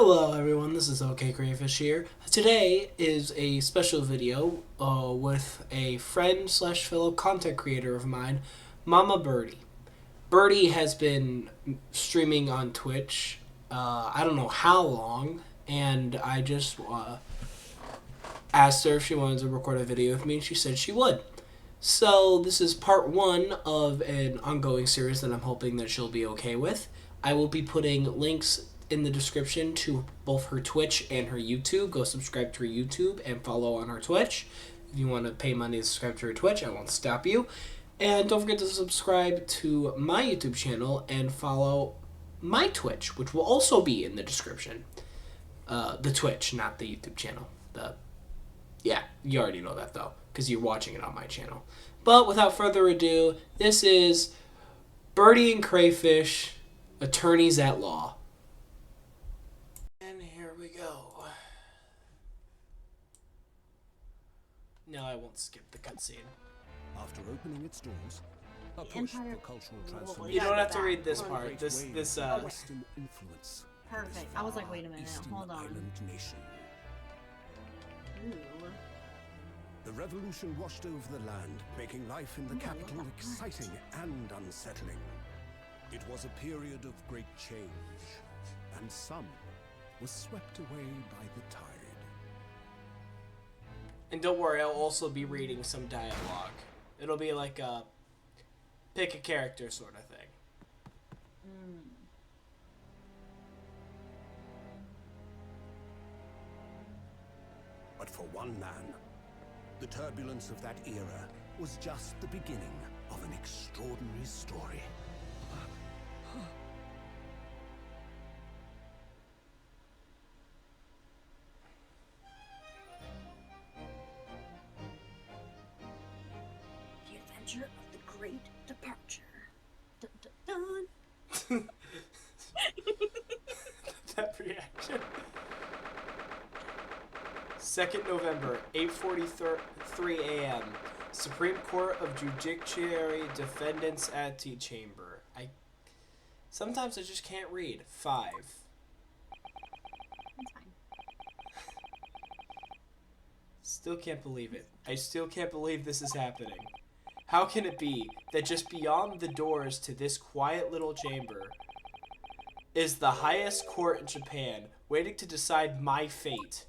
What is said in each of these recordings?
Hello everyone, this is OK Crayfish here. Today is a special video with a friend slash fellow content creator of mine, Mama Birdie. Birdie has been streaming on Twitch, I don't know how long, and I just asked her if she wanted to record a video with me, and she said she would. So this is part one of an ongoing series that I'm hoping that she'll be okay with. I will be putting links in the description to both her Twitch and her YouTube. Go subscribe to her YouTube and follow on her Twitch. If you want to pay money to subscribe to her Twitch, I won't stop you. And don't forget to subscribe to my YouTube channel and follow my Twitch, which will also be in the description. The Twitch, not the YouTube channel. Yeah, you already know that though, because you're watching it on my channel. But without further ado, this is Birdie and Crayfish, Attorneys at Law. And here we go. No, I won't skip the cutscene. After opening its doors, a push for cultural transformation. You don't have to read this part. Western influence. Perfect. I was like, wait a minute. Hold on. Island nation. Ooh. The revolution washed over the land, making life in the capital exciting and unsettling. It was a period of great change, and some was swept away by the tide. And don't worry, I'll also be reading some dialogue. It'll be like a pick a character sort of thing. But for one man, the turbulence of that era was just the beginning of an extraordinary story. The adventure of the great departure. Dun, dun, dun. That reaction. 2nd November, 8:43 a.m. Supreme Court of Judiciary Defendants Antechamber. Sometimes I just can't read. 5. Still can't believe it. I still can't believe this is happening. How can it be that just beyond the doors to this quiet little chamber is the highest court in Japan, waiting to decide my fate?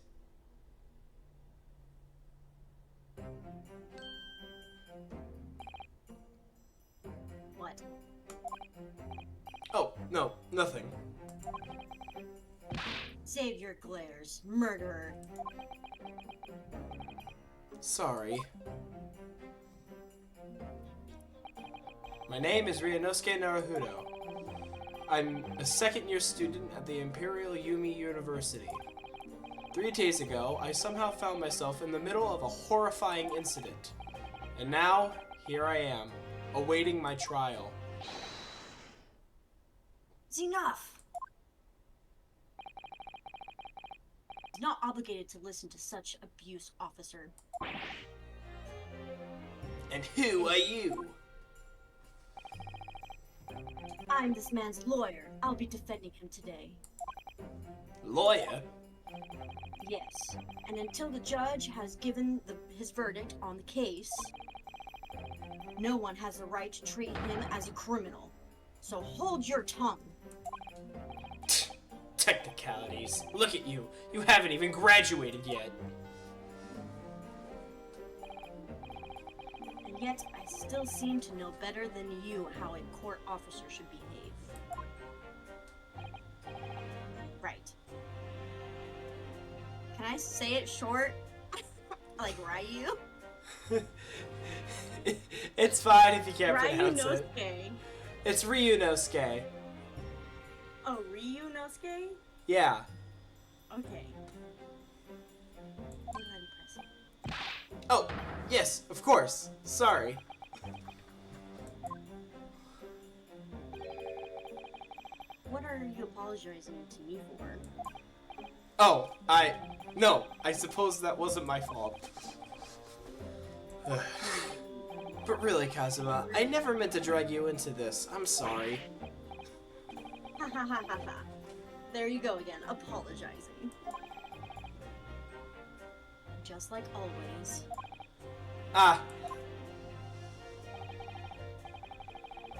What? Oh, no, nothing. Save your glares, murderer. Sorry. My name is Ryunosuke Naruhodo. I'm a second-year student at the Imperial Yumi University. 3 days ago, I somehow found myself in the middle of a horrifying incident. And now, here I am, awaiting my trial. It's enough. He's not obligated to listen to such abuse, officer. And who are you? I'm this man's lawyer. I'll be defending him today. Lawyer? Yes. And until the judge has given his verdict on the case, no one has the right to treat him as a criminal. So hold your tongue. Technicalities. Look at you. You haven't even graduated yet. And yet, I still seem to know better than you how a court officer should behave. Right. Can I say it short? Like Ryu? It's fine if you can't pronounce it. Ryunosuke. It's Ryunosuke. Oh, Ryunosuke? Yeah. Okay. Go ahead and press it. Oh, yes, of course. Sorry. What are you apologizing to me for? Oh, no, I suppose that wasn't my fault. But really, Kazuma, I never meant to drag you into this. I'm sorry. Ha ha ha ha ha. There you go again, apologizing. Just like always. Ah.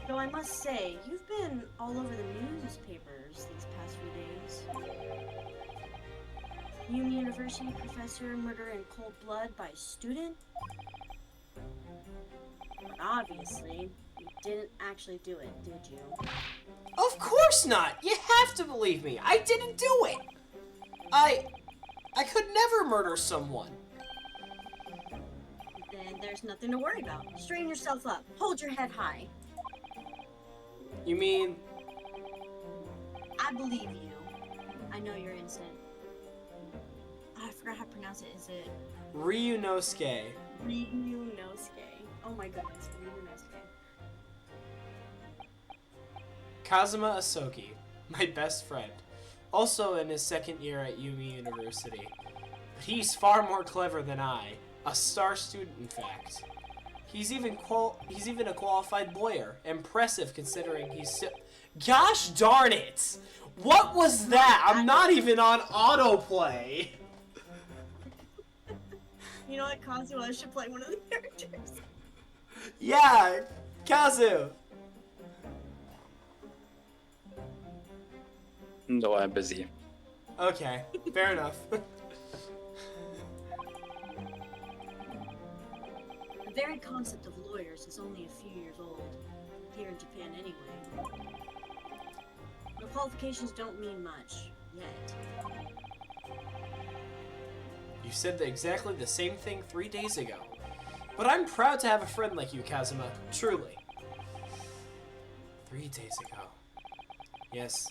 Though I must say, you've been all over the newspapers these past few days. Union University professor murder in cold blood by a student? But obviously, you didn't actually do it, did you? Of course not! You have to believe me! I didn't do it! I could never murder someone. Then there's nothing to worry about. Straighten yourself up. Hold your head high. You mean... I believe you. I know you're innocent. Oh, I forgot how to pronounce it. Is it... Ryunosuke. Ryunosuke. Oh my goodness, Ryunosuke. Kazuma Asoki, my best friend. Also in his second year at Yumi University. But he's far more clever than I. A star student, in fact. He's even a qualified lawyer. Impressive considering he's Gosh darn it! What was that? I'm not even on autoplay. You know what, Kazuha should play one of the characters. Yeah, Kazu. No, I'm busy. Okay, fair enough. The very concept of lawyers is only a few years old, here in Japan anyway. The qualifications don't mean much, yet. You said exactly the same thing 3 days ago. But I'm proud to have a friend like you, Kazuma. Truly. 3 days ago. Yes,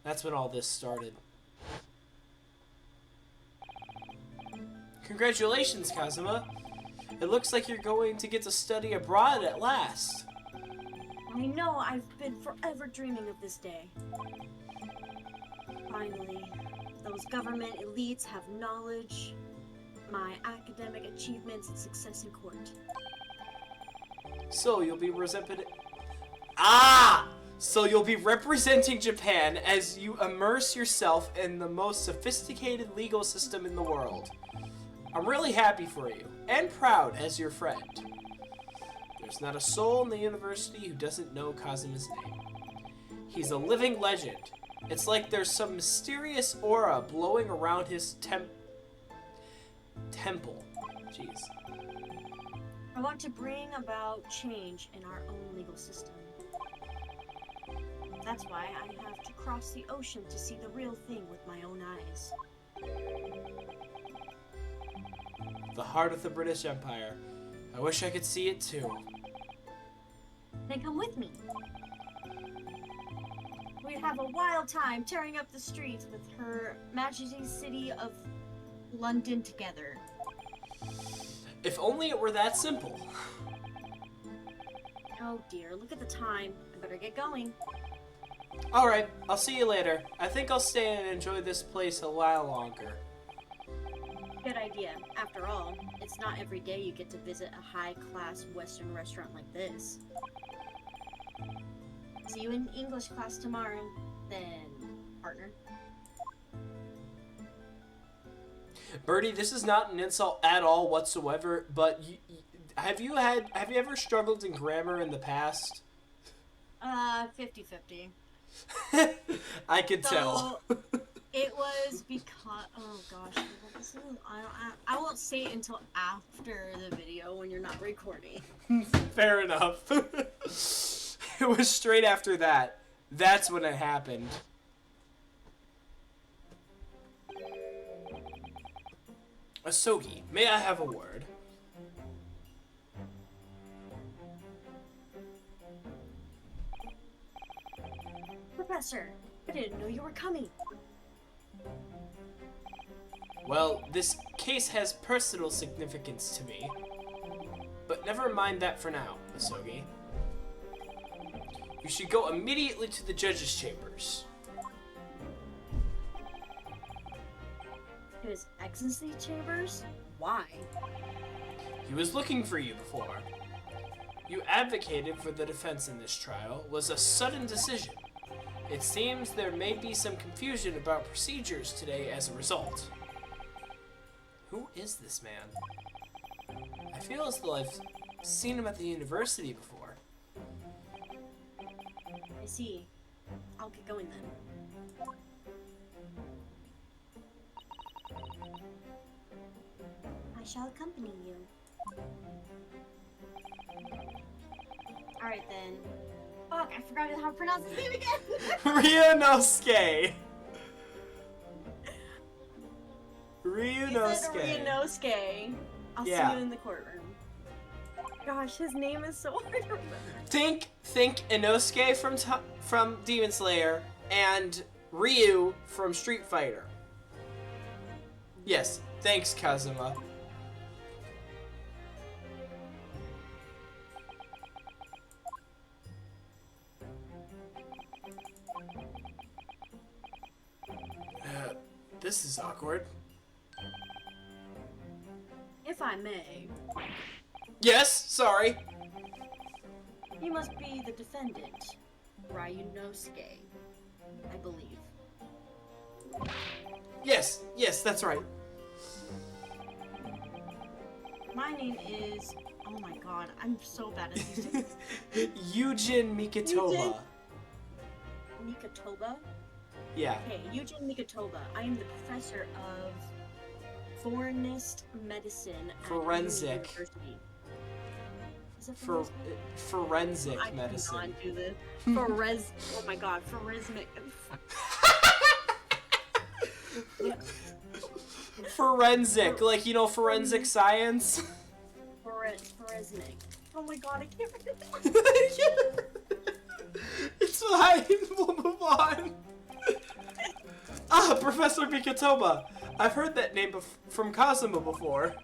that's when all this started. Congratulations, Kazuma. It looks like you're going to get to study abroad at last. I know, I've been forever dreaming of this day. Finally, those government elites have knowledge, my academic achievements and success in court. So you'll be representing Japan as you immerse yourself in the most sophisticated legal system in the world. I'm really happy for you, and proud as your friend. There's not a soul in the university who doesn't know Kazuma's name. He's a living legend. It's like there's some mysterious aura blowing around his temple. Jeez. I want to bring about change in our own legal system. That's why I have to cross the ocean to see the real thing with my own eyes. The heart of the British Empire. I wish I could see it too. Then come with me. We'd have a wild time tearing up the streets with Her Majesty's City of London together. If only it were that simple. Oh dear, look at the time. I better get going. Alright, I'll see you later. I think I'll stay and enjoy this place a while longer. Good idea. After all, it's not every day you get to visit a high-class Western restaurant like this. See you in English class tomorrow, then, partner. Birdie, this is not an insult at all whatsoever, but have you ever struggled in grammar in the past? 50-50. I could tell. It was because, oh gosh, I won't say it until after the video when you're not recording. Fair enough. It was straight after that. That's when it happened. Asogi, may I have a word? Professor, I didn't know you were coming. Well, this case has personal significance to me. But never mind that for now, Asogi. You should go immediately to the judge's chambers. To His Excellency Chambers? Why? He was looking for you before. You advocated for the defense in this trial was a sudden decision. It seems there may be some confusion about procedures today as a result. Who is this man? I feel as though I've seen him at the university before. I see. I'll get going then. I shall accompany you. Alright then. Fuck, I forgot how to pronounce his name again! Ryunosuke! Ryunosuke. Ryunosuke. I'll see you in the courtroom. Gosh, his name is so hard to remember. Think Inosuke from Demon Slayer and Ryu from Street Fighter. Yes, thanks, Kazuma. This is awkward. If I may. Yes, sorry. You must be the defendant, Ryunosuke, I believe. Yes, that's right. My name is... Oh my god, I'm so bad at these things. Yujin Mikitoba. Mikitoba? Yeah. Okay, Yujin Mikitoba. I am the professor of foreignist medicine at Forensic. University. Is it Forensic I medicine. I cannot do this. Oh my god, forensic. Forensic, like, you know, forensic science? Forensic. Oh my god, I can't remember. It's fine, we'll move on. Professor Mikitoba. I've heard that name from Kazuma before.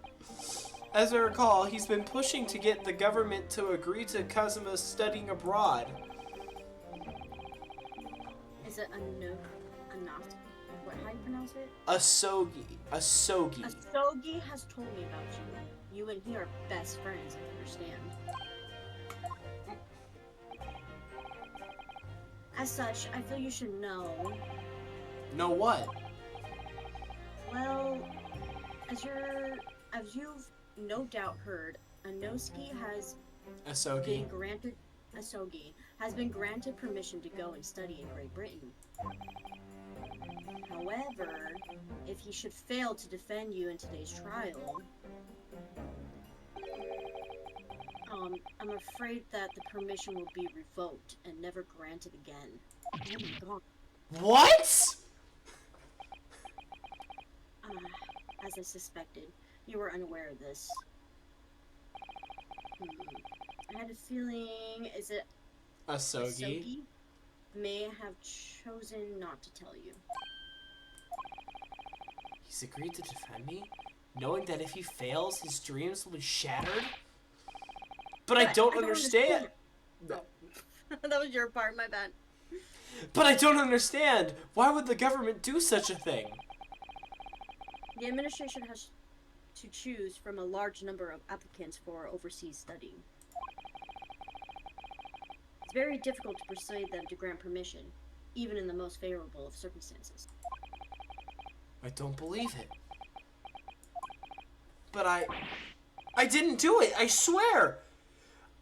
As I recall, he's been pushing to get the government to agree to Kazuma studying abroad. Is it enough? What? How do you pronounce it? Asogi. Asogi has told me about you. You and he are best friends, I understand. As such, I feel you should know. Know what? Well, as you've no doubt heard, Asogi has been granted permission to go and study in Great Britain. However, if he should fail to defend you in today's trial, I'm afraid that the permission will be revoked and never granted again. Oh my god. What? As I suspected, you were unaware of this. I had a feeling, is it Asogi? May have chosen not to tell you. He's agreed to defend me, knowing that if he fails, his dreams will be shattered? But I don't understand. Oh. That was your part, my bad. But I don't understand. Why would the government do such a thing? The administration has to choose from a large number of applicants for overseas study. It's very difficult to persuade them to grant permission, even in the most favorable of circumstances. I don't believe it. But I didn't do it, I swear!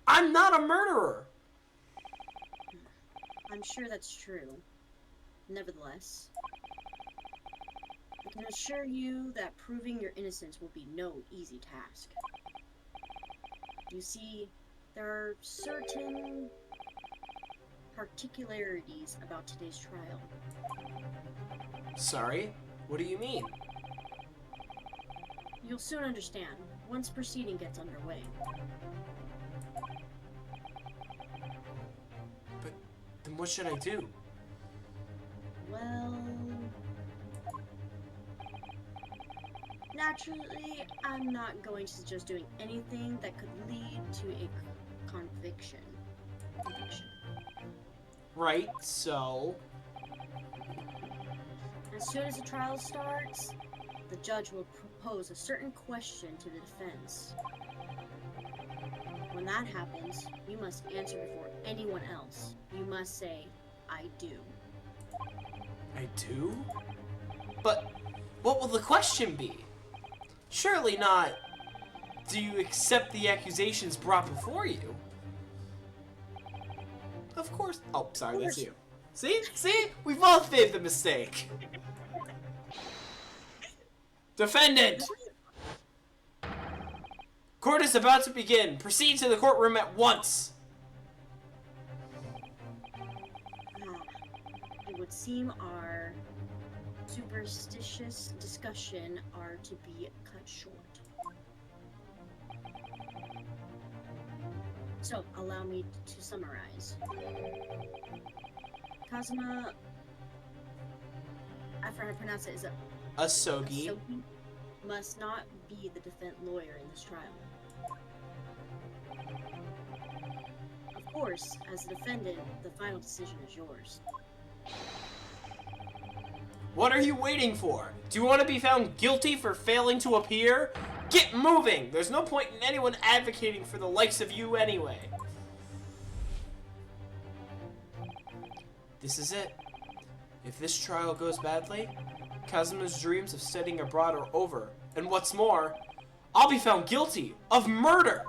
I'm not a murderer! I'm sure that's true. Nevertheless, I can assure you that proving your innocence will be no easy task. You see, there are certain particularities about today's trial. Sorry? What do you mean? You'll soon understand, once proceeding gets underway. But then what should I do? Well... naturally, I'm not going to suggest doing anything that could lead to a conviction. Right, so... As soon as the trial starts, the judge will propose a certain question to the defense. When that happens, you must answer before anyone else. You must say, I do. I do? But what will the question be? Surely not, do you accept the accusations brought before you? Of course. Oh, sorry, that's you. See? See? We both made the mistake. Defendant! Court is about to begin. Proceed to the courtroom at once. It would seem our superstitious discussion are to be cut short. So, allow me to summarize. Kazuma, I forgot how to pronounce it, is it Asogi. Asogi? Must not be the defense lawyer in this trial. Of course, as the defendant, the final decision is yours. What are you waiting for? Do you want to be found guilty for failing to appear? Get moving! There's no point in anyone advocating for the likes of you anyway. This is it. If this trial goes badly, Kazuma's dreams of studying abroad are over. And what's more, I'll be found guilty of murder!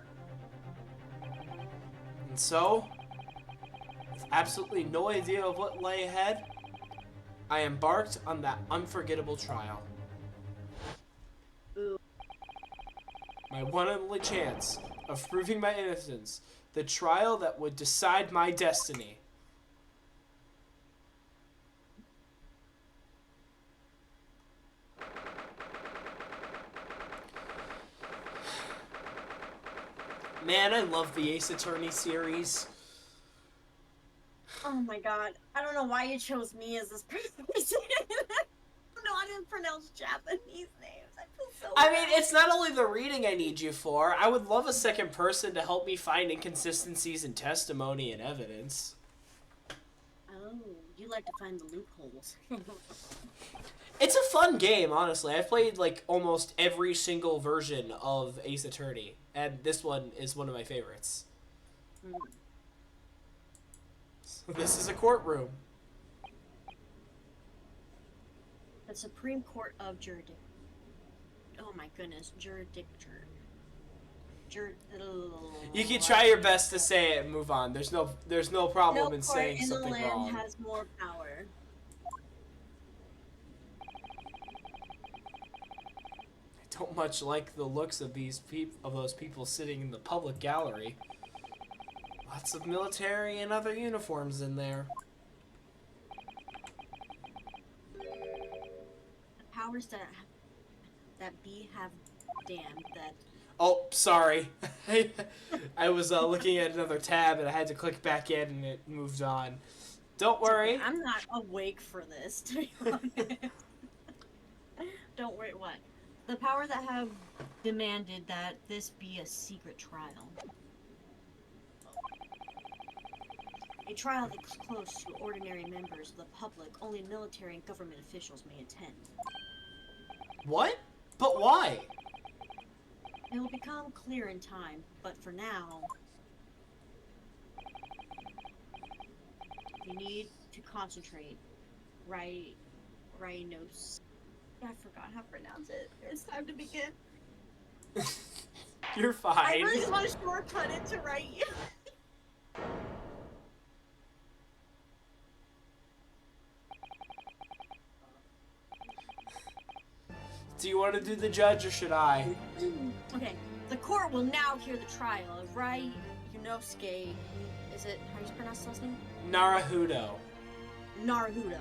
And so, with absolutely no idea of what lay ahead, I embarked on that unforgettable trial. Ooh. My one and only chance of proving my innocence. The trial that would decide my destiny. Man, I love the Ace Attorney series. Oh my god, I don't know why you chose me as this person. I don't know how to pronounce Japanese names. I feel so I bad. mean, it's not only the reading I need you for. I would love a second person to help me find inconsistencies in testimony and evidence. Oh, you like to find the loopholes. It's a fun game, honestly. I've played, like, almost every single version of Ace Attorney, and this one is one of my favorites. So this is a courtroom. The Supreme Court of Jurisdiction. Oh my goodness, jurisdiction. You can try your best to say it and move on. There's no problem No in court saying in the something land wrong. has more power. I don't much like the looks of those people sitting in the public gallery. Lots of military and other uniforms in there. The powers that be have damned that. Oh, sorry. I was looking at another tab and I had to click back in and it moved on. Don't worry. I'm not awake for this, to be honest. Don't worry, what? The power that have demanded that this be a secret trial. A trial that's close to ordinary members of the public, only military and government officials may attend. What? But why? It will become clear in time, but for now, you need to concentrate. Rhinos. I forgot how to pronounce it. It's time to begin. You're fine. I really just want to shortcut it to write you. Do you want to do the judge or should I? Okay, the court will now hear the trial of Yunosuke. Is it, how do you pronounce his last name? Naruhodo. Naruhodo.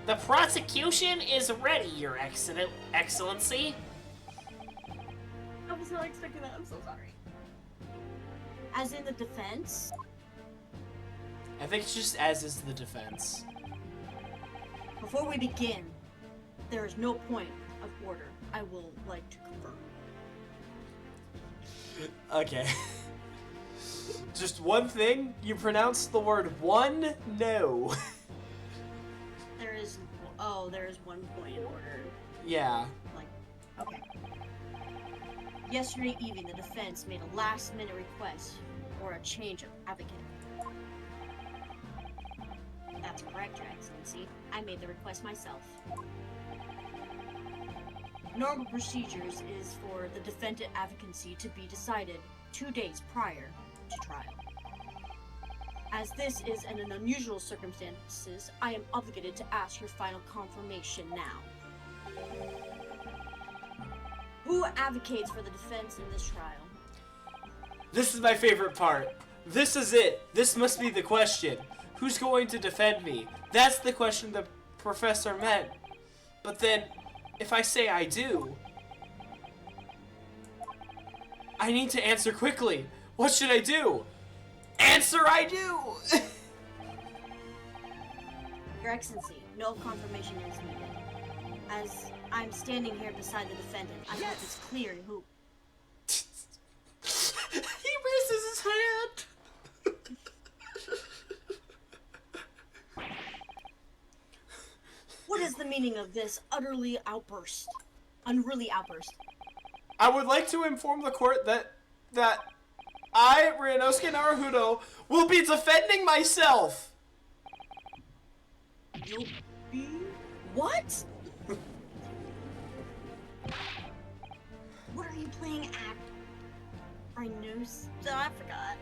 The prosecution is ready, Your Excellency. I was not expecting that, I'm so sorry. As in the defense? I think it's just as is the defense. Before we begin, there is no point of order. I will like to confirm. Okay. Just one thing, you pronounced the word one? No. There is one point in order. Yeah. Like, okay. Yesterday evening, the defense made a last-minute request for a change of advocate. That's correct, Your Excellency. I made the request myself. Normal procedures is for the defendant advocacy to be decided 2 days prior to trial. As this is in an unusual circumstances, I am obligated to ask your final confirmation now. Who advocates for the defense in this trial? This is my favorite part. This is it. This must be the question. Who's going to defend me? That's the question the professor meant. But then, if I say I do, I need to answer quickly. What should I do? Answer I do! Your Excellency, no confirmation is needed. As I'm standing here beside the defendant, I hope it's clear who... He raises his hand! What is the meaning of this unruly outburst? I would like to inform the court that I, Ryunosuke Naruhodo, will be defending myself! You'll be... What? What are you playing at? I forgot.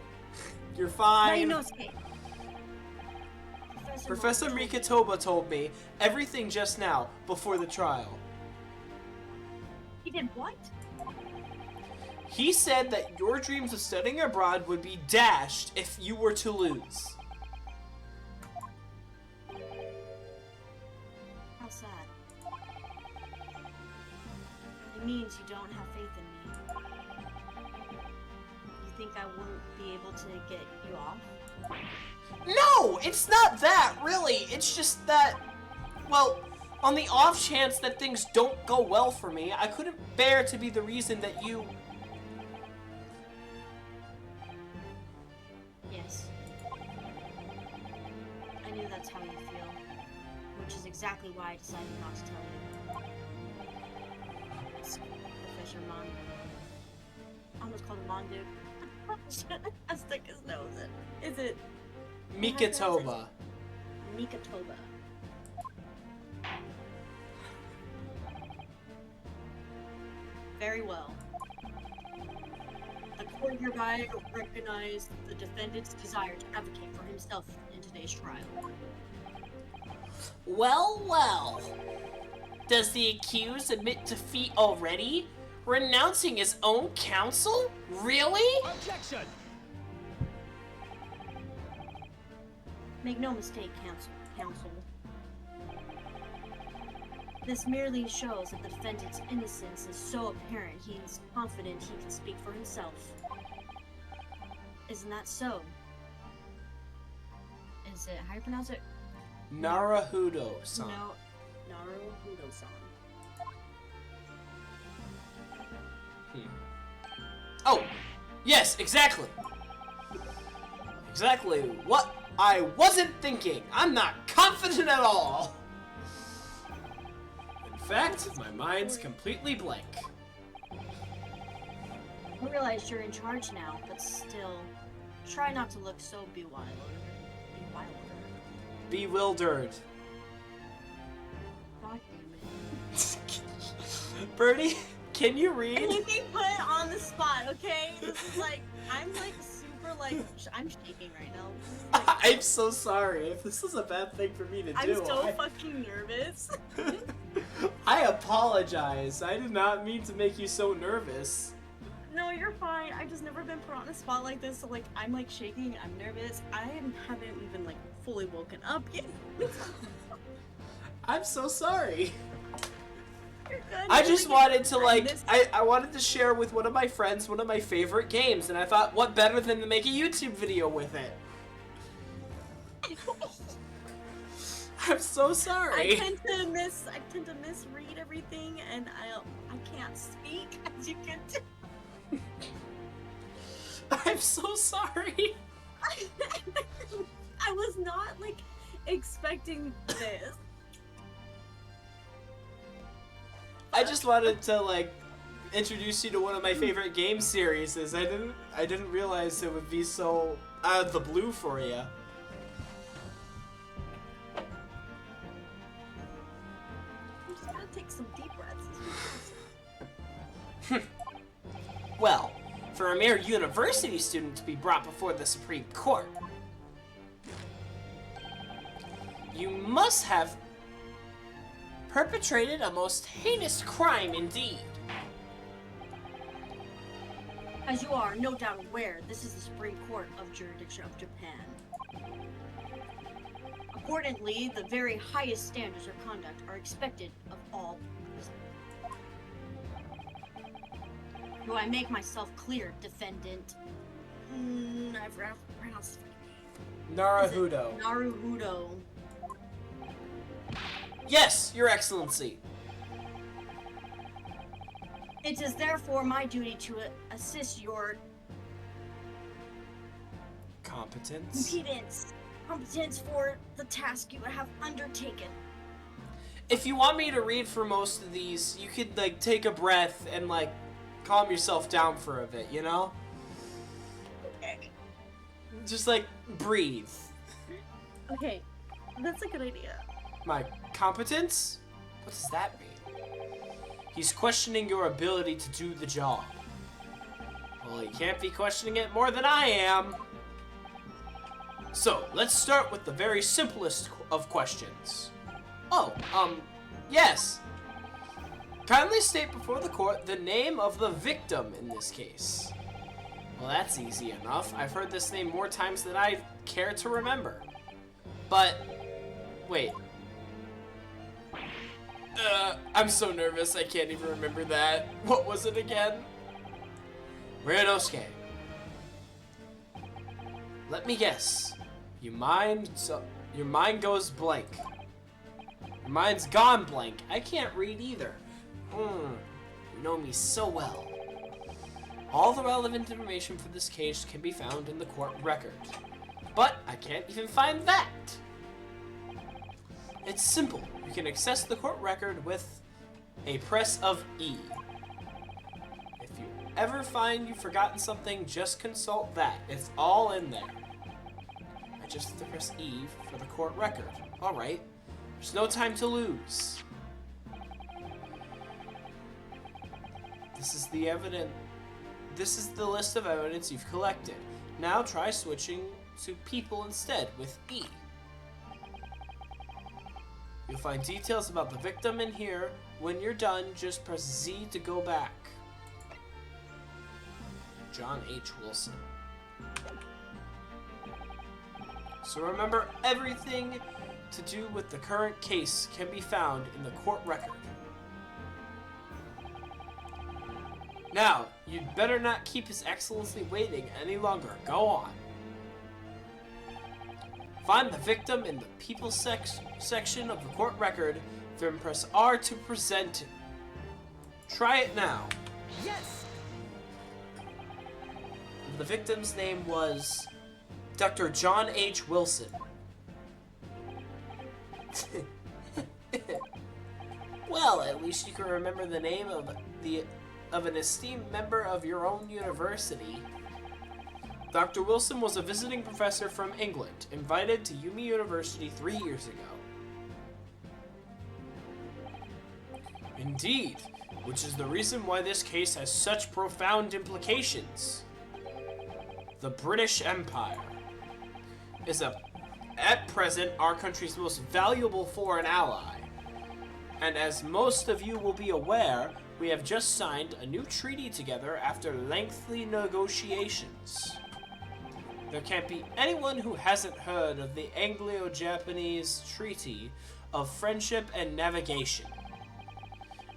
You're fine. Ryunosuke. Professor Mikitoba told me everything just now, before the trial. He did what? He said that your dreams of studying abroad would be dashed if you were to lose. How sad. It means you don't have faith in me. You think I won't be able to get you off? No! It's not that, really! It's just that... Well, on the off chance that things don't go well for me, I couldn't bear to be the reason that you... Yes. I knew that's how you feel. Which is exactly why I decided not to tell you. It's Professor Mon. I almost called him Mondu. I stuck his nose in. Is it... Mikitoba. Mikitoba. Very well. The court hereby recognizes the defendant's desire to advocate for himself in today's trial. Well, well. Does the accused admit defeat already? Renouncing his own counsel? Really? Objection! Make no mistake, counsel. This merely shows that the defendant's innocence is so apparent he is confident he can speak for himself. Isn't that so? Is it, how do you pronounce it? Naruhodo-san. No, Naruhodo-san. Oh! Yes, exactly! Exactly what I wasn't thinking! I'm not confident at all! In fact, my mind's completely blank. I realize you're in charge now, but still, try not to look so Bewildered. God damn it. Birdie, can you read? You being put on the spot, okay? This is like, I'm like super like, I'm shaking right now. Like, I'm so sorry if this is a bad thing for me to do. I'm so fucking nervous. I apologize. I did not mean to make you so nervous. No, you're fine. I've just never been put on a spot like this, so like, I'm like shaking, I'm nervous. I haven't even like fully woken up yet. I'm so sorry. You're good. I just wanted to like, I wanted to share with one of my friends one of my favorite games, and I thought, what better than to make a YouTube video with it? I'm so sorry. I tend to misread everything, and I can't speak, as you can tell. I'm so sorry. I was not like expecting this. I just wanted to like introduce you to one of my favorite game series. I didn't realize it would be so out of the blue for you. gotta take some deep breaths. Well, for a mere university student to be brought before the Supreme Court, you must have perpetrated a most heinous crime indeed. As you are no doubt aware, this is the Supreme Court of Jurisdiction of Japan. Accordingly, the very highest standards of conduct are expected of all prisoners. Do I make myself clear, defendant? I forgot to pronounce it. Naruhodo. Naruhodo. Yes, Your Excellency. It is therefore my duty to assist your Competence. competence for the task you have undertaken. If you want me to read for most of these, you could like take a breath and like calm yourself down for a bit, you know? Okay. Just like breathe. Okay, that's a good idea. My competence? What does that mean? He's questioning your ability to do the job. Well, he can't be questioning it more than I am. So, let's start with the very simplest of questions. Oh, yes. Kindly state before the court the name of the victim in this case. Well, that's easy enough. I've heard this name more times than I care to remember. But, wait. I'm so nervous I can't even remember that. What was it again? Ryunosuke. Let me guess. Your mind goes blank. Your mind's gone blank. I can't read either. You know me so well. All the relevant information for this case can be found in the court record. But I can't even find that. It's simple. You can access the court record with a press of E. If you ever find you've forgotten something, just consult that. It's all in there. I just have to press E for the court record. Alright. There's no time to lose. This is the list of evidence you've collected. Now try switching to people instead with E. You'll find details about the victim in here. When you're done, just press Z to go back. John H. Wilson. So remember, everything to do with the current case can be found in the court record. Now, you'd better not keep His Excellency waiting any longer. Go on. Find the victim in the people section of the court record, then press R to present it. Try it now. Yes! The victim's name was Dr. John H. Wilson. Well, at least you can remember the name of an esteemed member of your own university. Dr. Wilson was a visiting professor from England, invited to Yumi University 3 years ago. Indeed, which is the reason why this case has such profound implications. The British Empire is at present our country's most valuable foreign ally. And as most of you will be aware, we have just signed a new treaty together after lengthy negotiations. There can't be anyone who hasn't heard of the Anglo-Japanese Treaty of Friendship and Navigation.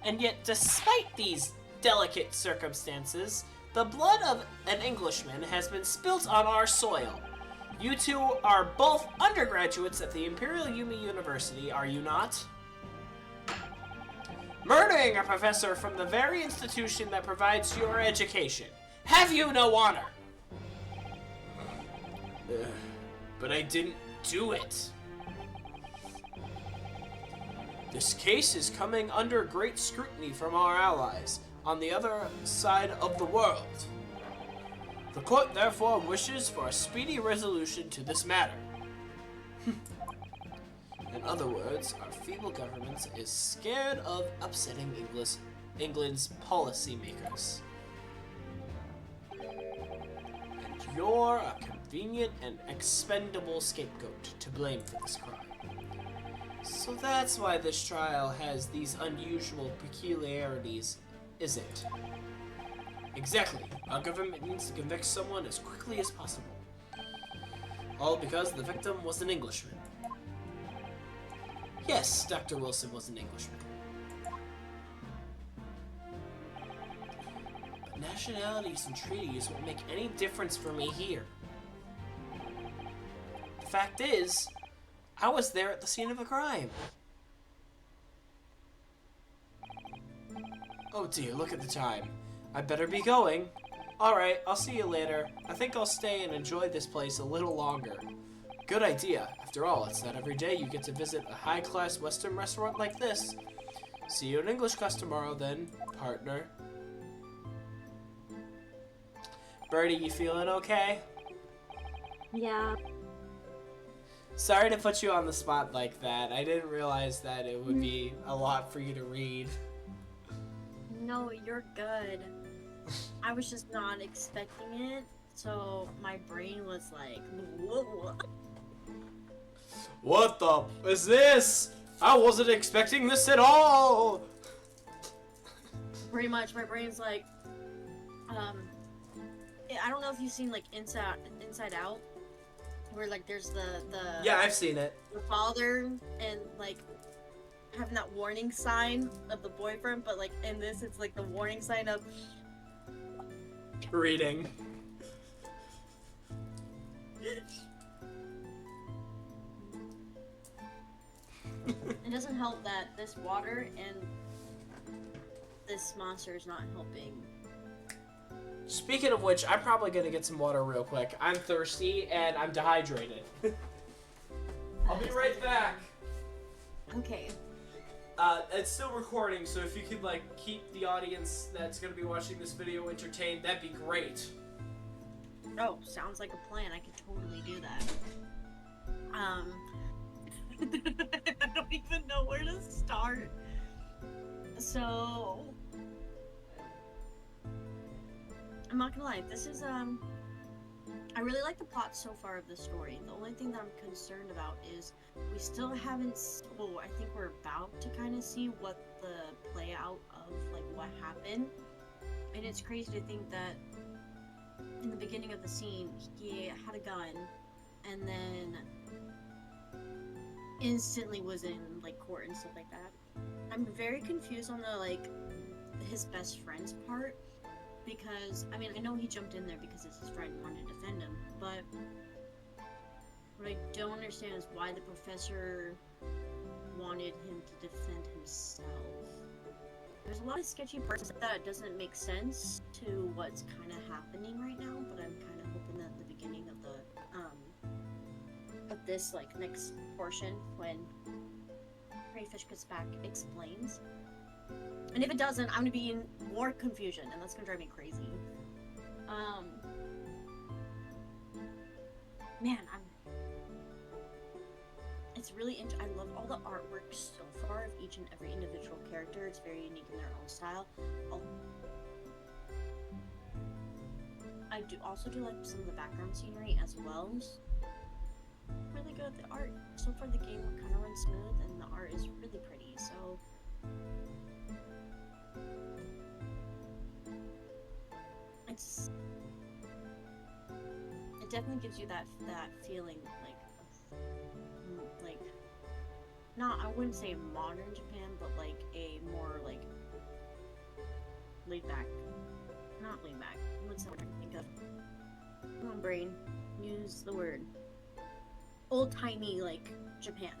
And yet, despite these delicate circumstances, the blood of an Englishman has been spilt on our soil. You two are both undergraduates at the Imperial Yumi University, are you not? Murdering a professor from the very institution that provides your education. Have you no honor? But I didn't do it. This case is coming under great scrutiny from our allies on the other side of the world. The court therefore wishes for a speedy resolution to this matter. In other words, our feeble government is scared of upsetting England's policymakers. And you're a convenient and expendable scapegoat to blame for this crime. So that's why this trial has these unusual peculiarities, is it? Exactly. Our government needs to convict someone as quickly as possible. All because the victim was an Englishman. Yes, Dr. Wilson was an Englishman. But nationalities and treaties won't make any difference for me here. The fact is, I was there at the scene of the crime. Oh dear, look at the time. I better be going. Alright, I'll see you later. I think I'll stay and enjoy this place a little longer. Good idea. After all, it's not every day you get to visit a high-class Western restaurant like this. See you in English class tomorrow then, partner. Birdie, you feeling okay? Yeah. Sorry to put you on the spot like that. I didn't realize that it would be a lot for you to read. No, you're good. I was just not expecting it, so my brain was like, whoa. What the is this? I wasn't expecting this at all! Pretty much, my brain's like, I don't know if you've seen like Inside Out, where like there's the Yeah, I've seen it. the father and like having that warning sign of the boyfriend, but like in this it's like the warning sign of Reading. it doesn't help that this water and this monster is not helping. Speaking of which, I'm probably gonna get some water real quick. I'm thirsty and I'm dehydrated. I'll be right back. Okay. It's still recording, so if you could like keep the audience that's gonna be watching this video entertained, that'd be great. Oh, sounds like a plan. I could totally do that. I don't even know where to start. So, I'm not gonna lie. This is I really like the plot so far of the story. The only thing that I'm concerned about is we still haven't. Oh, I think we're about to kind of see what the play out of like what happened, and it's crazy to think that in the beginning of the scene he had a gun, and then instantly was in like court and stuff like that. I'm very confused on the like his best friend's part. Because, I mean, I know he jumped in there because it's his friend and wanted to defend him, but what I don't understand is why the professor wanted him to defend himself. There's a lot of sketchy parts that doesn't make sense to what's kind of happening right now, but I'm kind of hoping that the beginning of the, of this, like, next portion, when Crayfish gets back, explains. And if it doesn't, I'm gonna be in more confusion, and that's gonna drive me crazy. Man, it's really I love all the artwork so far of each and every individual character. It's very unique in their own style. I also do like some of the background scenery as well. Really good. The art so far, the game kind of runs smooth, and the art is really pretty. So. It definitely gives you that feeling like not, I wouldn't say modern Japan, but like a more like laid back, not laid back. What's the word I think of? Come on, brain, use the word. Old timey like Japan.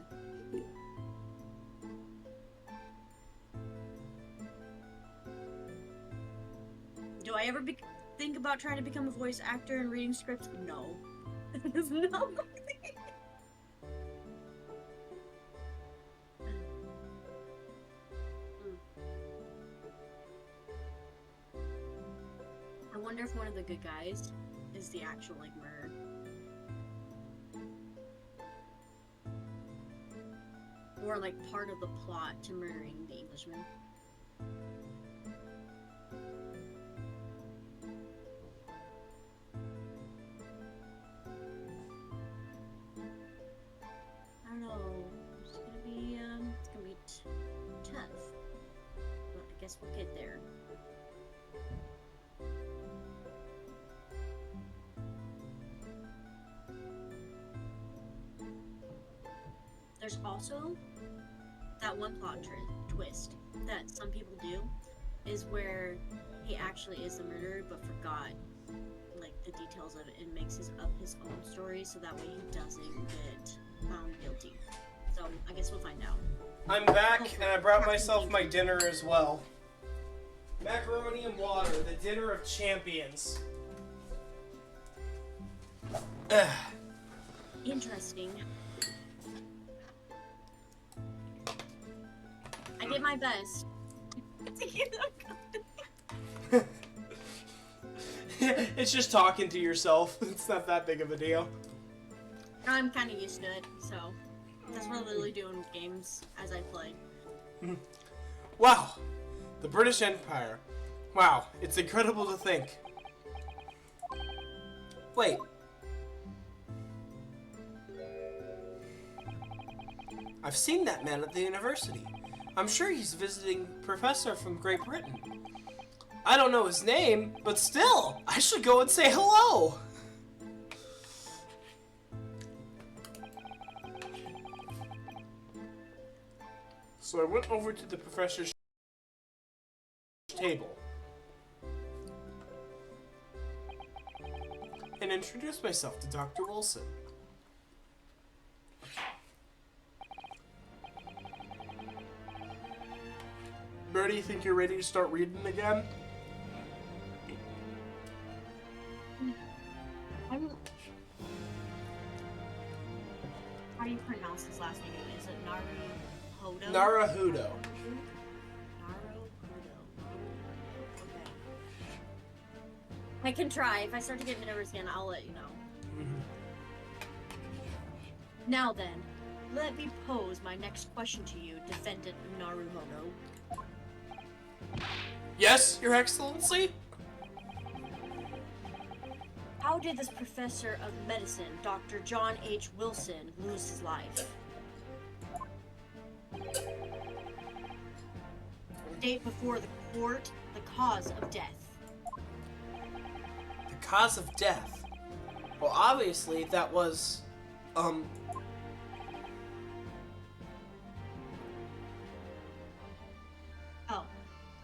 Do I ever think about trying to become a voice actor and reading scripts? No. It's not my thing. I wonder if one of the good guys is the actual, like, murderer. or like part of the plot to murdering the Englishman. I don't know. It's gonna be tough. But I guess we'll get there. There's also that one plot twist that some people do, is where he actually is the murderer but forgot like the details of it and makes up his own story so that way he doesn't get found guilty. So I guess we'll find out. I'm back and I brought myself my dinner as well. Macaroni and water, the dinner of champions. Interesting. I did my best. It's just talking to yourself. It's not that big of a deal. I'm kind of used to it, so that's what I literally do in games as I play. Wow, the British Empire. Wow, it's incredible to think. Wait. I've seen that man at the university. I'm sure he's visiting professor from Great Britain. I don't know his name, but still, I should go and say hello. So I went over to the professor's table and introduced myself to Dr. Wilson. Birdy, you think you're ready to start reading again? How do you pronounce his last name? Is it Naruhodo? Naruhodo. Okay. I can try. If I start to get nervous again, I'll let you know. Now then, let me pose my next question to you, Defendant Naruhodo. Yes, Your Excellency? How did this professor of medicine, Dr. John H. Wilson, lose his life? State before the court the cause of death. The cause of death? Well, obviously, that was, Oh,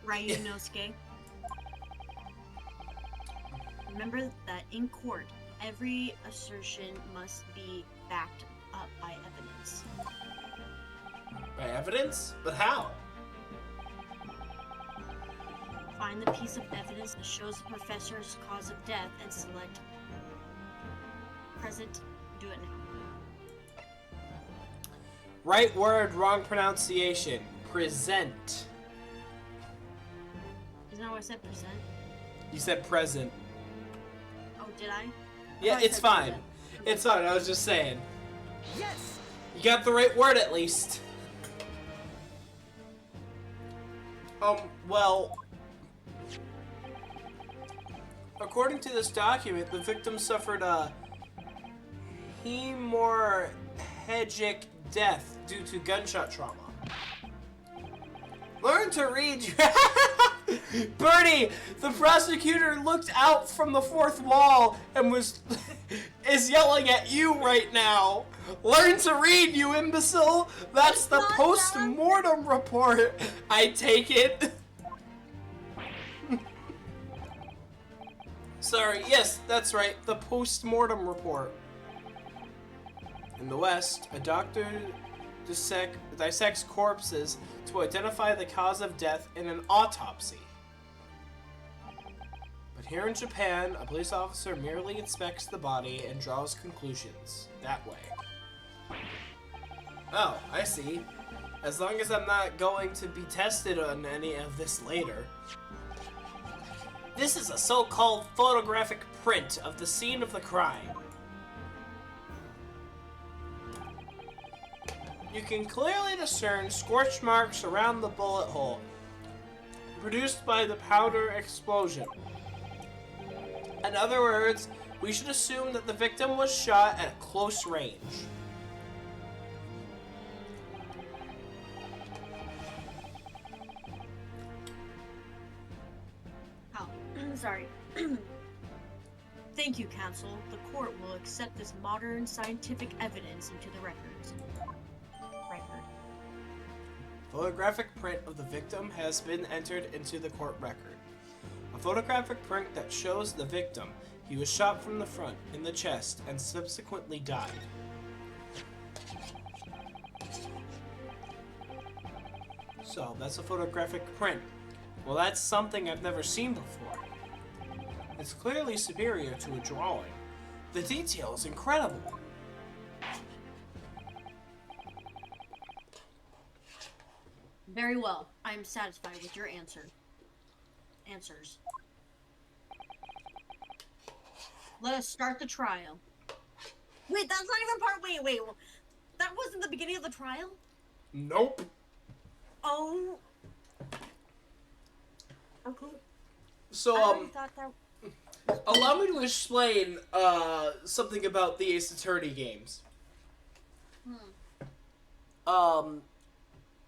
Ryunosuke. Remember that in court, every assertion must be backed up by evidence. By evidence? But how? Find the piece of evidence that shows the professor's cause of death and select present. Do it now. Right word, wrong pronunciation. Present. Isn't that what I said, present? You said present. Oh, did I? Yeah, it's fine. Present. It's fine, I was just saying. Yes! You got the right word at least. Well, according to this document, the victim suffered a hemorrhagic death due to gunshot trauma. Learn to read. Birdy, the prosecutor looked out from the fourth wall and is yelling at you right now. Learn to read, you imbecile. That's the post-mortem report. I take it. Sorry, yes, that's right, the post-mortem report. In the West, a doctor dissects corpses to identify the cause of death in an autopsy. But here in Japan, a police officer merely inspects the body and draws conclusions that way. Oh, I see. As long as I'm not going to be tested on any of this later. This is a so-called photographic print of the scene of the crime. You can clearly discern scorch marks around the bullet hole, produced by the powder explosion. In other words, we should assume that the victim was shot at close range. Oh, sorry. Thank you, counsel. The court will accept this modern scientific evidence into the records. Photographic print of the victim has been entered into the court record. A photographic print that shows the victim. He was shot from the front, in the chest, and subsequently died. So, that's a photographic print. Well, that's something I've never seen before. It's clearly superior to a drawing. The detail is incredible. Very well. I am satisfied with your answers. Let us start the trial. Wait, that's not even part. Wait. That wasn't the beginning of the trial? Nope. Oh. Okay. So, I thought that. allow me to explain something about the Ace Attorney games.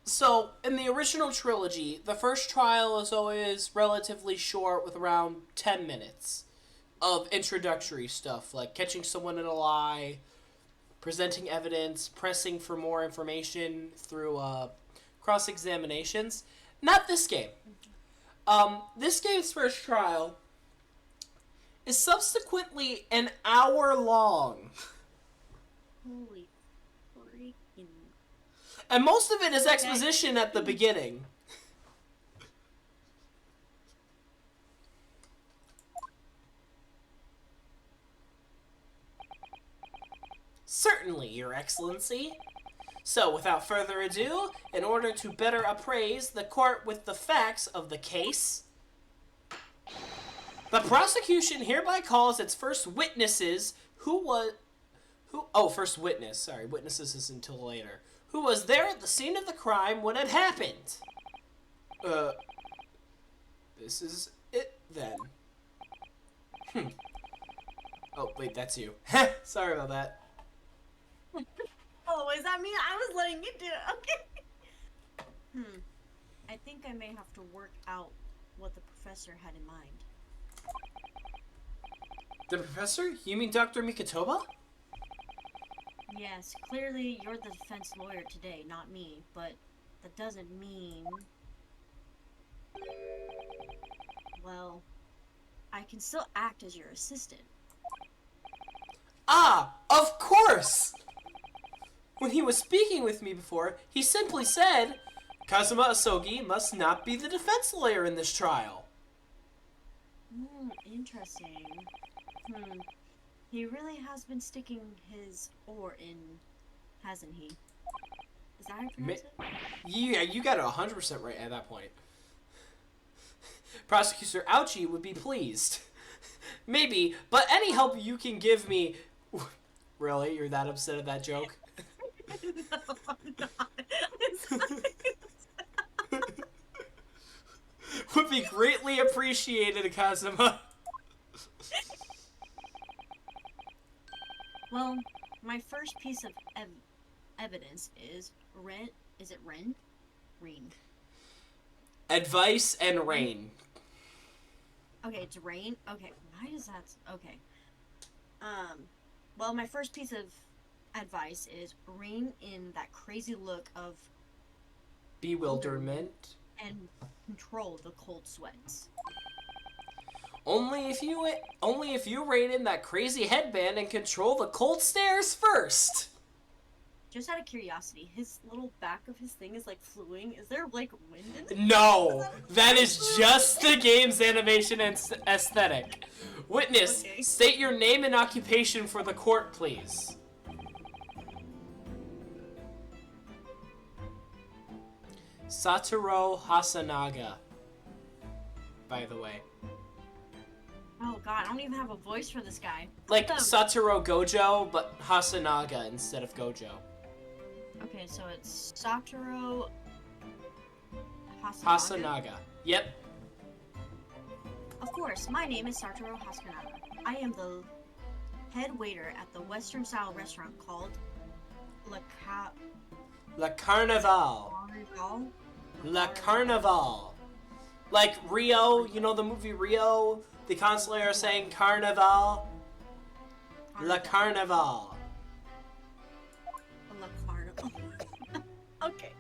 So, in the original trilogy, the first trial is always relatively short with around 10 minutes of introductory stuff, like catching someone in a lie, presenting evidence, pressing for more information through cross-examinations. Not this game. This game's first trial is subsequently an hour long. Holy freaking. And most of it is exposition at the beginning. Certainly, Your Excellency. So, without further ado, in order to better appraise the court with the facts of the case, the prosecution hereby calls its first witnesses first witness. Sorry, witnesses is until later. Who was there at the scene of the crime when it happened? This is it then. Oh, wait, that's you. Sorry about that. Oh, is that me? I was letting you do it. Okay. I think I may have to work out what the professor had in mind. The professor? You mean Dr. Mikitoba? Yes, clearly you're the defense lawyer today, not me, but that doesn't mean... Well, I can still act as your assistant. Ah, of course! When he was speaking with me before, he simply said, Kazuma Asogi must not be the defense lawyer in this trial. Interesting. He really has been sticking his oar in, hasn't he? Is that how you pronounce it? Yeah, you got it 100% right at that point. Prosecutor Ouchie would be pleased. Maybe, but any help you can give me... Really? You're that upset at that joke? No, I'm not. Would be greatly appreciated, Kazuma. Well, my first piece of evidence is Ren. Is it Ren? Reen. Advice and rain. Okay, it's Rain. Okay, why is that? Okay. Well, my first piece of advice is rein in that crazy look of Bewilderment. and control the cold sweats. Only if you rein in that crazy headband and control the cold stares first. Just out of curiosity, his little back of his thing is like fluing. Is there like wind in it? No, that is just the game's animation and aesthetic. Witness, Okay. state your name and occupation for the court, please. Satoru Hasanaga, by the way. Oh god, I don't even have a voice for this guy. Like What the- Satoru Gojo, but Hasanaga instead of Gojo. Okay, so it's Satoru Hasanaga. Hasanaga. Yep. Of course, my name is Satoru Hasanaga. I am the head waiter at the Western-style restaurant called La Carnival. Carnival? La Carnival. Like Rio, you know the movie Rio? The constantly are saying Carnival. La Carnival. La Carnival. Okay.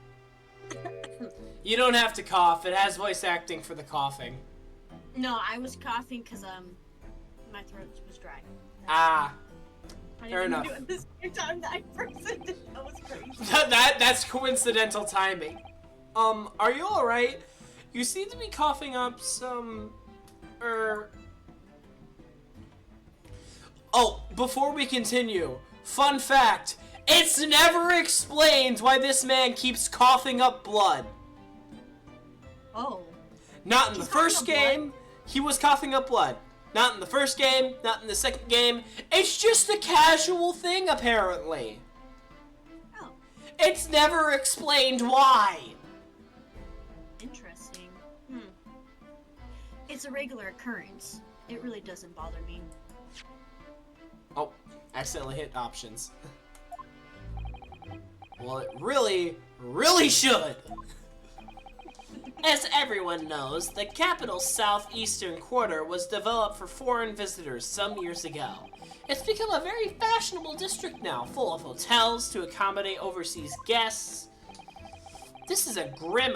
You don't have to cough. It has voice acting for the coughing. No, I was coughing because my throat was dry. Ah. I Fair didn't enough. do it the same time that I first did it. That was crazy. That's coincidental timing. Are you alright? You seem to be coughing up some... Oh, before we continue, fun fact. It's never explained why this man keeps coughing up blood. Oh. Not in the He's coughing first up game, he was coughing up blood. Not in the first game, not in the second game. It's just a casual thing, apparently. Oh. It's never explained why. Interesting. It's a regular occurrence. It really doesn't bother me. Oh, accidentally hit options. Well, it really, really should. As everyone knows, the capital's southeastern quarter was developed for foreign visitors some years ago. It's become a very fashionable district now, full of hotels to accommodate overseas guests. This is a grim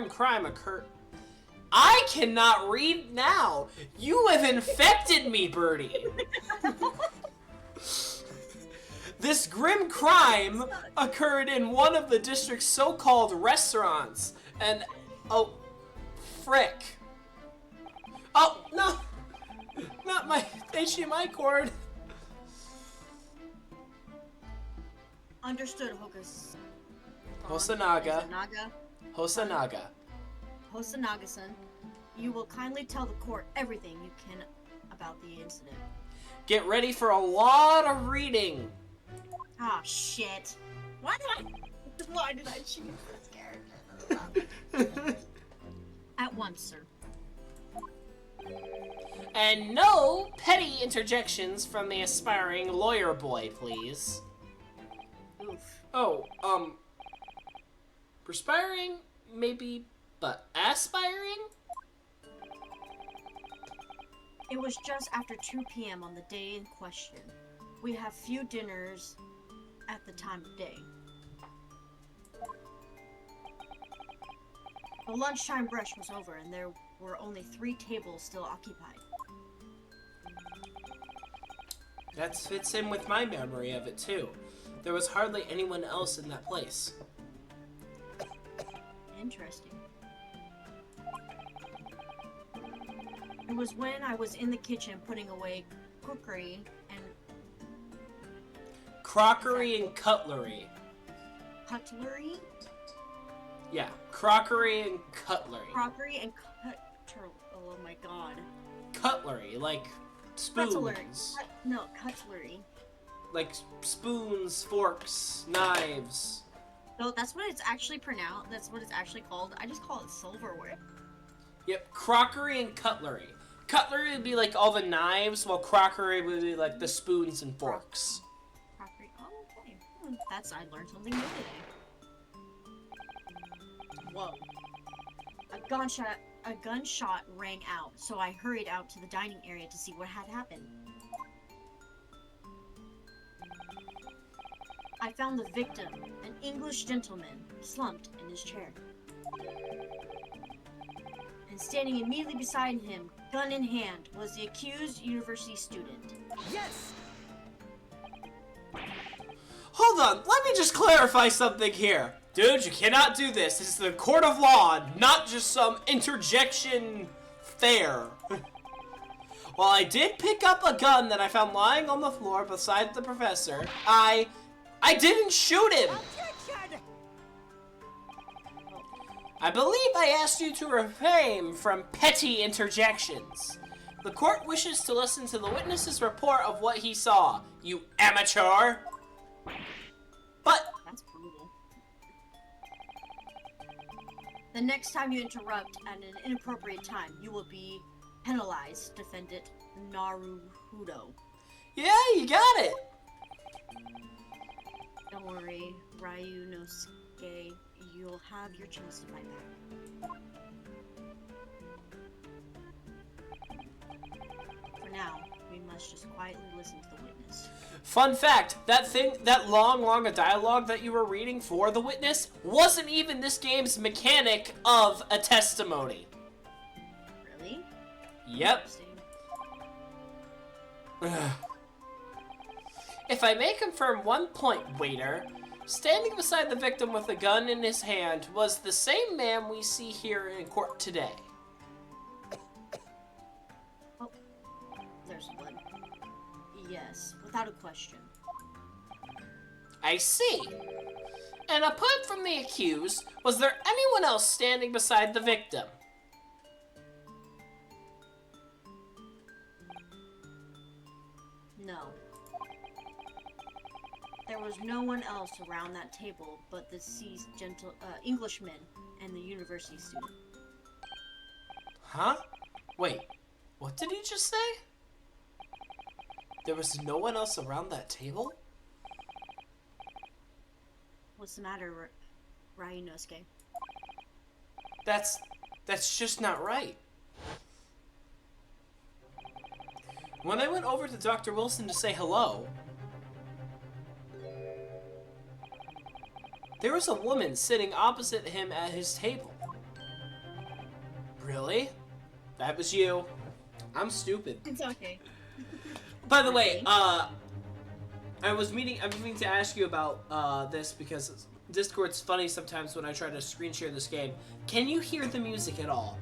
crime occur. I cannot read now. You have infected me, Birdie. This grim crime occurred in one of the district's so-called restaurants, and oh, frick. Oh, no, not my HDMI cord. Understood, Hokus. Hosanaga. Hosanaga-san, you will kindly tell the court everything you can about the incident. Get ready for a lot of reading. Ah, shit. Why did I choose this character? At once, sir. And no petty interjections from the aspiring lawyer boy, please. Oof. Oh, perspiring, maybe, but aspiring? It was just after 2 p.m. on the day in question. We have few dinners at the time of day. The lunchtime rush was over and there were only 3 tables still occupied. That fits in with my memory of it, too. There was hardly anyone else in that place. Interesting. It was when I was in the kitchen putting away cookery and Crockery and cutlery. cutlery? Yeah, crockery and cutlery. Crockery and oh my god. Cutlery, like spoons. Cutlery. No, cutlery. Like spoons, forks, knives. No, that's what it's actually pronounced. That's what it's actually called. I just call it silverware. Yep, crockery and cutlery. Cutlery would be like all the knives, while crockery would be like the spoons and forks. Crockery. Oh, okay. I learned something new today. Whoa. A gunshot rang out, so I hurried out to the dining area to see what had happened. I found the victim, an English gentleman, slumped in his chair. And standing immediately beside him, gun in hand, was the accused university student. Yes! Hold on, let me just clarify something here. Dude, you cannot do this. This is the court of law, not just some interjection fair. While I did pick up a gun that I found lying on the floor beside the professor, I didn't shoot him. I believe I asked you to refrain from petty interjections. The court wishes to listen to the witness's report of what he saw. You amateur! The next time you interrupt at an inappropriate time, you will be penalized, defendant Naruhodo. Yeah, you got it! Don't worry, Ryunosuke, you'll have your chance to fight back. For now, we must just quietly listen to the witness. Fun fact, that long a dialogue that you were reading for the witness wasn't even this game's mechanic of a testimony. Really? Yep. If I may confirm one point, waiter, standing beside the victim with a gun in his hand was the same man we see here in court today. Oh, there's blood. Yes, without a question. I see. And apart from the accused, was there anyone else standing beside the victim? No. There was no one else around that table but the deceased Englishman and the university student. Huh? Wait, what did he just say? There was no one else around that table? What's the matter, Ryunosuke? That's just not right. When I went over to Dr. Wilson to say hello, there was a woman sitting opposite him at his table. Really? That was you. I'm stupid. It's okay. By the way, I'm meaning to ask you about this because Discord's funny sometimes when I try to screen share this game. Can you hear the music at all?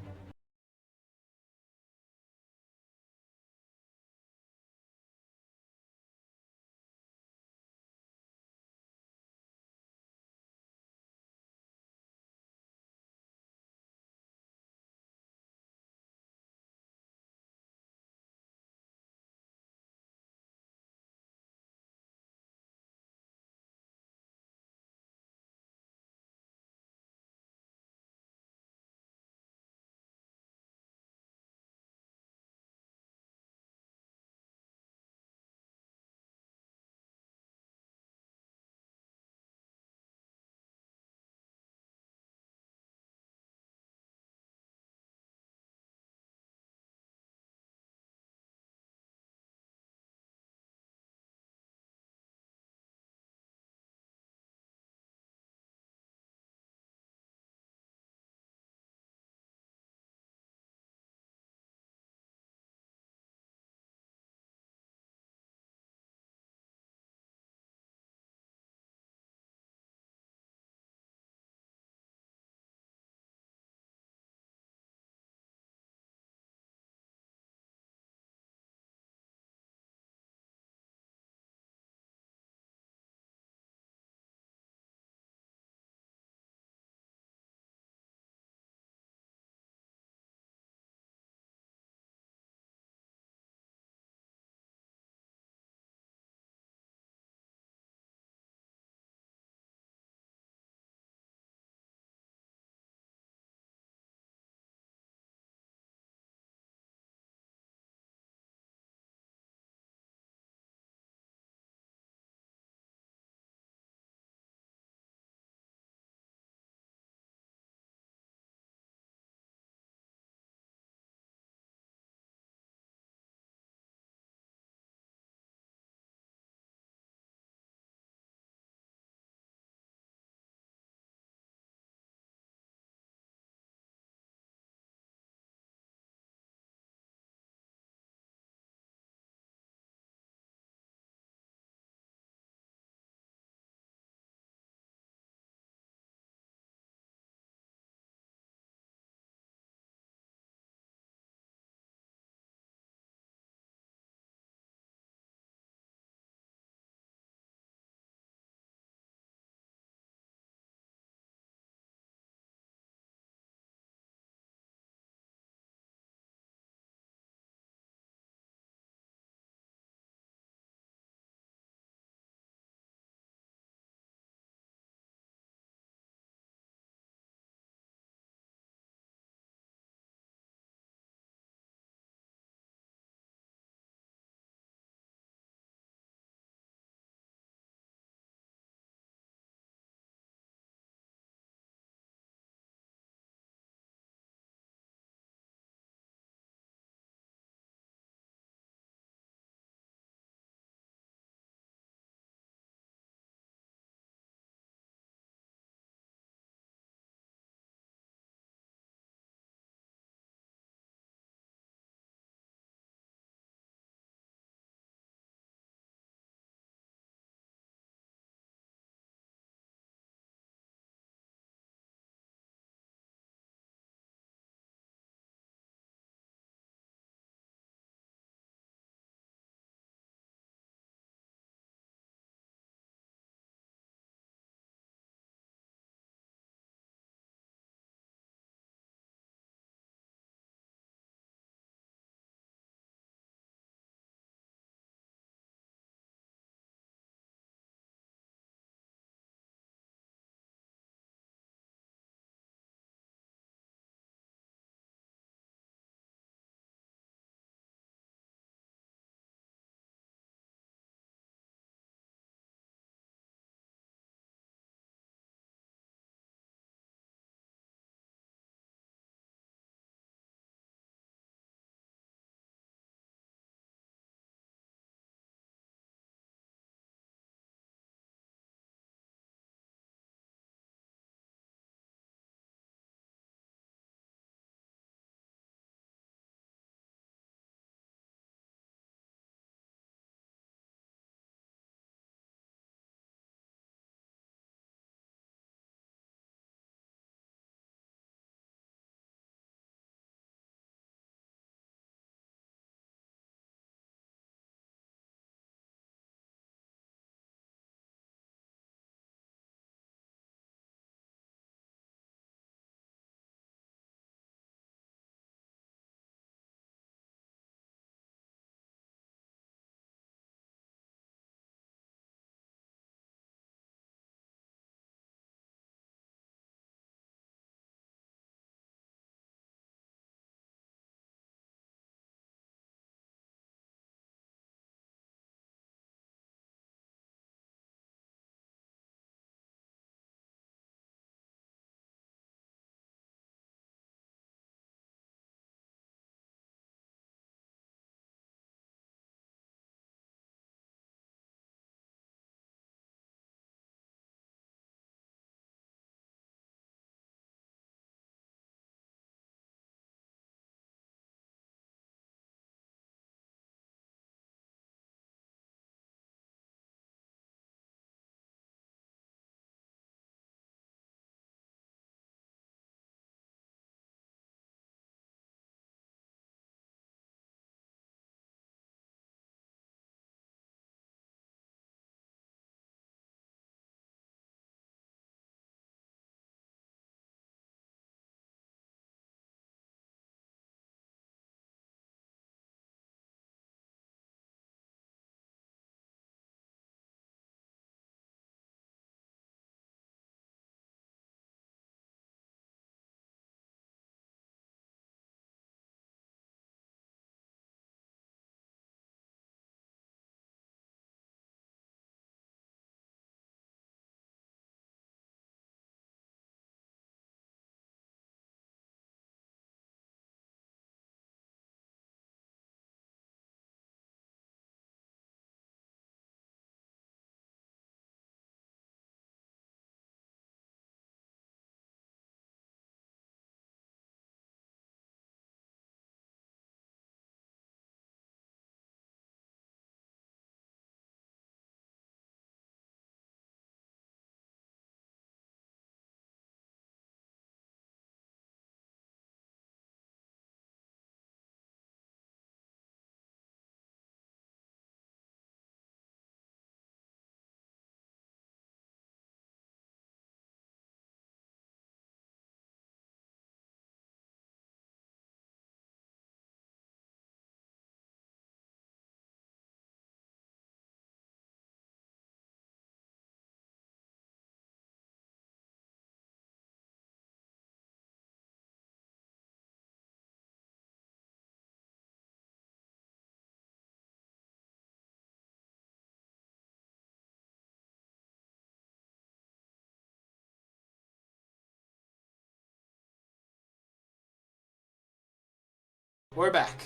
We're back.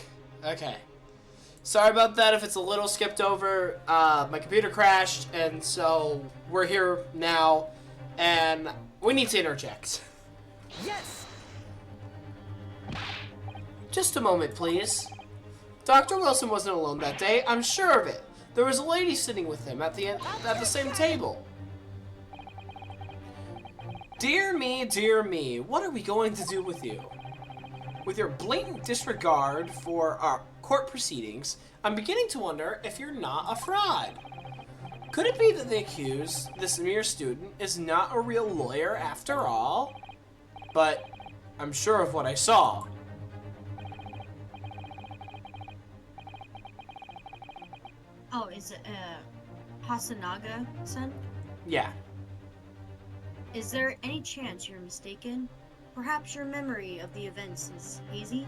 Okay. Sorry about that if it's a little skipped over. My computer crashed, and so we're here now, and we need to interject. Yes! Just a moment, please. Dr. Wilson wasn't alone that day, I'm sure of it. There was a lady sitting with him at the same table. Dear me, what are we going to do with you? With your blatant disregard for our court proceedings, I'm beginning to wonder if you're not a fraud. Could it be that the accused, this mere student, is not a real lawyer after all? But I'm sure of what I saw. Oh, is it, Hasanaga-san? Yeah. Is there any chance you're mistaken? Perhaps your memory of the events is hazy?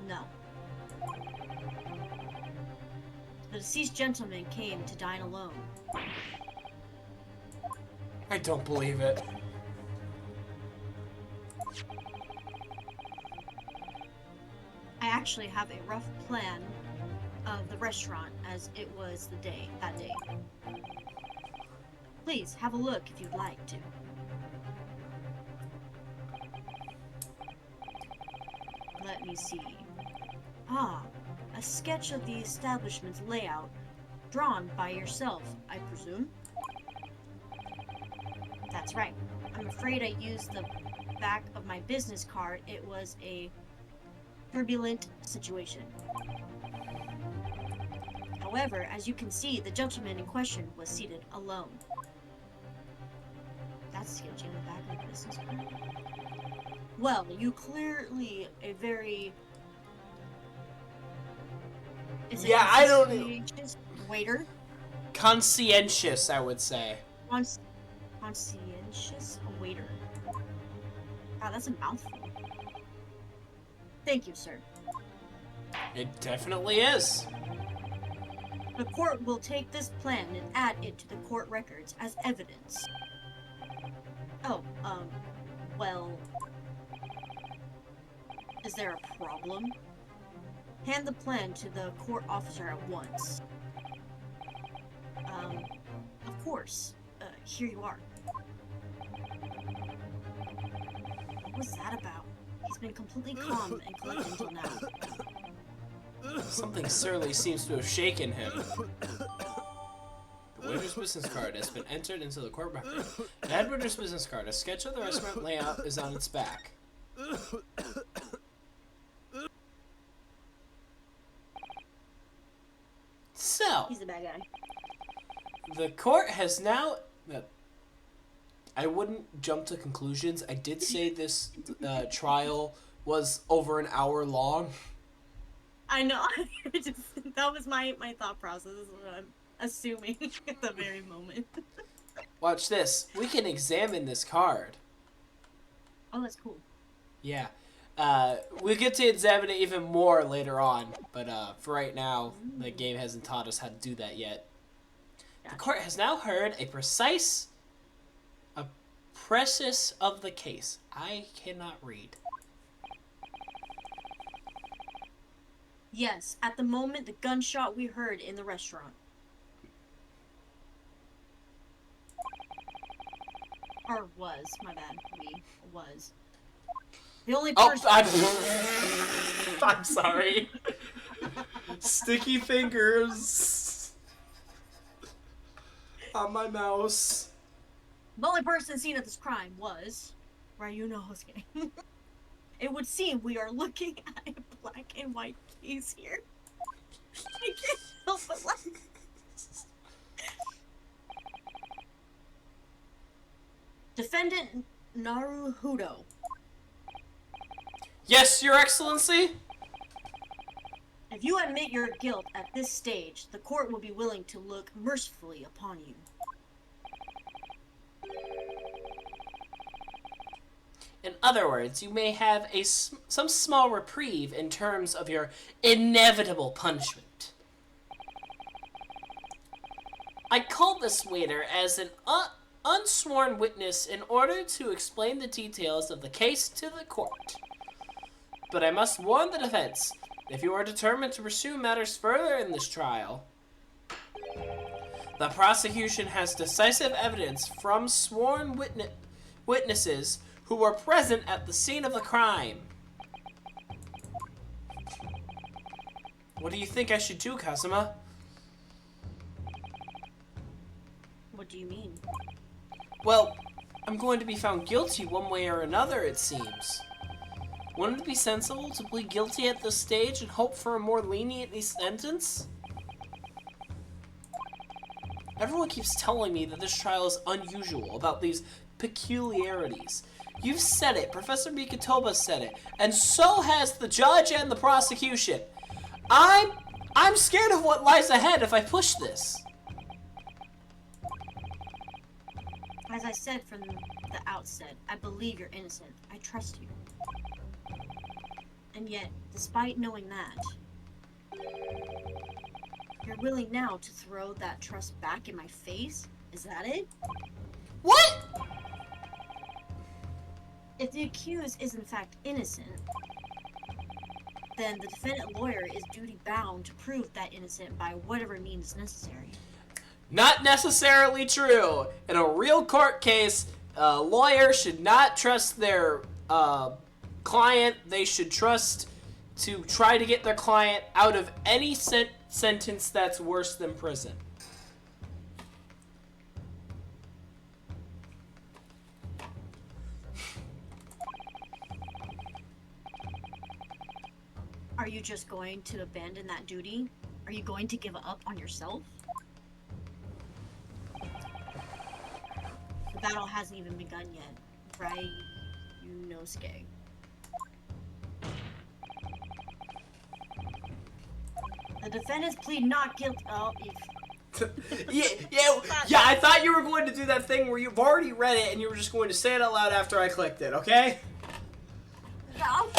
No. The deceased gentleman came to dine alone. I don't believe it. I actually have a rough plan of the restaurant as it was that day. Please, have a look if you'd like to. Let me see. Ah, a sketch of the establishment's layout, drawn by yourself, I presume? That's right. I'm afraid I used the back of my business card. It was a turbulent situation. However, as you can see, the gentleman in question was seated alone. That's sketchy in the back of the business card. Well, you clearly a very... Yeah, I don't waiter? Conscientious, I would say. Conscientious waiter. Wow, that's a mouthful. Thank you, sir. It definitely is. The court will take this plan and add it to the court records as evidence. Oh, well... Is there a problem? Hand the plan to the court officer at once. Of course. Here you are. What was that about? He's been completely calm and collected until now. Something surly seems to have shaken him. The waiter's business card has been entered into the court record. The head waiter's business card, a sketch of the restaurant layout, is on its back. So, He's the bad guy. the court has now... I wouldn't jump to conclusions. I did say this trial was over an hour long. I know. That was my thought process. Is what I'm assuming at the very moment. Watch this. We can examine this card. Oh, that's cool. Yeah. We'll get to examine it even more later on, but for right now, the game hasn't taught us how to do that yet. Gotcha. The court has now heard a precis of the case. I cannot read. Yes, at the moment the gunshot we heard in the restaurant. Or was, my bad. Was. The only person... I'm sorry. Sticky fingers on my mouse. The only person seen at this crime was... Right, you know who's kidding. It would seem we are looking at a black and white case here. I can't help but laugh. Defendant Naruhodo. Yes, Your Excellency? If you admit your guilt at this stage, the court will be willing to look mercifully upon you. In other words, you may have some small reprieve in terms of your inevitable punishment. I called this waiter as an unsworn witness in order to explain the details of the case to the court. But I must warn the defense, if you are determined to pursue matters further in this trial, the prosecution has decisive evidence from sworn witnesses who were present at the scene of the crime. What do you think I should do, Kazuma? What do you mean? Well, I'm going to be found guilty one way or another, it seems. Wouldn't it be sensible to plead guilty at this stage and hope for a more lenient sentence? Everyone keeps telling me that this trial is unusual, about these peculiarities. You've said it, Professor Mikitoba said it, and so has the judge and the prosecution. I'm scared of what lies ahead if I push this. As I said from the outset, I believe you're innocent. I trust you. And yet, despite knowing that, you're willing now to throw that trust back in my face? Is that it? What? If the accused is in fact innocent, then the defendant lawyer is duty-bound to prove that innocent by whatever means necessary. Not necessarily true. In a real court case, a lawyer should not trust their client. They should trust to try to get their client out of any sentence that's worse than prison. Are you just going to abandon that duty? Are you going to give up on yourself? The battle hasn't even begun yet, right, Yunosuke? The defendants plead not guilty. Oh, yeah, I thought you were going to do that thing where you've already read it and you were just going to say it out loud after I clicked it, okay? No.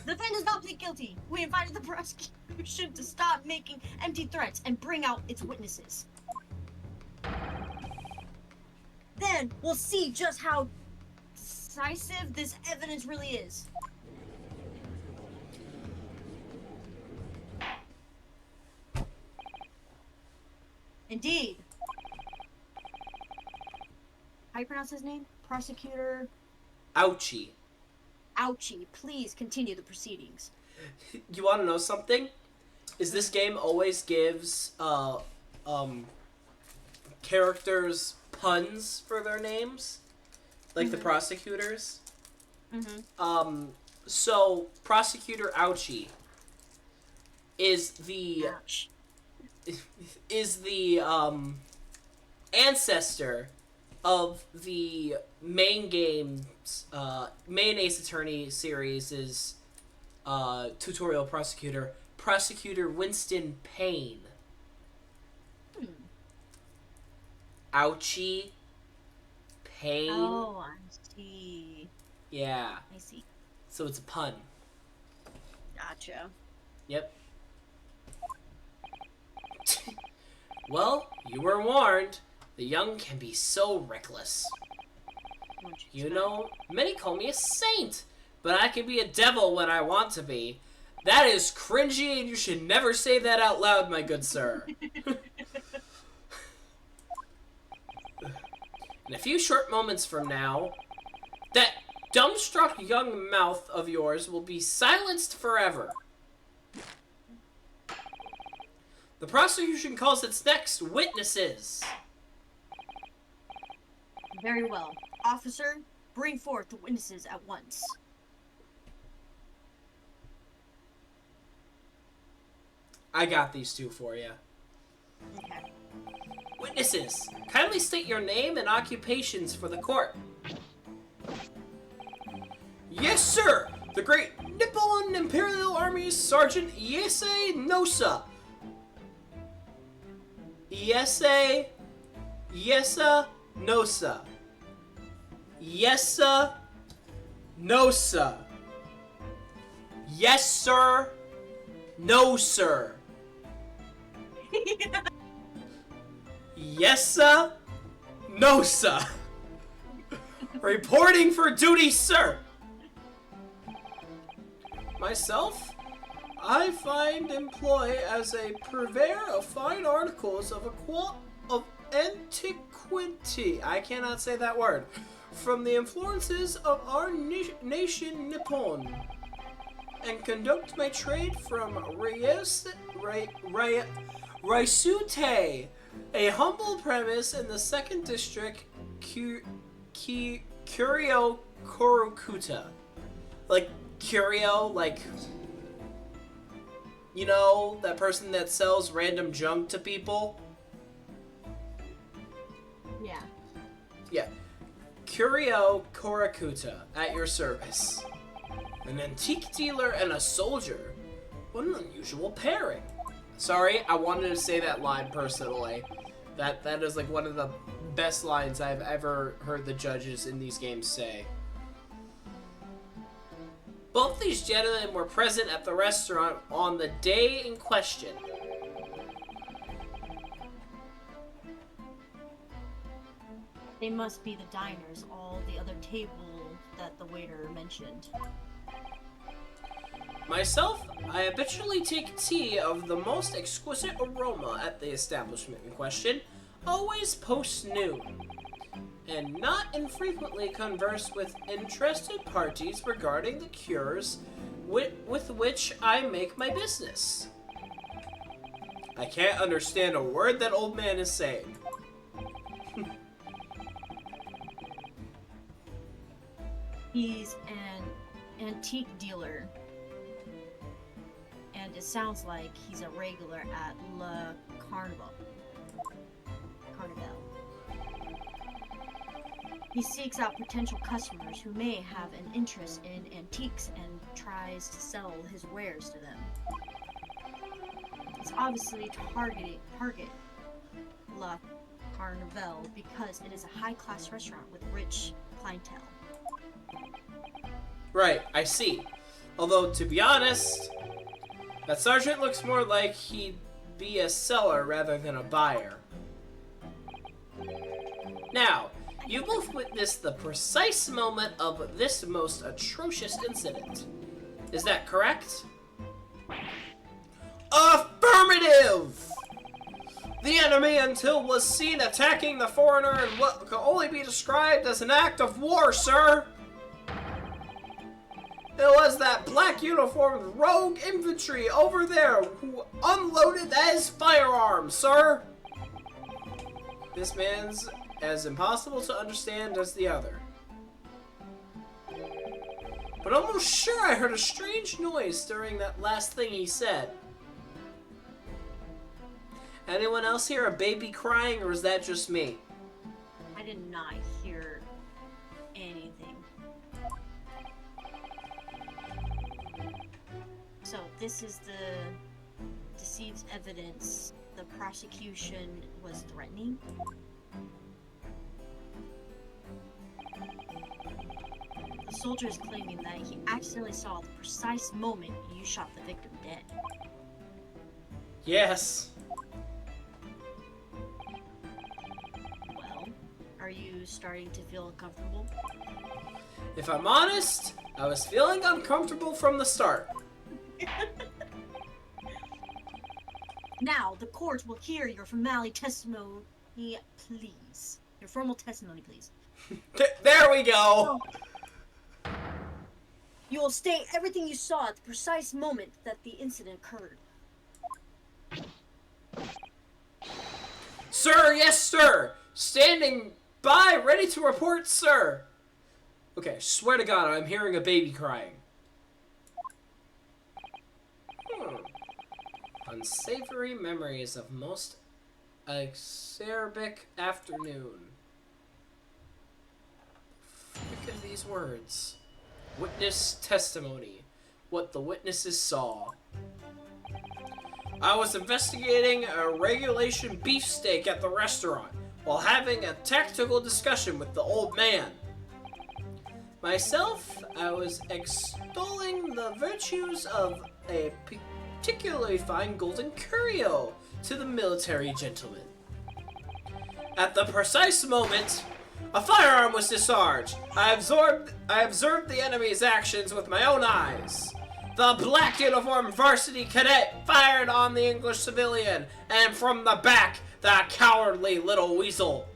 The defendant does not plead guilty. We invited the prosecution to stop making empty threats and bring out its witnesses. Then we'll see just how decisive this evidence really is. Indeed. How do you pronounce his name? Prosecutor... Ouchie. Ouchie, please continue the proceedings. You want to know something? Is this game always gives characters puns for their names? Like the prosecutors? Mm-hmm. So Prosecutor Ouchie is the... Ouch. is the ancestor of the main game's main Ace Attorney series is tutorial prosecutor Winston Payne. Ouchie Payne. Oh, I see. Yeah. I see. So it's a pun. Gotcha. Yep. Well, you were warned. The young can be so reckless. You know, many call me a saint, but I can be a devil when I want to be. That is cringy, and you should never say that out loud, my good sir. In a few short moments from now, that dumbstruck young mouth of yours will be silenced forever. The prosecution calls its next witnesses. Very well. Officer, bring forth the witnesses at once. I got these two for you. Okay. Witnesses, kindly state your name and occupations for the court. Yes, sir! The great Nippon Imperial Army Sergeant Iese Nosa. Iese Nosa. Yesa Nosa. Yes, sir. No, sir. Yes, sir. No, sir. Reporting for duty, sir. Myself, I find employ as a purveyor of fine articles of antiquity. I cannot say that word. From the influences of our nation Nippon, and conduct my trade from Raisute, a humble premise in the second district, Curio Korukuta. Like, Curio, like, you know, that person that sells random junk to people? Yeah. Yeah. Curio Korakuta, at your service. An antique dealer and a soldier. What an unusual pairing. Sorry, I wanted to say that line personally. That is like one of the best lines I've ever heard the judges in these games say. Both these gentlemen were present at the restaurant on the day in question. They must be the diners, all the other tables that the waiter mentioned. Myself, I habitually take tea of the most exquisite aroma at the establishment in question, always post-noon, and not infrequently converse with interested parties regarding the cures with which I make my business. I can't understand a word that old man is saying. He's an antique dealer. And it sounds like he's a regular at Le Carnival. He seeks out potential customers who may have an interest in antiques and tries to sell his wares to them. It's obviously target La Carnival because it is a high-class restaurant with rich clientele. Right, I see. Although, to be honest, that sergeant looks more like he'd be a seller rather than a buyer. Now, you both witnessed the precise moment of this most atrocious incident. Is that correct? Affirmative! The enemy until was seen attacking the foreigner in what can only be described as an act of war, sir. It was that black uniformed rogue infantry over there who unloaded his firearms, sir. This man's as impossible to understand as the other. But I'm almost sure I heard a strange noise during that last thing he said. Anyone else hear a baby crying, or is that just me? I did not hear anything. So this is the deceived evidence the prosecution was threatening. The soldier is claiming that he accidentally saw the precise moment you shot the victim dead. Yes. Well, are you starting to feel uncomfortable? If I'm honest, I was feeling uncomfortable from the start. Now, the court will hear your formal testimony, please. Your formal testimony, please. There we go! You will state everything you saw at the precise moment that the incident occurred. Sir, yes, sir! Standing by, ready to report, sir! Okay, swear to God, I'm hearing a baby crying. Unsavory memories of most acerbic afternoon. Look at these words. Witness testimony. What the witnesses saw. I was investigating a regulation beefsteak at the restaurant while having a tactical discussion with the old man. Myself, I was extolling the virtues of a particularly fine golden curio to the military gentleman. At the precise moment, a firearm was discharged. I observed the enemy's actions with my own eyes. The black uniformed varsity cadet fired on the English civilian, and from the back, the cowardly little weasel.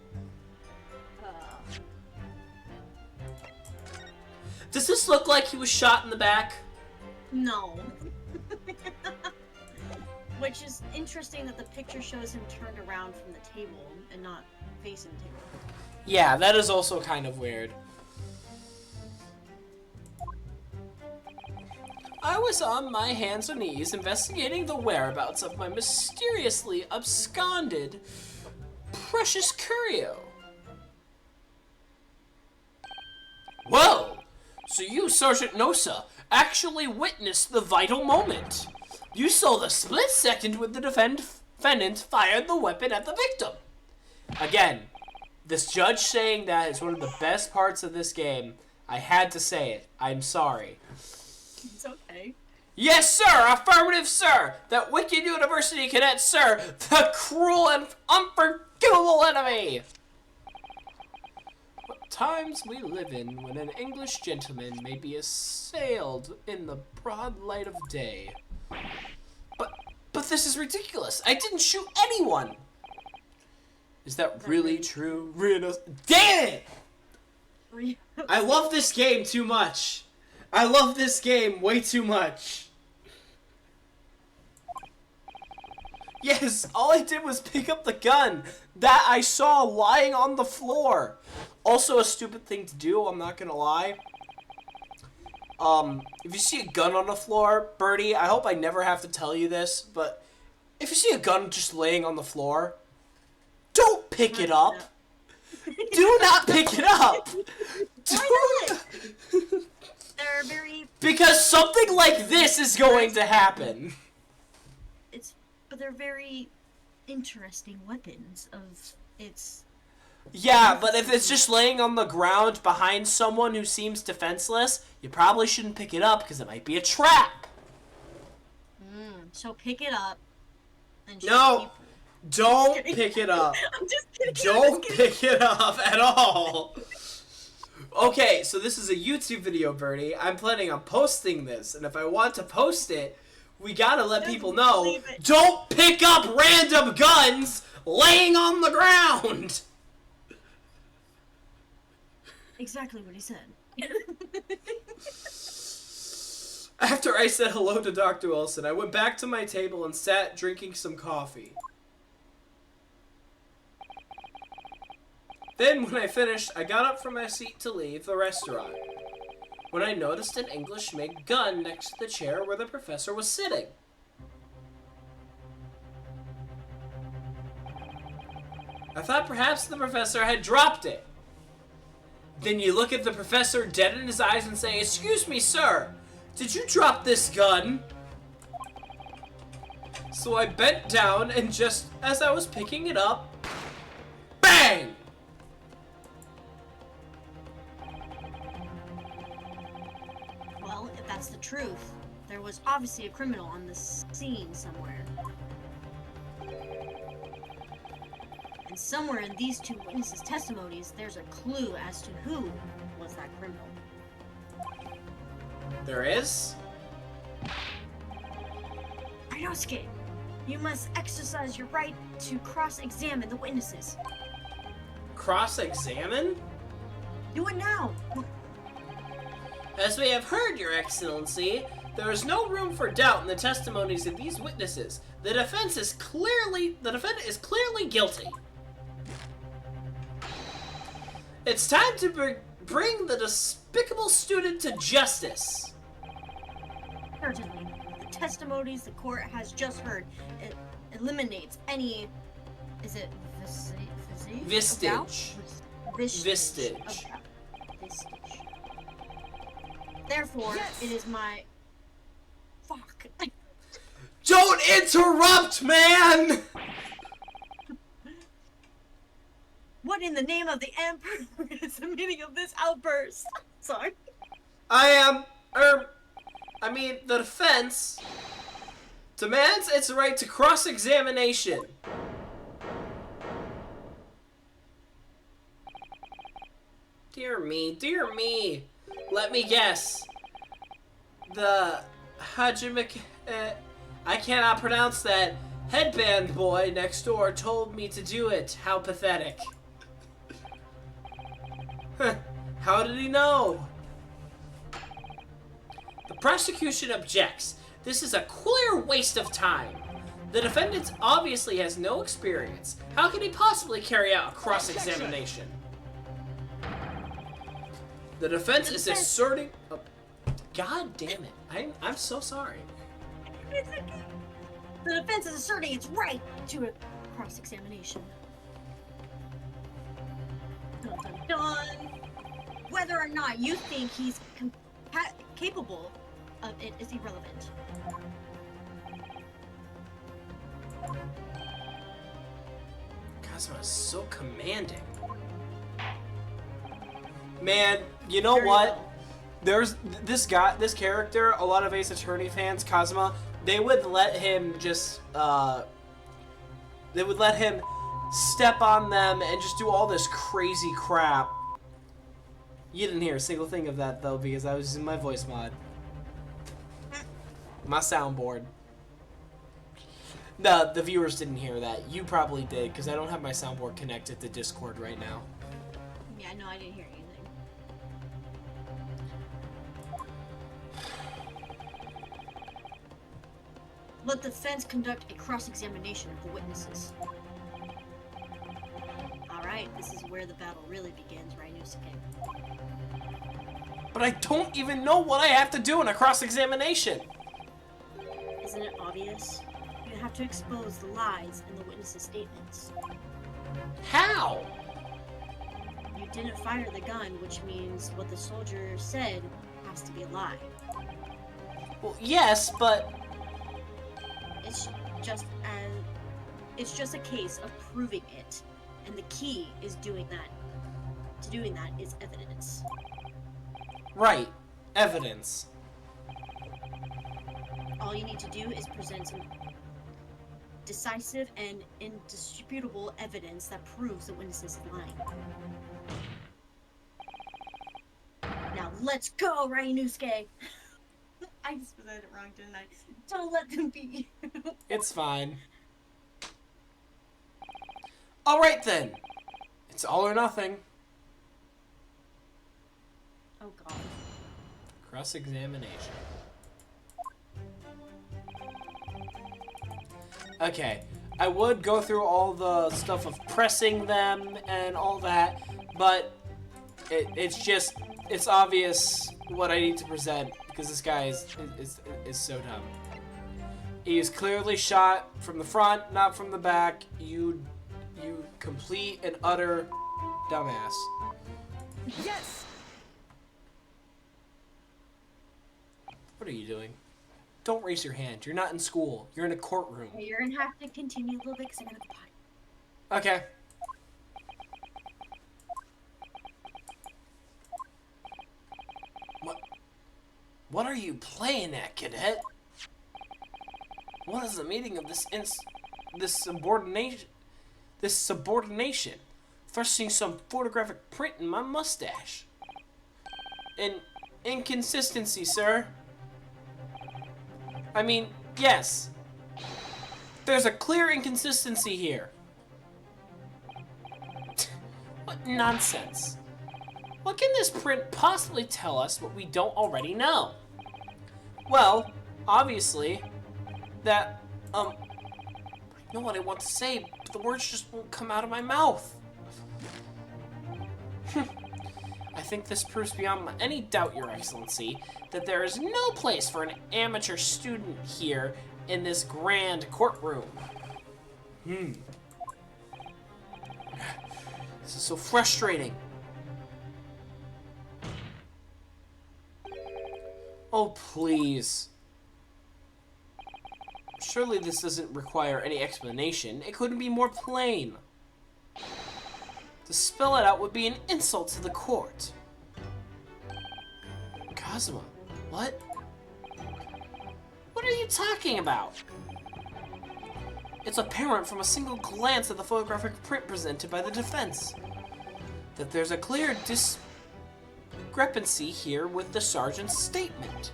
Does this look like he was shot in the back? No. Which is interesting that the picture shows him turned around from the table and not facing the table. Yeah, that is also kind of weird. I was on my hands and knees investigating the whereabouts of my mysteriously absconded precious curio. Whoa! So you, Sergeant Nosa, actually witnessed the vital moment. You saw the split second when the defendant fired the weapon at the victim. Again, this judge saying that is one of the best parts of this game. I had to say it. I'm sorry. It's okay. Yes, sir! Affirmative, sir! That wicked university cadet, sir! The cruel and unforgivable enemy! What times we live in when an English gentleman may be assailed in the broad light of day. But this is ridiculous. I didn't shoot anyone. Is that really true? Damn it! I love this game too much. I love this game way too much. Yes, all I did was pick up the gun that I saw lying on the floor. Also a stupid thing to do, I'm not gonna lie. If you see a gun on the floor, Birdie, I hope I never have to tell you this, but if you see a gun just laying on the floor, don't pick it up. Do not pick it up. They're very... Because something like this is going to happen. But they're very interesting weapons of its... Yeah, but if it's just laying on the ground behind someone who seems defenseless, you probably shouldn't pick it up because it might be a trap. So pick it up and shoot No, don't pick it up. I'm just kidding. Don't pick it up at all. Okay, so this is a YouTube video, Birdie. I'm planning on posting this, and if I want to post it, we gotta let people know, don't pick up random guns laying on the ground! Exactly what he said. After I said hello to Dr. Wilson, I went back to my table and sat drinking some coffee. Then, when I finished, I got up from my seat to leave the restaurant, when I noticed an English-made gun next to the chair where the professor was sitting. I thought perhaps the professor had dropped it. Then you look at the professor dead in his eyes and say, "Excuse me, sir, did you drop this gun?" So I bent down and just as I was picking it up, bang! Well, if that's the truth, there was obviously a criminal on the scene somewhere. And somewhere in these two witnesses' testimonies, there's a clue as to who was that criminal. There is? Rinosuke, you must exercise your right to cross-examine the witnesses. Cross-examine? Do it now! As we have heard, Your Excellency, there is no room for doubt in the testimonies of these witnesses. The defendant is clearly guilty. It's time to bring the despicable student to justice. Certainly, the testimonies the court has just heard eliminates any... Is it Vistage. Vistage. Therefore, it is my... Fuck. Don't interrupt, man! What in the name of the Emperor is the meaning of this outburst? Sorry. The defense demands its right to cross-examination. Dear me, dear me. Let me guess. The Hajime... I cannot pronounce that. Headband boy next door told me to do it. How pathetic. How did he know? The prosecution objects. This is a clear waste of time. The defendant obviously has no experience. How can he possibly carry out a cross-examination? The defense is asserting... Oh, God damn it. I'm so sorry. It's okay. The defense is asserting its right to a cross-examination. Dun, dun, dun. Whether or not you think he's capable of it is irrelevant. Kazuma is so commanding. Man, you know what? There's this character, a lot of Ace Attorney fans, Kazuma, they would let him just, they would let him step on them and just do all this crazy crap. You didn't hear a single thing of that, though, because I was using my voice mod. My soundboard. The viewers didn't hear that. You probably did, because I don't have my soundboard connected to Discord right now. Yeah, no, I didn't hear anything. Let the defense conduct a cross-examination of the witnesses. Alright, this is where the battle really begins, Ryunosuke. But I don't even know what I have to do in a cross-examination! Isn't it obvious? You have to expose the lies in the witnesses' statements. How? You didn't fire the gun, which means what the soldier said has to be a lie. Well, yes, but... It's just a case of proving it, and the key is doing that. To doing that is evidence. Right. Evidence. All you need to do is present some decisive and indisputable evidence that proves the witness is lying. Now let's go, Ryunosuke! I just said it wrong, didn't I? Don't let them be. It's fine. Alright then. It's all or nothing. Oh god. Cross-examination. Okay. I would go through all the stuff of pressing them and all that, but it's obvious what I need to present because this guy is so dumb. He is clearly shot from the front, not from the back. You complete and utter dumbass. Yes! What are you doing? Don't raise your hand. You're not in school. You're in a courtroom. You're gonna have to continue a little bit because I'm gonna go potty. Okay. What are you playing at, cadet? What is the meaning of this subordination? Thrusting some photographic print in my mustache. An inconsistency, sir. I mean, yes. There's a clear inconsistency here. What nonsense. What can this print possibly tell us what we don't already know? Well, obviously, that, I know what I want to say, but the words just won't come out of my mouth. I think this proves beyond any doubt, Your Excellency, that there is no place for an amateur student here in this grand courtroom. This is so frustrating. Oh, please. Surely this doesn't require any explanation. It couldn't be more plain. To spell it out would be an insult to the court. Kazuma, what? What are you talking about? It's apparent from a single glance at the photographic print presented by the defense that there's a clear discrepancy here with the sergeant's statement.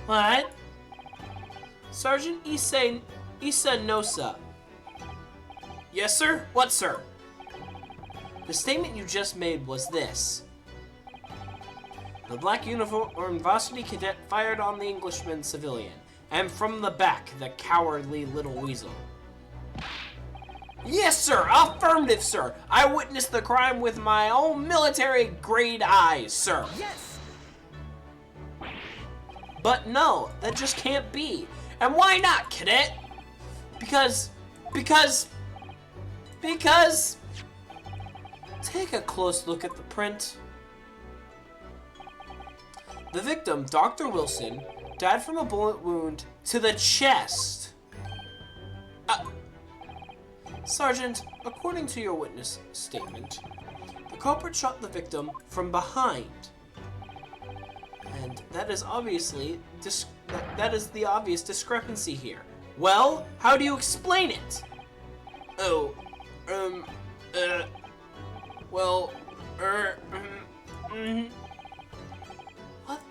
What? Sergeant Issa Nosa. Yes, sir? What, sir? The statement you just made was this. The black uniformed varsity cadet fired on the Englishman civilian, and from the back, the cowardly little weasel. Yes, sir! Affirmative, sir! I witnessed the crime with my own military-grade eyes, sir! Yes! But no, that just can't be. And why not, cadet? Because... Take a close look at the print. The victim, Dr. Wilson, died from a bullet wound to the chest. Sergeant, according to your witness statement, the culprit shot the victim from behind. And that is obviously that is the obvious discrepancy here. Well, how do you explain it? Oh,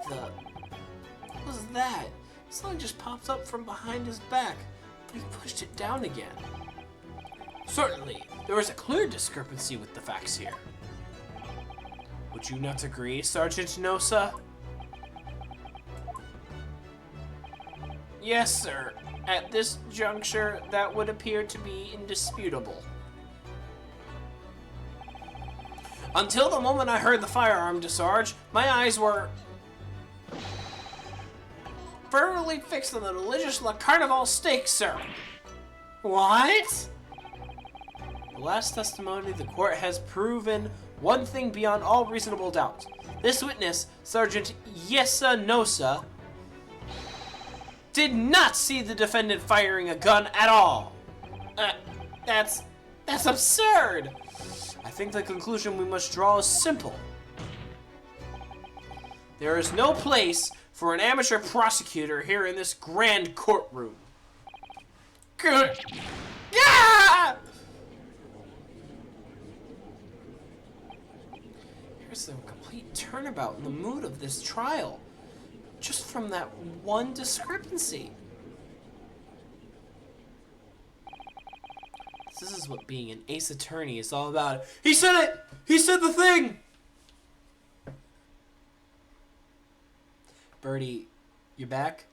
what was that? Something just popped up from behind his back, but he pushed it down again. Certainly, there is a clear discrepancy with the facts here. Would you not agree, Sergeant Nosa? Yes, sir. At this juncture, that would appear to be indisputable. Until the moment I heard the firearm discharge, my eyes were firmly fixed on the delicious La Carnival steak, sir. What? The last testimony the court has proven one thing beyond all reasonable doubt. This witness, Sergeant Issa Nosa, did not see the defendant firing a gun at all. That's absurd. I think the conclusion we must draw is simple. There is no place for an amateur prosecutor here in this grand courtroom. Good. Yeah! Here's a complete turnabout in the mood of this trial. Just from that one discrepancy. This is what being an ace attorney is all about. He said it! He said the thing! Birdie, you back?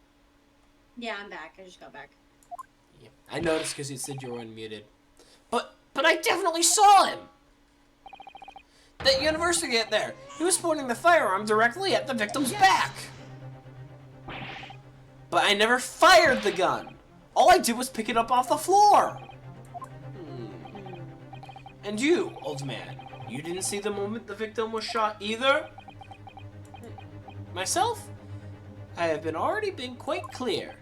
Yeah, I'm back. I just got back. Yeah. I noticed because you said you were unmuted. But I definitely saw him! That university get there. He was pointing the firearm directly at the victim's back. But I never fired the gun. All I did was pick it up off the floor. And you, old man, you didn't see the moment the victim was shot either? Myself? I have already been quite clear.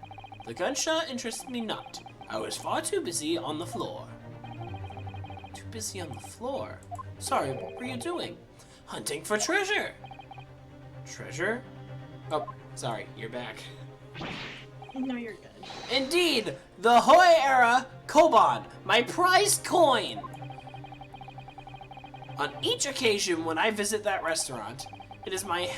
The gunshot interested me not. I was far too busy on the floor. Too busy on the floor? Sorry, what were you doing? Hunting for treasure. Treasure? Oh, sorry, you're back. No, you're good. Indeed, the Hoi era Koban, my prized coin. On each occasion when I visit that restaurant, it is my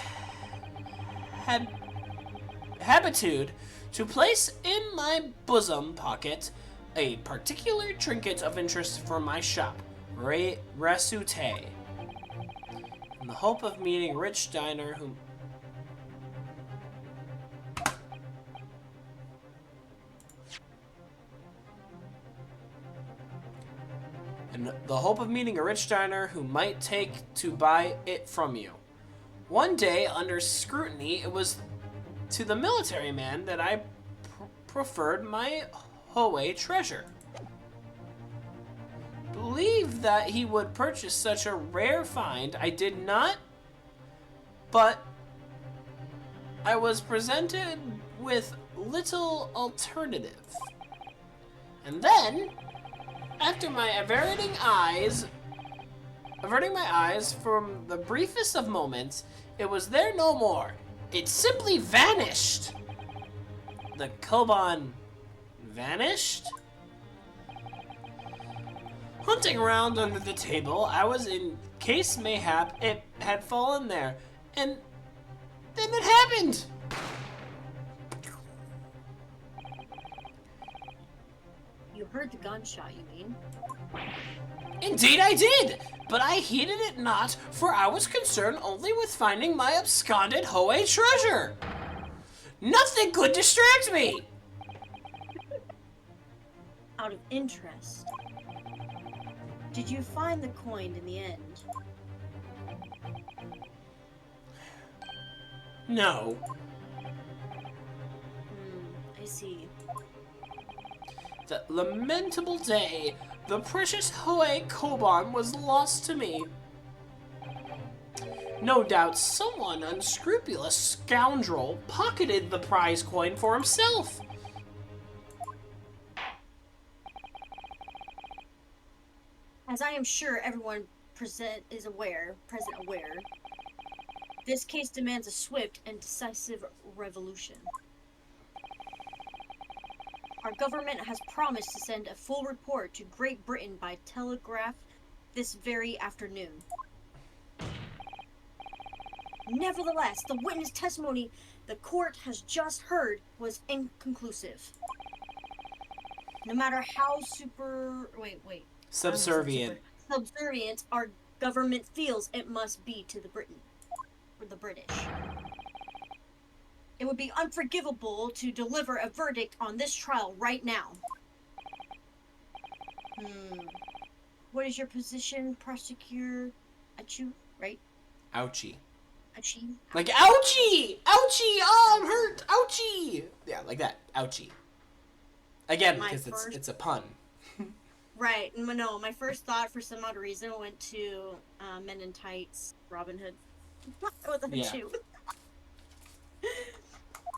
habitude to place in my bosom pocket a particular trinket of interest from my shop, Rasute, in the hope of meeting a rich diner who... In the hope of meeting a rich diner who might take to buy it from you. One day, under scrutiny, it was to the military man that I preferred my Hoei treasure. Believe that he would purchase such a rare find, I did not, but I was presented with little alternative. And then, after my averting my eyes from the briefest of moments, it was there no more. It simply vanished. The Koban vanished? Hunting around under the table, I was in case mayhap it had fallen there. And then it happened! You heard the gunshot, you mean? Indeed I did! But I heeded it not, for I was concerned only with finding my absconded Hoei treasure! Nothing could distract me! Out of interest, did you find the coin in the end? No. I see. That lamentable day, the precious Hoei Koban was lost to me. No doubt someone unscrupulous scoundrel pocketed the prize coin for himself. As I am sure everyone present aware, this case demands a swift and decisive revolution. Our government has promised to send a full report to Great Britain by telegraph this very afternoon. Nevertheless, the witness testimony the court has just heard was inconclusive. No matter how subservient our government feels it must be to the British. It would be unforgivable to deliver a verdict on this trial right now. What is your position, prosecutor? Achu, right? Ouchie. Achi? Like, ouchie! Ouchie! Oh, I'm hurt! Ouchie! Yeah, like that. Ouchie. Again, because it's a pun. Right. No, my first thought for some odd reason went to Men in Tights, Robin Hood. With a two.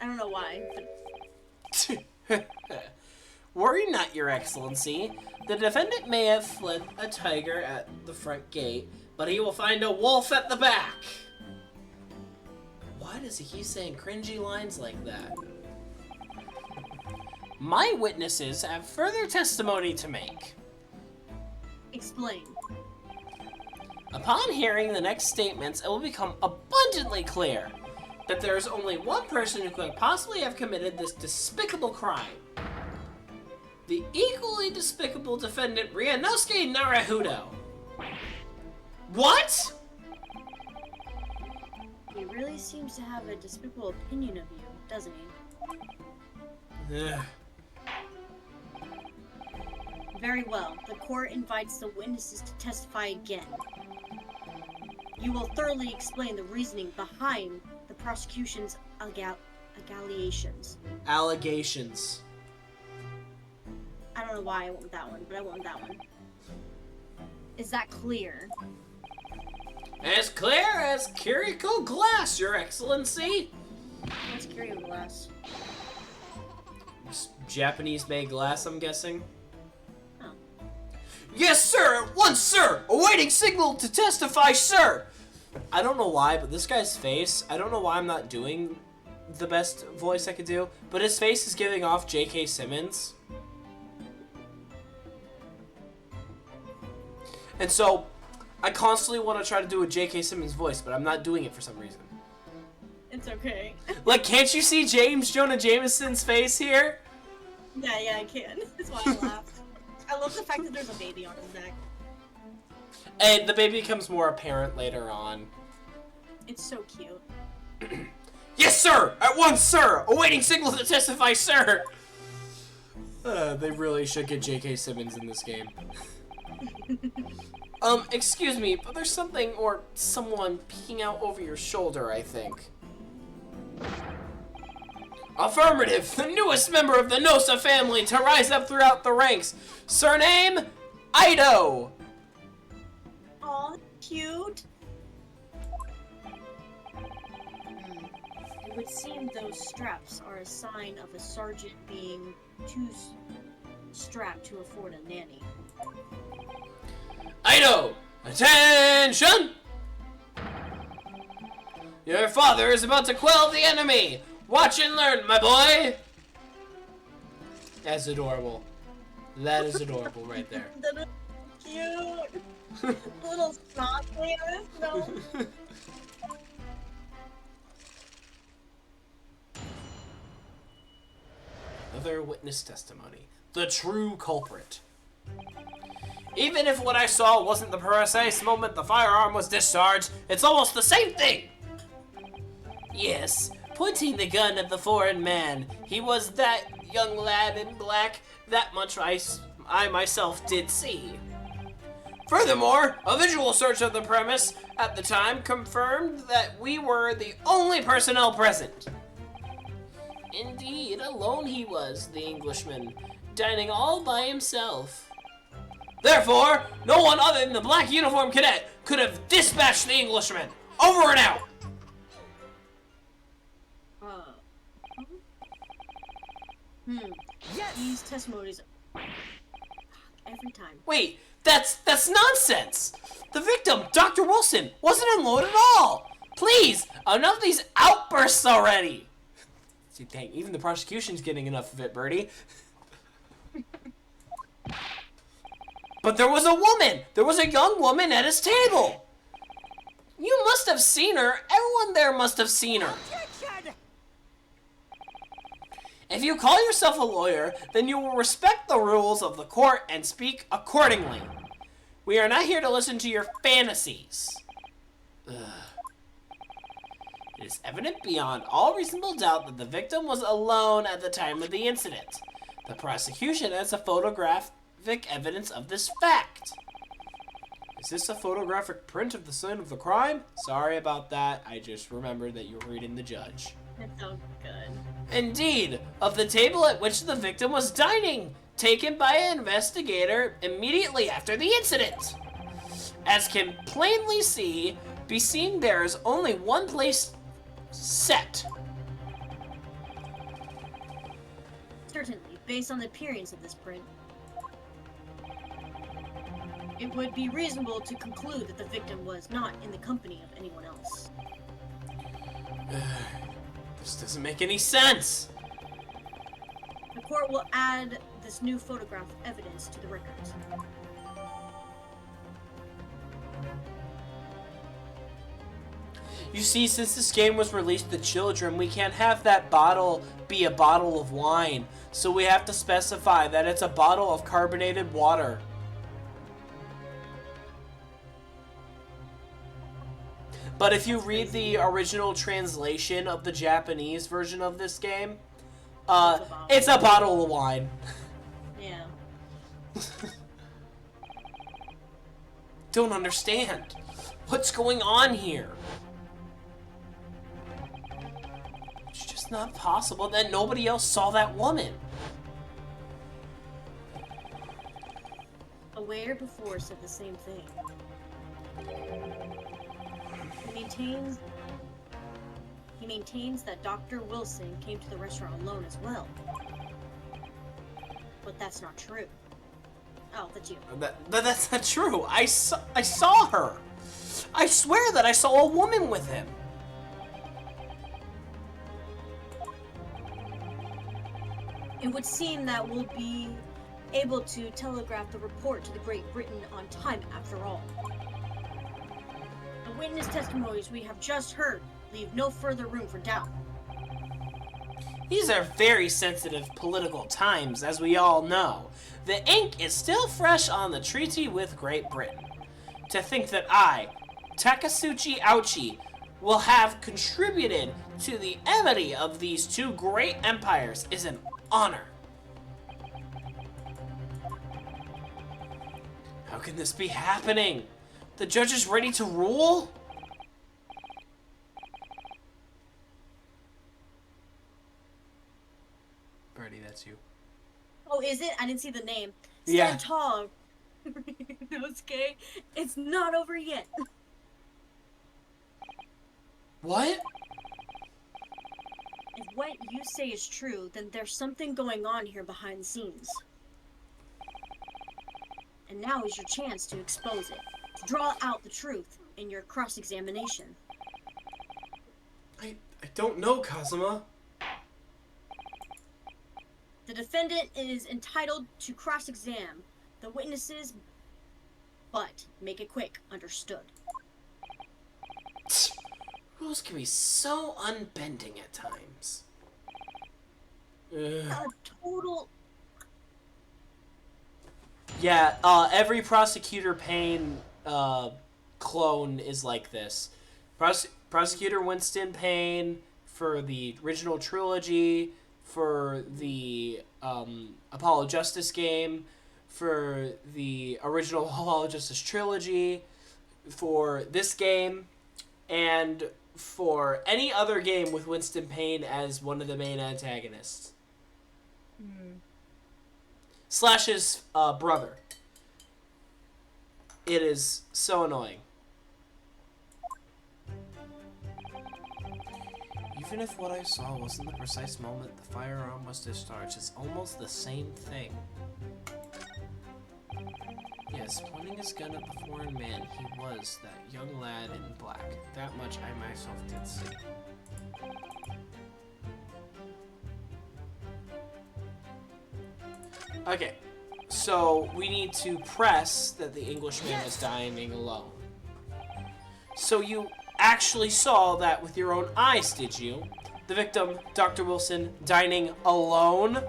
I don't know why, but... Worry not, Your Excellency. The defendant may have fled a tiger at the front gate, but he will find a wolf at the back. Why does he keep saying cringy lines like that? My witnesses have further testimony to make. Explain. Upon hearing the next statements, it will become abundantly clear that there is only one person who could possibly have committed this despicable crime. The equally despicable defendant, Ryunosuke Naruhodo. What? He really seems to have a despicable opinion of you, doesn't he? Ugh. Very well. The court invites the witnesses to testify again. You will thoroughly explain the reasoning behind the prosecution's allegations. Allegations. I don't know why I went with that one, but I went with that one. Is that clear? As clear as Kiriko glass, Your Excellency. What's Kiriko glass? Japanese-made glass, I'm guessing. Oh. Yes, sir! At once, sir! Awaiting signal to testify, sir! I don't know why, but this guy's face, I don't know why I'm not doing the best voice I could do, but his face is giving off J.K. Simmons. And so, I constantly want to try to do a J.K. Simmons voice, but I'm not doing it for some reason. It's okay. Like, can't you see James Jonah Jameson's face here? Yeah, I can. That's why I laughed. I love the fact that there's a baby on his neck. And the baby becomes more apparent later on. It's so cute. Yes, sir! At once, sir! Awaiting signal to testify, sir! They really should get J.K. Simmons in this game. Excuse me, but there's something or someone peeking out over your shoulder, I think. Affirmative! The newest member of the Nosa family to rise up throughout the ranks! Surname? Ido! Aw, cute! It would seem those straps are a sign of a sergeant being too strapped to afford a nanny. Ido! Attention! Your father is about to quell the enemy! Watch and learn, my boy! That's adorable. That is adorable right there. cute. Little snot players. No. Another witness testimony. The true culprit. Even if what I saw wasn't the precise moment the firearm was discharged, it's almost the same thing! Yes, pointing the gun at the foreign man. He was that young lad in black. That much I myself did see. Furthermore, a visual search of the premise at the time confirmed that we were the only personnel present. Indeed, alone he was, the Englishman, dining all by himself. Therefore, no one other than the black uniform cadet could have dispatched the Englishman. Over and out! Yes. These testimonies every time. Wait, that's nonsense! The victim, Dr. Wilson, wasn't unloaded at all! Please, enough of these outbursts already! See, dang, even the prosecution's getting enough of it, Birdie. But there was a woman! There was a young woman at his table! You must have seen her. Everyone there must have seen her. If you call yourself a lawyer, then you will respect the rules of the court and speak accordingly. We are not here to listen to your fantasies. Ugh. It is evident beyond all reasonable doubt that the victim was alone at the time of the incident. The prosecution has a photographic evidence of this fact. Is this a photographic print of the scene of the crime? Sorry about that. I just remembered that you were reading the judge. That's so good. Indeed, of the table at which the victim was dining, taken by an investigator immediately after the incident. As can plainly be seen, there is only one place set. Certainly, based on the appearance of this print, it would be reasonable to conclude that the victim was not in the company of anyone else. This doesn't make any sense. The court will add this new photograph evidence to the record. You see, since this game was released to children, we can't have that bottle be a bottle of wine. So we have to specify that it's a bottle of carbonated water. But if you read the original translation of the Japanese version of this game, it's a bottle of wine. Yeah. Don't understand. What's going on here? It's just not possible that nobody else saw that woman. Aware before said the same thing. He maintains that Dr. Wilson came to the restaurant alone as well. But that's not true. Oh, that's you. That's not true. I saw her. I swear that I saw a woman with him. It would seem that we'll be able to telegraph the report to the Great Britain on time after all. The witness testimonies we have just heard leave no further room for doubt. These are very sensitive political times, as we all know. The ink is still fresh on the treaty with Great Britain. To think that I, Takasuchi Ouchi, will have contributed to the enmity of these two great empires is an honor. How can this be happening? The judge is ready to rule? Birdie, that's you. Oh, is it? I didn't see the name. Yeah. Stand tall. Okay, it's not over yet. What? If what you say is true, then there's something going on here behind the scenes. And now is your chance to expose it, to draw out the truth in your cross-examination. I don't know, Kazuma. The defendant is entitled to cross-examine the witnesses But make it quick, understood? Rules can be so unbending at times. A total... Yeah, every Prosecutor Payne clone is like this. Prosecutor Winston Payne for the original trilogy, for the Apollo Justice game, for the original Apollo Justice trilogy, for this game, and for any other game with Winston Payne as one of the main antagonists. Slash his brother. It is so annoying. Even if what I saw wasn't the precise moment the firearm was discharged, it's almost the same thing. Yes, pointing his gun at the foreign man, he was that young lad in black. That much I myself did see. Okay, so we need to press that the Englishman is dining alone. So you actually saw that with your own eyes, did you? The victim, Dr. Wilson, dining alone?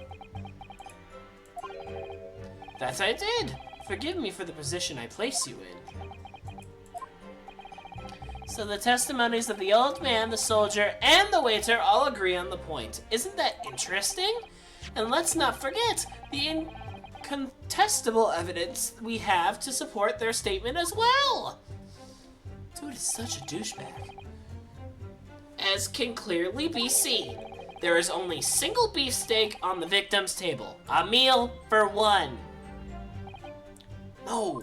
That I did. Forgive me for the position I place you in. So the testimonies of the old man, the soldier, and the waiter all agree on the point. Isn't that interesting? And let's not forget the incontestable evidence we have to support their statement as well. Dude is such a douchebag. As can clearly be seen, there is only single beefsteak on the victim's table. A meal for one. No.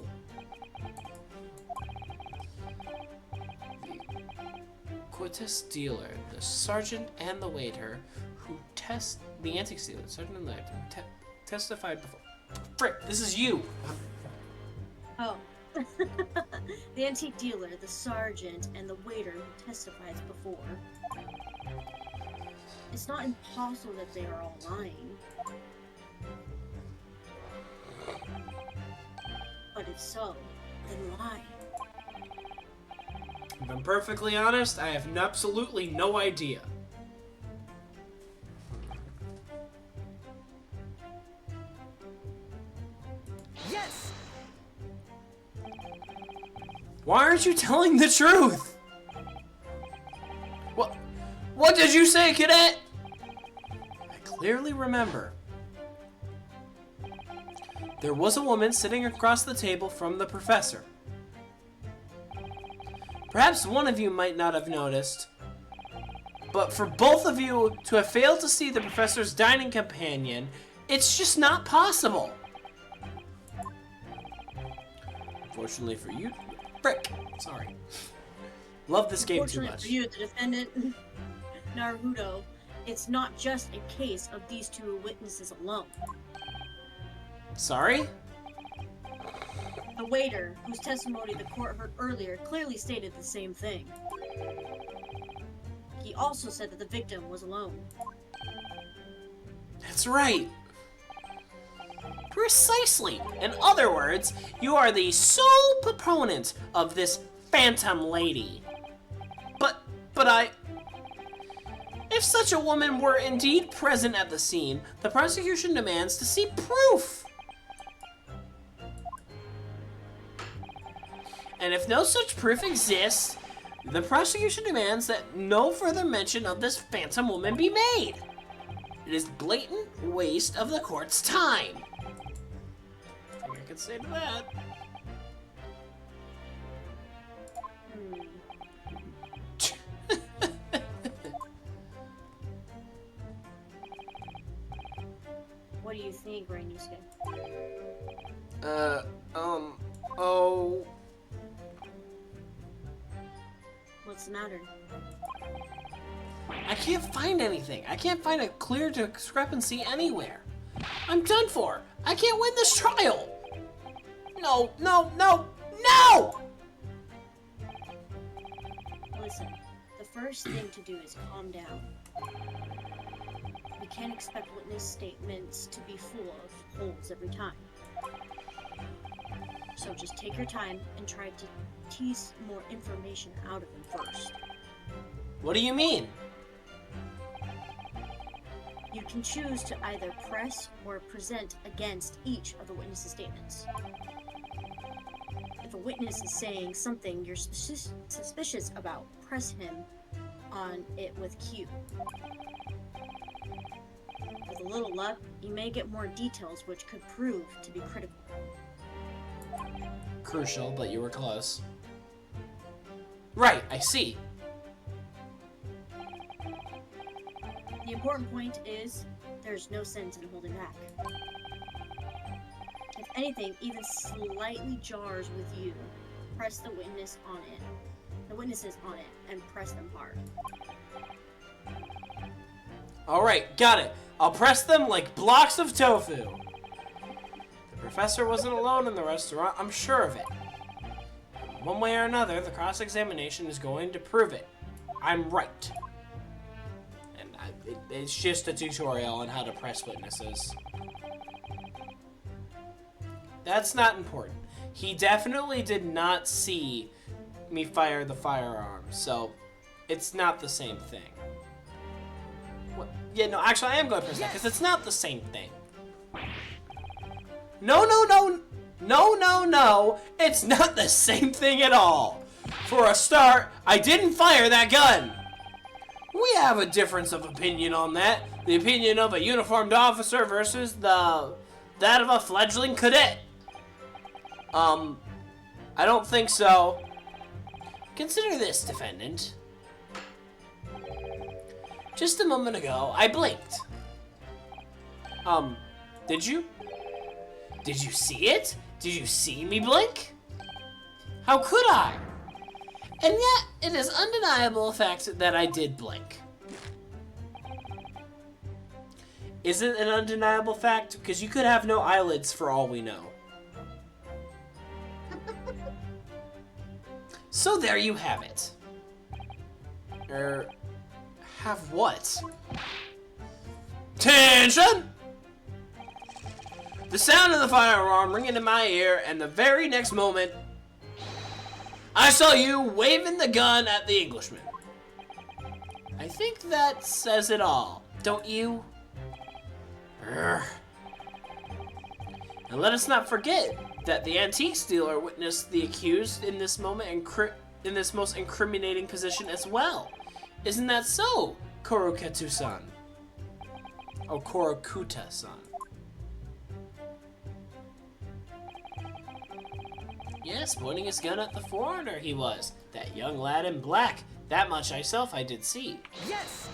The quotas dealer, the sergeant, and the waiter who the antiques dealer, the sergeant and the waiter who testified before. Frick, this is you. Oh. The antique dealer, the sergeant, and the waiter who testifies before. It's not impossible that they are all lying. But if so, then why? If I'm perfectly honest, I have absolutely no idea. Yes! Why aren't you telling the truth? What did you say, cadet? I clearly remember. There was a woman sitting across the table from the professor. Perhaps one of you might not have noticed, but for both of you to have failed to see the professor's dining companion, it's just not possible. Fortunately for you, frick, sorry. Love this game too much. For you, the defendant, Naruto, it's not just a case of these two witnesses alone. Sorry? The waiter, whose testimony the court heard earlier, clearly stated the same thing. He also said that the victim was alone. That's right. Precisely. In other words, you are the sole proponent of this phantom lady. But I... If such a woman were indeed present at the scene, the prosecution demands to see proof. And if no such proof exists, the prosecution demands that no further mention of this phantom woman be made. It is blatant waste of the court's time. I think I can say to that. What do you think, Rainusuke? Oh... What's the matter? I can't find anything. I can't find a clear discrepancy anywhere. I'm done for. I can't win this trial. No, no, no, no! Listen, the first thing to do is calm down. We can't expect witness statements to be full of holes every time. So just take your time and try to tease more information out of him first. What do you mean? You can choose to either press or present against each of the witness's statements. If a witness is saying something you're suspicious about, press him on it with Q. With a little luck, you may get more details which could prove to be critical. Crucial, but you were close. Right, I see. The important point is, there's no sense in holding back. If anything even slightly jars with you, press the witnesses on it, and press them hard. Alright, got it. I'll press them like blocks of tofu. The professor wasn't alone in the restaurant, I'm sure of it. One way or another, the cross-examination is going to prove it. I'm right. And it's just a tutorial on how to press witnesses. That's not important. He definitely did not see me fire the firearm, so it's not the same thing. What? Yeah, no, actually, I am going to press that, because it's not the same thing. No, it's not the same thing at all. For a start, I didn't fire that gun. We have a difference of opinion on that. The opinion of a uniformed officer versus that of a fledgling cadet. I don't think so. Consider this, defendant. Just a moment ago, I blinked. Did you? Did you see it? Did you see me blink? How could I? And yet, it is undeniable fact that I did blink. Is it an undeniable fact? Because you could have no eyelids for all we know. So there you have it. Have what? Tension! The sound of the firearm ringing in my ear, and the very next moment, I saw you waving the gun at the Englishman. I think that says it all, don't you? Urgh. And let us not forget that the antique dealer witnessed the accused in this moment in this most incriminating position as well. Isn't that so, Korokuta-san? Oh, Korokuta-san. Yes, pointing his gun at the foreigner he was. That young lad in black. That much I did see. Yes!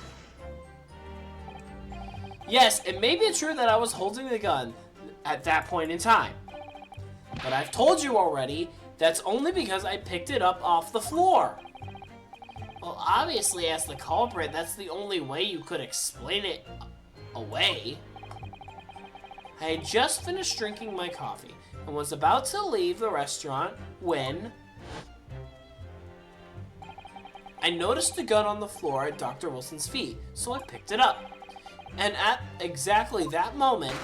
Yes, it may be true that I was holding the gun at that point in time. But I've told you already, that's only because I picked it up off the floor. Well, obviously, as the culprit, that's the only way you could explain it away. I had just finished drinking my coffee and was about to leave the restaurant when I noticed the gun on the floor at Dr. Wilson's feet, so I picked it up. And at exactly that moment,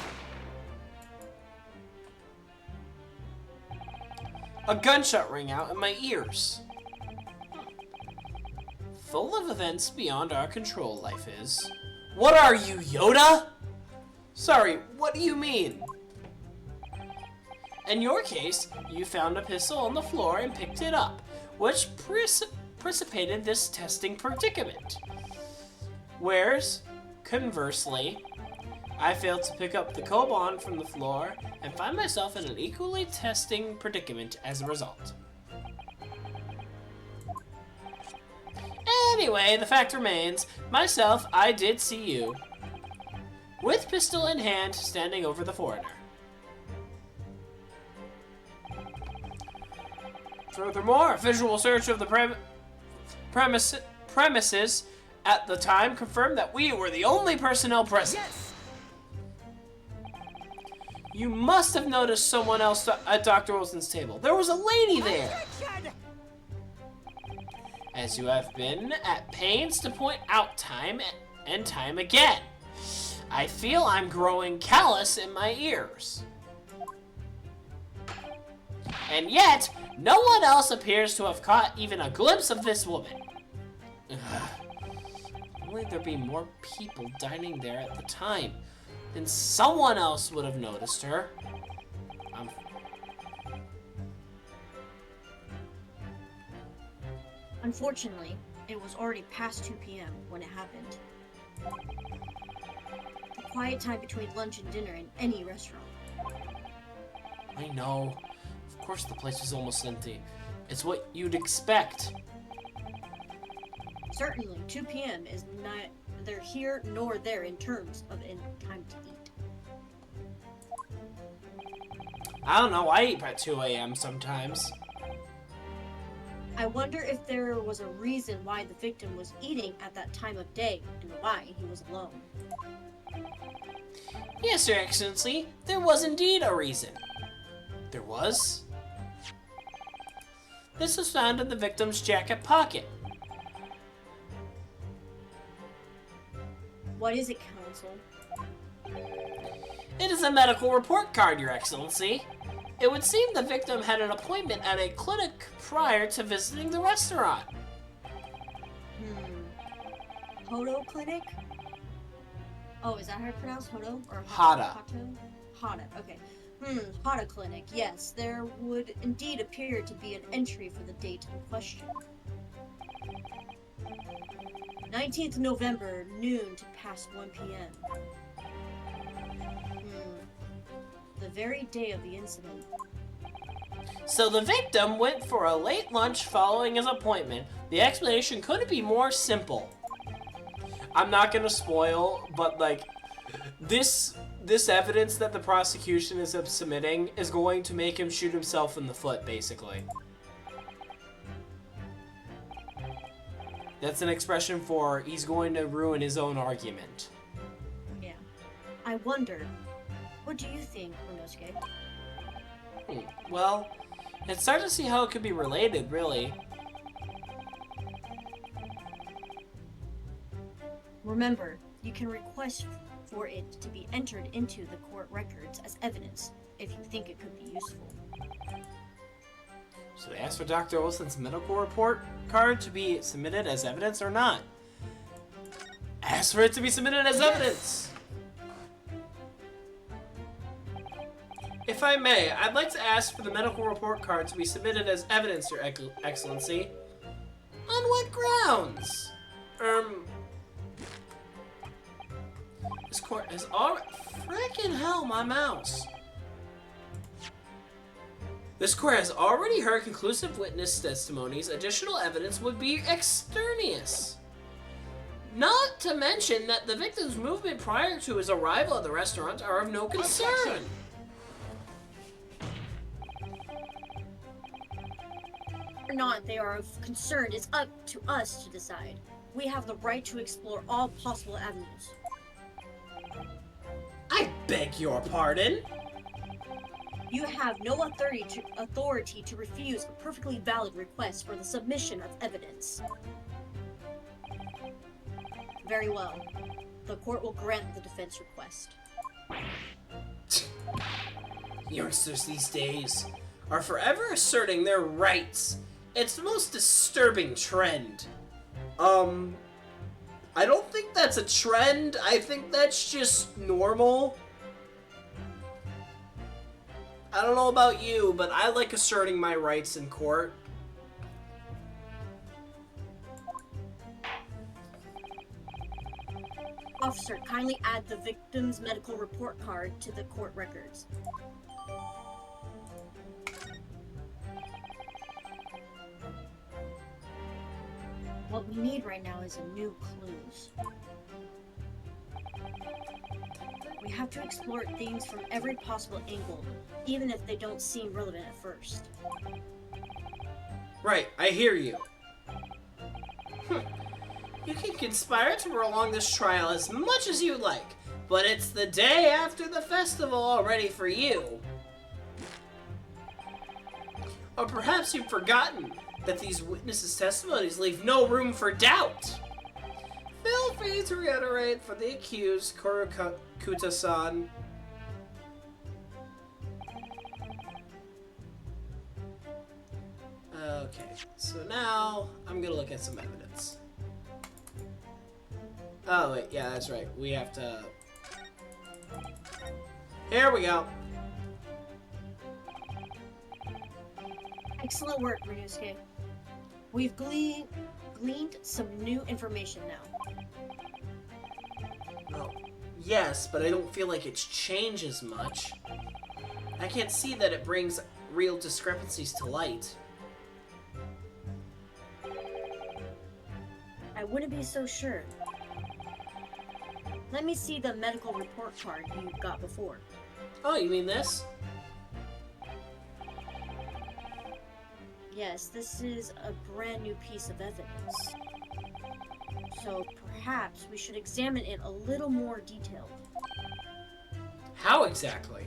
a gunshot rang out in my ears. Full of events beyond our control, life is. What are you, Yoda? Sorry, what do you mean? In your case, you found a pistol on the floor and picked it up, which precipitated this testing predicament. Whereas, conversely, I failed to pick up the Koban from the floor and find myself in an equally testing predicament as a result. Anyway, the fact remains, myself, I did see you, with pistol in hand, standing over the foreigner. Furthermore, a visual search of the premises at the time confirmed that we were the only personnel present. Yes! You must have noticed someone else at Dr. Wilson's table. There was a lady there. Attention! As you have been at pains to point out time and time again. I feel I'm growing callous in my ears. And yet, no one else appears to have caught even a glimpse of this woman. Ugh. Only there'd be more people dining there at the time, then someone else would have noticed her. Unfortunately, it was already past 2 p.m. when it happened. The quiet time between lunch and dinner in any restaurant. I know. Of course the place was almost empty. It's what you'd expect. Certainly, 2 p.m. is neither here nor there in terms of time to eat. I don't know, I eat at 2 a.m. sometimes. I wonder if there was a reason why the victim was eating at that time of day and why he was alone. Yes, Your Excellency, there was indeed a reason. There was? This was found in the victim's jacket pocket. What is it, Counsel? It is a medical report card, Your Excellency. It would seem the victim had an appointment at a clinic prior to visiting the restaurant. Hodo Clinic? Oh, is that how you pronounce Hodo? Or Hada. Hada, okay. Hada Clinic, yes. There would indeed appear to be an entry for the date in question. 19th November, noon to past 1 p.m. The very day of the incident. So the victim went for a late lunch following his appointment. The explanation couldn't be more simple. I'm not gonna spoil, but like, this evidence that the prosecution is submitting is going to make him shoot himself in the foot, basically. That's an expression for he's going to ruin his own argument. Yeah. I wonder, what do you think, Konosuke? Well, it's hard to see how it could be related, really. Remember, you can request for it to be entered into the court records as evidence if you think it could be useful. Should I ask for Dr. Olsen's medical report card to be submitted as evidence or not? Ask for it to be submitted as evidence! If I may, I'd like to ask for the medical report card to be submitted as evidence, Your Excellency. On what grounds? This court has already... Frickin' hell, my mouse. This court has already heard conclusive witness testimonies. Additional evidence would be extraneous. Not to mention that the victim's movement prior to his arrival at the restaurant are of no concern. Or not they are of concern is up to us to decide. We have the right to explore all possible avenues. I beg your pardon? You have no authority to refuse a perfectly valid request for the submission of evidence. Very well. The court will grant the defense request. Youngsters these days are forever asserting their rights. It's the most disturbing trend. I don't think that's a trend. I think that's just normal. I don't know about you, but I like asserting my rights in court. Officer, kindly add the victim's medical report card to the court records. What we need right now is a new clues. We have to explore things from every possible angle, even if they don't seem relevant at first. Right, I hear you. You can conspire to prolong this trial as much as you like, but it's the day after the festival already for you. Or perhaps you've forgotten that these witnesses' testimonies leave no room for doubt. Feel free to reiterate for the accused, Kuta-san. Okay, so now I'm gonna look at some evidence. Oh, wait, yeah, that's right. We have to... Here we go. Excellent work, Ryusuke. We've gleaned some new information now. Well, yes, but I don't feel like it's changes much. I can't see that it brings real discrepancies to light. I wouldn't be so sure. Let me see the medical report card you got before. Oh, you mean this? Yes, this is a brand new piece of evidence. So perhaps we should examine it a little more detailed. How exactly?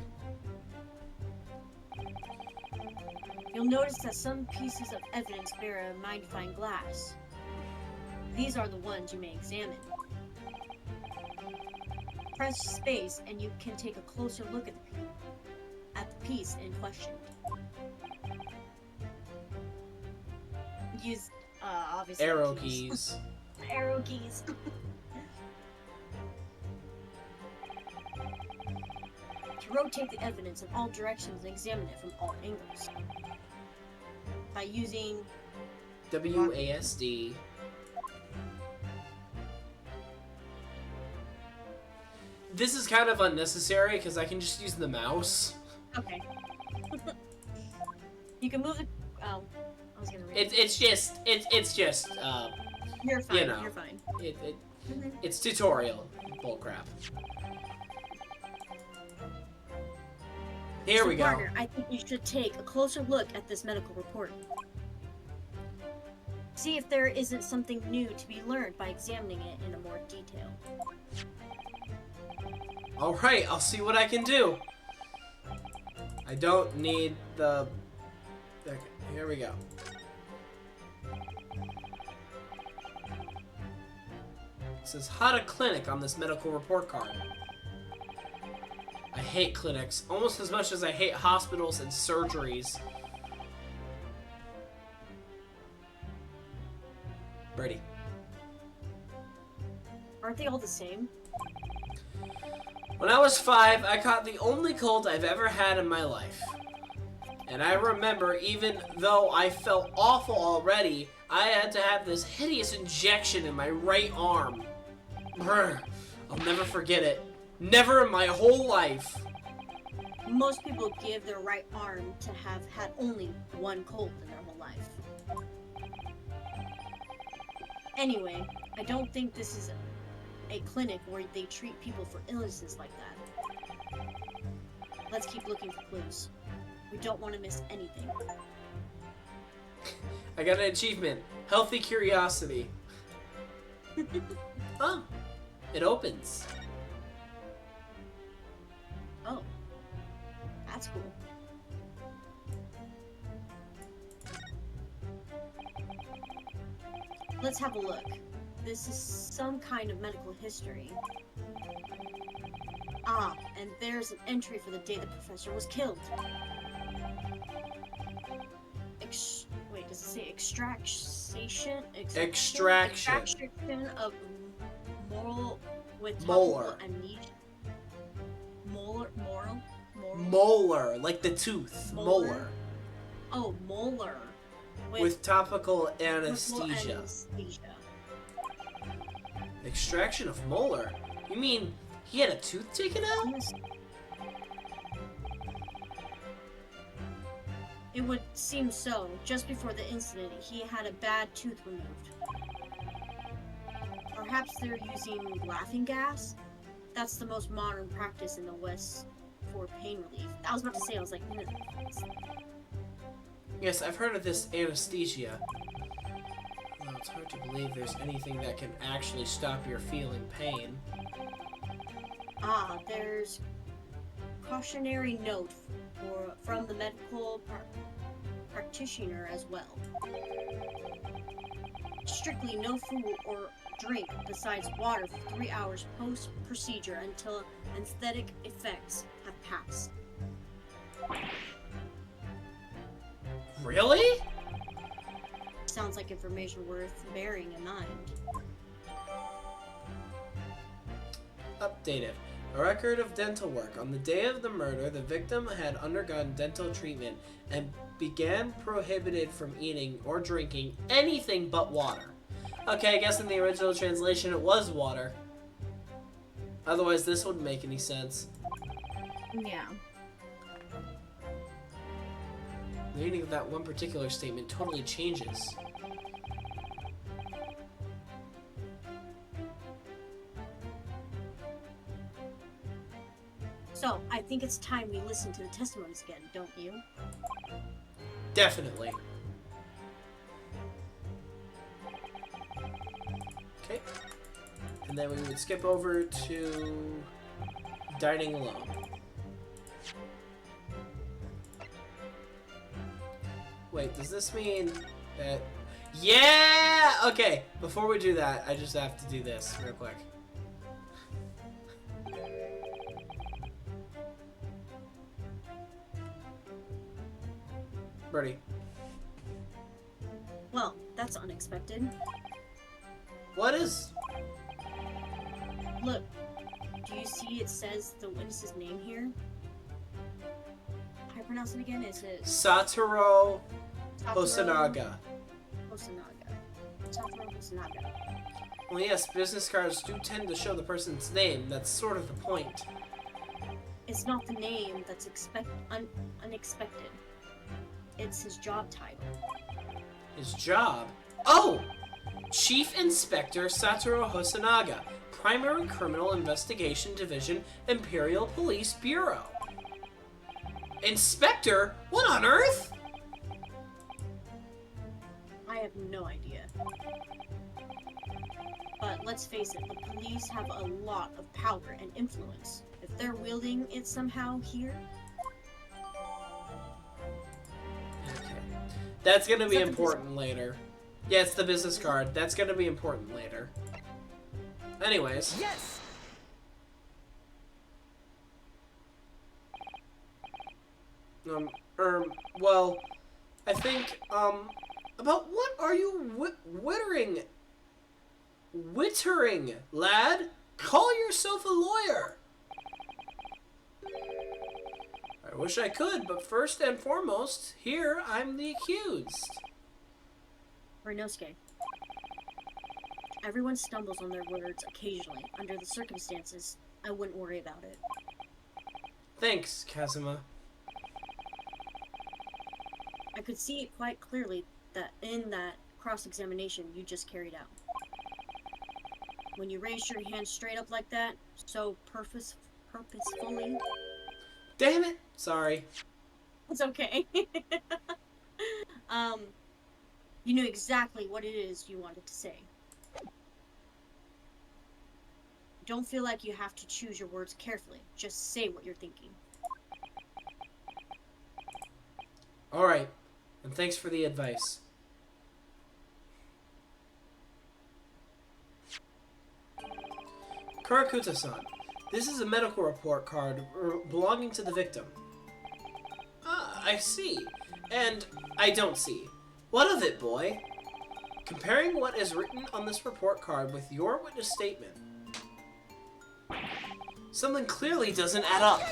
You'll notice that some pieces of evidence bear a magnifying glass. These are the ones you may examine. Press space and you can take a closer look at the piece in question. Use, obviously... Arrow keys. Arrow keys. To rotate the evidence in all directions and examine it from all angles. By using... WASD. This is kind of unnecessary because I can just use the mouse. Okay. You can move the... Oh, I was gonna read it. It's just You're fine, you know. you're fine. It's tutorial bullcrap. Here we go. Partner, I think you should take a closer look at this medical report. See if there isn't something new to be learned by examining it in a more detail. Alright, I'll see what I can do. I don't need the... Okay, here we go. It says how to clinic on this medical report card. I hate clinics almost as much as I hate hospitals and surgeries. Birdie. Aren't they all the same? When I was 5, I caught the only cold I've ever had in my life. And I remember, even though I felt awful already, I had to have this hideous injection in my right arm. Brr, I'll never forget it. Never in my whole life. Most people give their right arm to have had only one cold in their whole life. Anyway, I don't think this is a clinic where they treat people for illnesses like that. Let's keep looking for clues. We don't want to miss anything. I got an achievement. Healthy curiosity. Oh, it opens. Oh, that's cool. Let's have a look. This is some kind of medical history. Ah, and there's an entry for the day the professor was killed. Wait, does it say extraction? Extraction of Molar. Molar, like the tooth. Molar. Oh, molar. With topical anesthesia. Extraction of molar? You mean he had a tooth taken out? It would seem so. Just before the incident, he had a bad tooth removed. Perhaps they're using laughing gas? That's the most modern practice in the West for pain relief. I was about to say, I was like, no. Yes, I've heard of this anesthesia. Well, it's hard to believe there's anything that can actually stop your feeling pain. Ah, there's cautionary note from the medical practitioner as well. Strictly no food or drink besides water for 3 hours post-procedure until anesthetic effects have passed. Really? sounds like information worth bearing in mind. Updated. A record of dental work. On the day of the murder, the victim had undergone dental treatment and began prohibited from eating or drinking anything but water. Okay, I guess in the original translation it was water. Otherwise, this wouldn't make any sense. Yeah. The meaning of that one particular statement totally changes. So, I think it's time we listen to the testimonies again, don't you? Definitely. Okay. And then we would skip over to dining alone. Wait, does this mean that... Yeah! Okay, before we do that, I just have to do this real quick. Birdie. Well, that's unexpected. What is... Look, do you see it says the witness's name here? How do I pronounce it again? Is it Satoru Hosonaga. Hosonaga. Satoru Hosonaga. Well, yes, business cards do tend to show the person's name. That's sort of the point. It's not the name that's unexpected. It's his job title. His job? Oh! Chief Inspector Satoru Hosonaga, Primary Criminal Investigation Division, Imperial Police Bureau. Inspector? What on earth? I have no idea. But let's face it, the police have a lot of power and influence. If they're wielding it somehow here... Okay. That's gonna be important later. Yeah, it's the business card. That's gonna be important later. Anyways. Yes! Well, I think, about what are you wittering, lad? Call yourself a lawyer. I wish I could, but first and foremost, here I'm the accused. Rynosuke. Everyone stumbles on their words occasionally. Under the circumstances, I wouldn't worry about it. Thanks, Kazuma. I could see it quite clearly that in that cross-examination you just carried out. When you raised your hand straight up like that, so purposefully... Damn it! Sorry. It's okay. You knew exactly what it is you wanted to say. Don't feel like you have to choose your words carefully. Just say what you're thinking. Alright, and thanks for the advice. Kurakuta-san, this is a medical report card belonging to the victim. Ah, I see. And I don't see. What of it, boy? Comparing what is written on this report card with your witness statement, something clearly doesn't add up.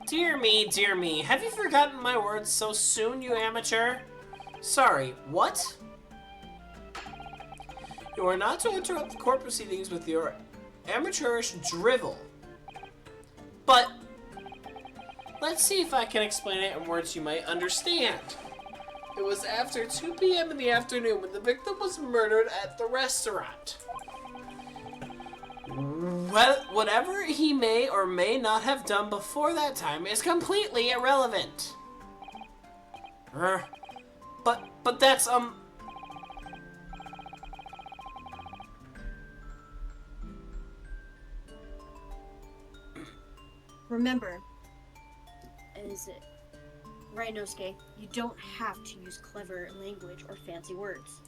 Dear me, have you forgotten my words so soon, you amateur? Sorry, what? You are not to interrupt the court proceedings with your amateurish drivel. But, let's see if I can explain it in words you might understand. It was after 2 p.m. in the afternoon when the victim was murdered at the restaurant. Well, whatever he may or may not have done before that time is completely irrelevant. But that's, Remember, is it Rynosuke, you don't have to use clever language or fancy words.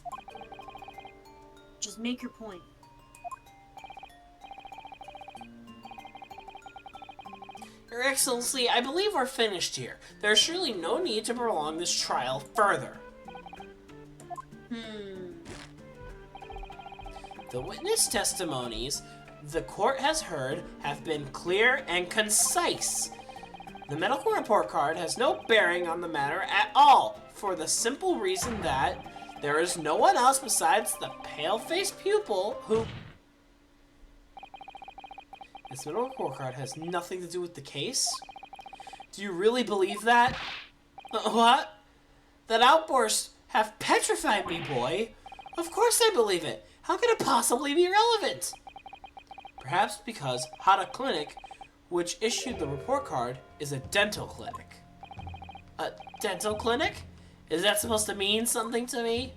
Just make your point. Your Excellency, I believe we're finished here. There's surely no need to prolong this trial further. The witness testimonies the court has heard have been clear and concise. The medical report card has no bearing on the matter at all, for the simple reason that there is no one else besides the pale-faced pupil who... This medical report card has nothing to do with the case? Do you really believe that? What? That outburst have petrified me, boy. Of course I believe it. How could it possibly be relevant? Perhaps because Hada Clinic, which issued the report card, is a dental clinic. A dental clinic? Is that supposed to mean something to me?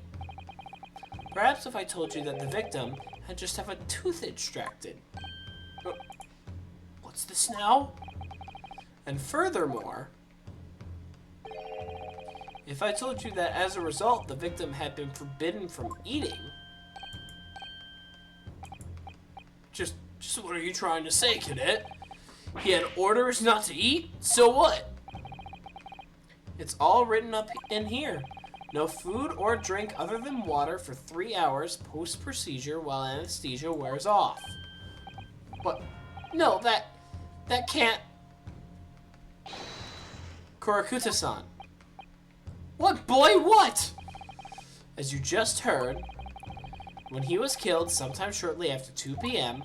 Perhaps if I told you that the victim had just have a tooth extracted. What's this now? And furthermore, if I told you that as a result the victim had been forbidden from eating, just what are you trying to say, cadet? He had orders not to eat? So what? It's all written up in here. No food or drink other than water for 3 hours post-procedure while anesthesia wears off. But, no, that can't... Kurakuta-san. What, boy, what? As you just heard, when he was killed sometime shortly after 2 p.m.,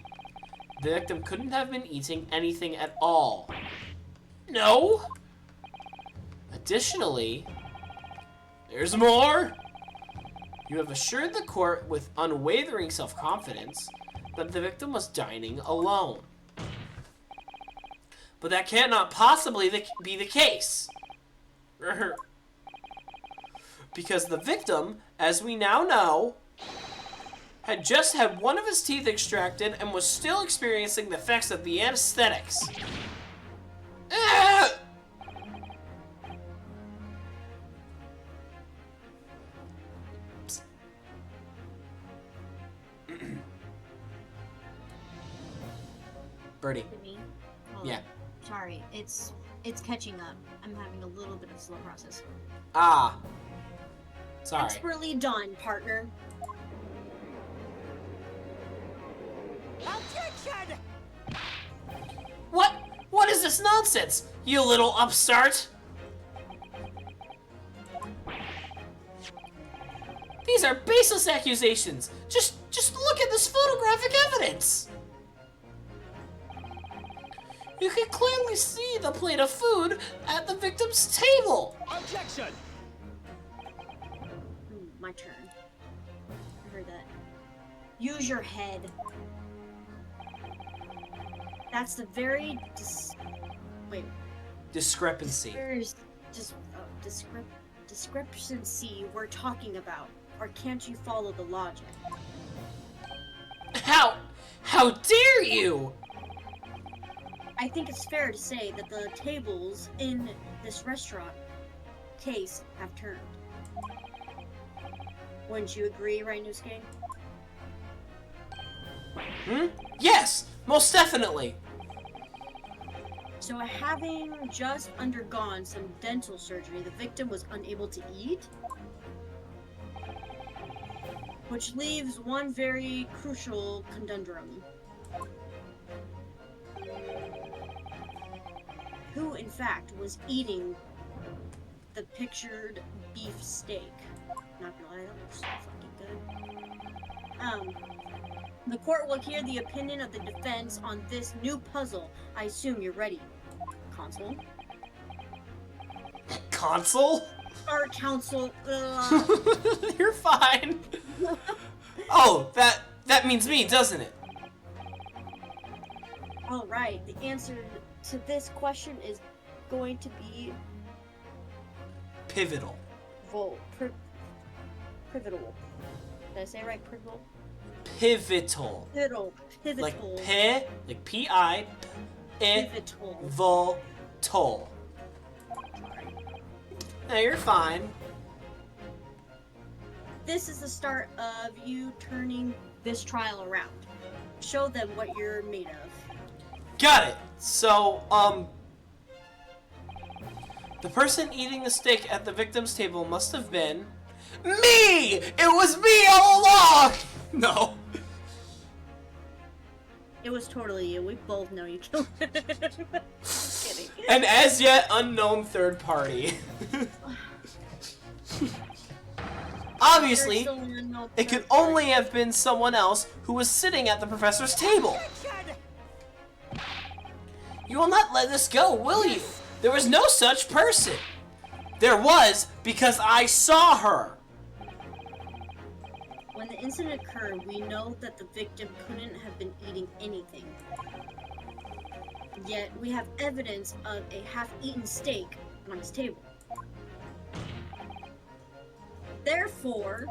the victim couldn't have been eating anything at all. No? Additionally, there's more. You have assured the court with unwavering self-confidence that the victim was dining alone. But that cannot possibly be the case. Because the victim, as we now know, had just had one of his teeth extracted and was still experiencing the effects of the anesthetics. Birdie. Yeah. Sorry, it's catching up. I'm having a little bit of slow process. Ah. Sorry. Expertly done, partner. Objection! What is this nonsense, you little upstart? These are baseless accusations. Just look at this photographic evidence. You can clearly see the plate of food at the victim's table. Objection! My turn. I heard that. Use your head. That's the very discrepancy. There's just discrepancy we're talking about, or can't you follow the logic? How dare you! I think it's fair to say that the tables in this restaurant case have turned. Wouldn't you agree, Rainusuke? Yes, most definitely. So having just undergone some dental surgery, the victim was unable to eat? Which leaves one very crucial conundrum. Who, in fact, was eating the pictured beef steak? Not gonna lie, that looks so fucking good. The court will hear the opinion of the defense on this new puzzle. I assume you're ready. Consul? Consul? Or counsel, You're fine. Oh, that means me, doesn't it? Alright, the answer to this question is going to be... Pivotal. Pivotal. Did I say it right? Pivotal? Pivotal. Pivotal. Like P-I, Pivotal. Votal. No, you're fine. This is the start of you turning this trial around. Show them what you're made of. Got it. So, the person eating the steak at the victim's table must have been... Me! It was me all along! No. It was totally you. We both know you killed him. Just kidding. An as yet unknown third party. Obviously, it could only have been someone else who was sitting at the professor's table. You will not let this go, will you? There was no such person. There was, because I saw her. When the incident occurred, we know that the victim couldn't have been eating anything. Yet, we have evidence of a half-eaten steak on his table. Therefore,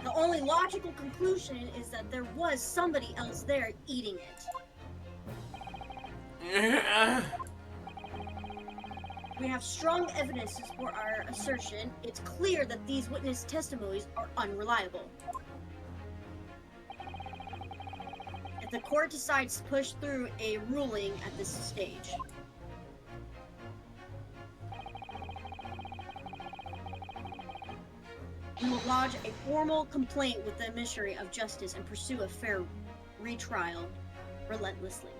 the only logical conclusion is that there was somebody else there eating it. We have strong evidence to support our assertion. It's clear that these witness testimonies are unreliable. If the court decides to push through a ruling at this stage, we will lodge a formal complaint with the Ministry of Justice and pursue a fair retrial relentlessly.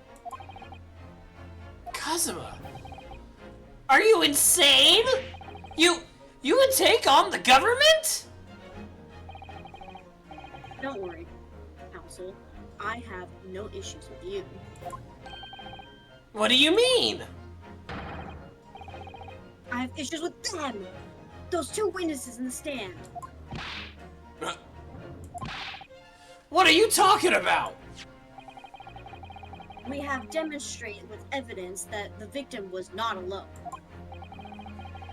Kazuma, are you insane? You would take on the government? Don't worry, counsel. I have no issues with you. What do you mean? I have issues with them! Those two witnesses in the stand. What are you talking about? We have demonstrated with evidence that the victim was not alone.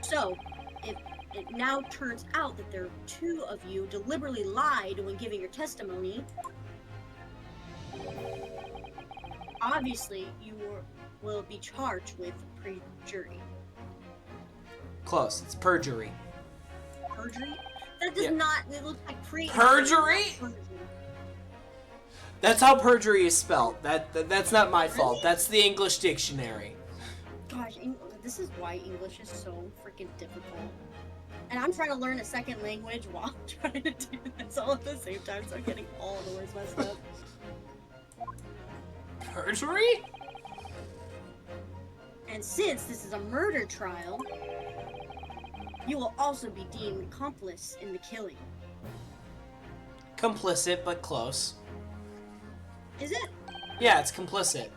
So, if it now turns out that there are two of you deliberately lied when giving your testimony, obviously you will be charged with perjury. Close. It's perjury. Perjury? That does not. It looks like Perjury? That's how perjury is spelled. That's not my fault. Really? That's the English dictionary. Gosh, this is why English is so freaking difficult. And I'm trying to learn a second language while trying to do this all at the same time, so I'm getting all the words messed up. Perjury? And since this is a murder trial, you will also be deemed accomplice in the killing. Complicit, but close. Is it? Yeah, it's complicit.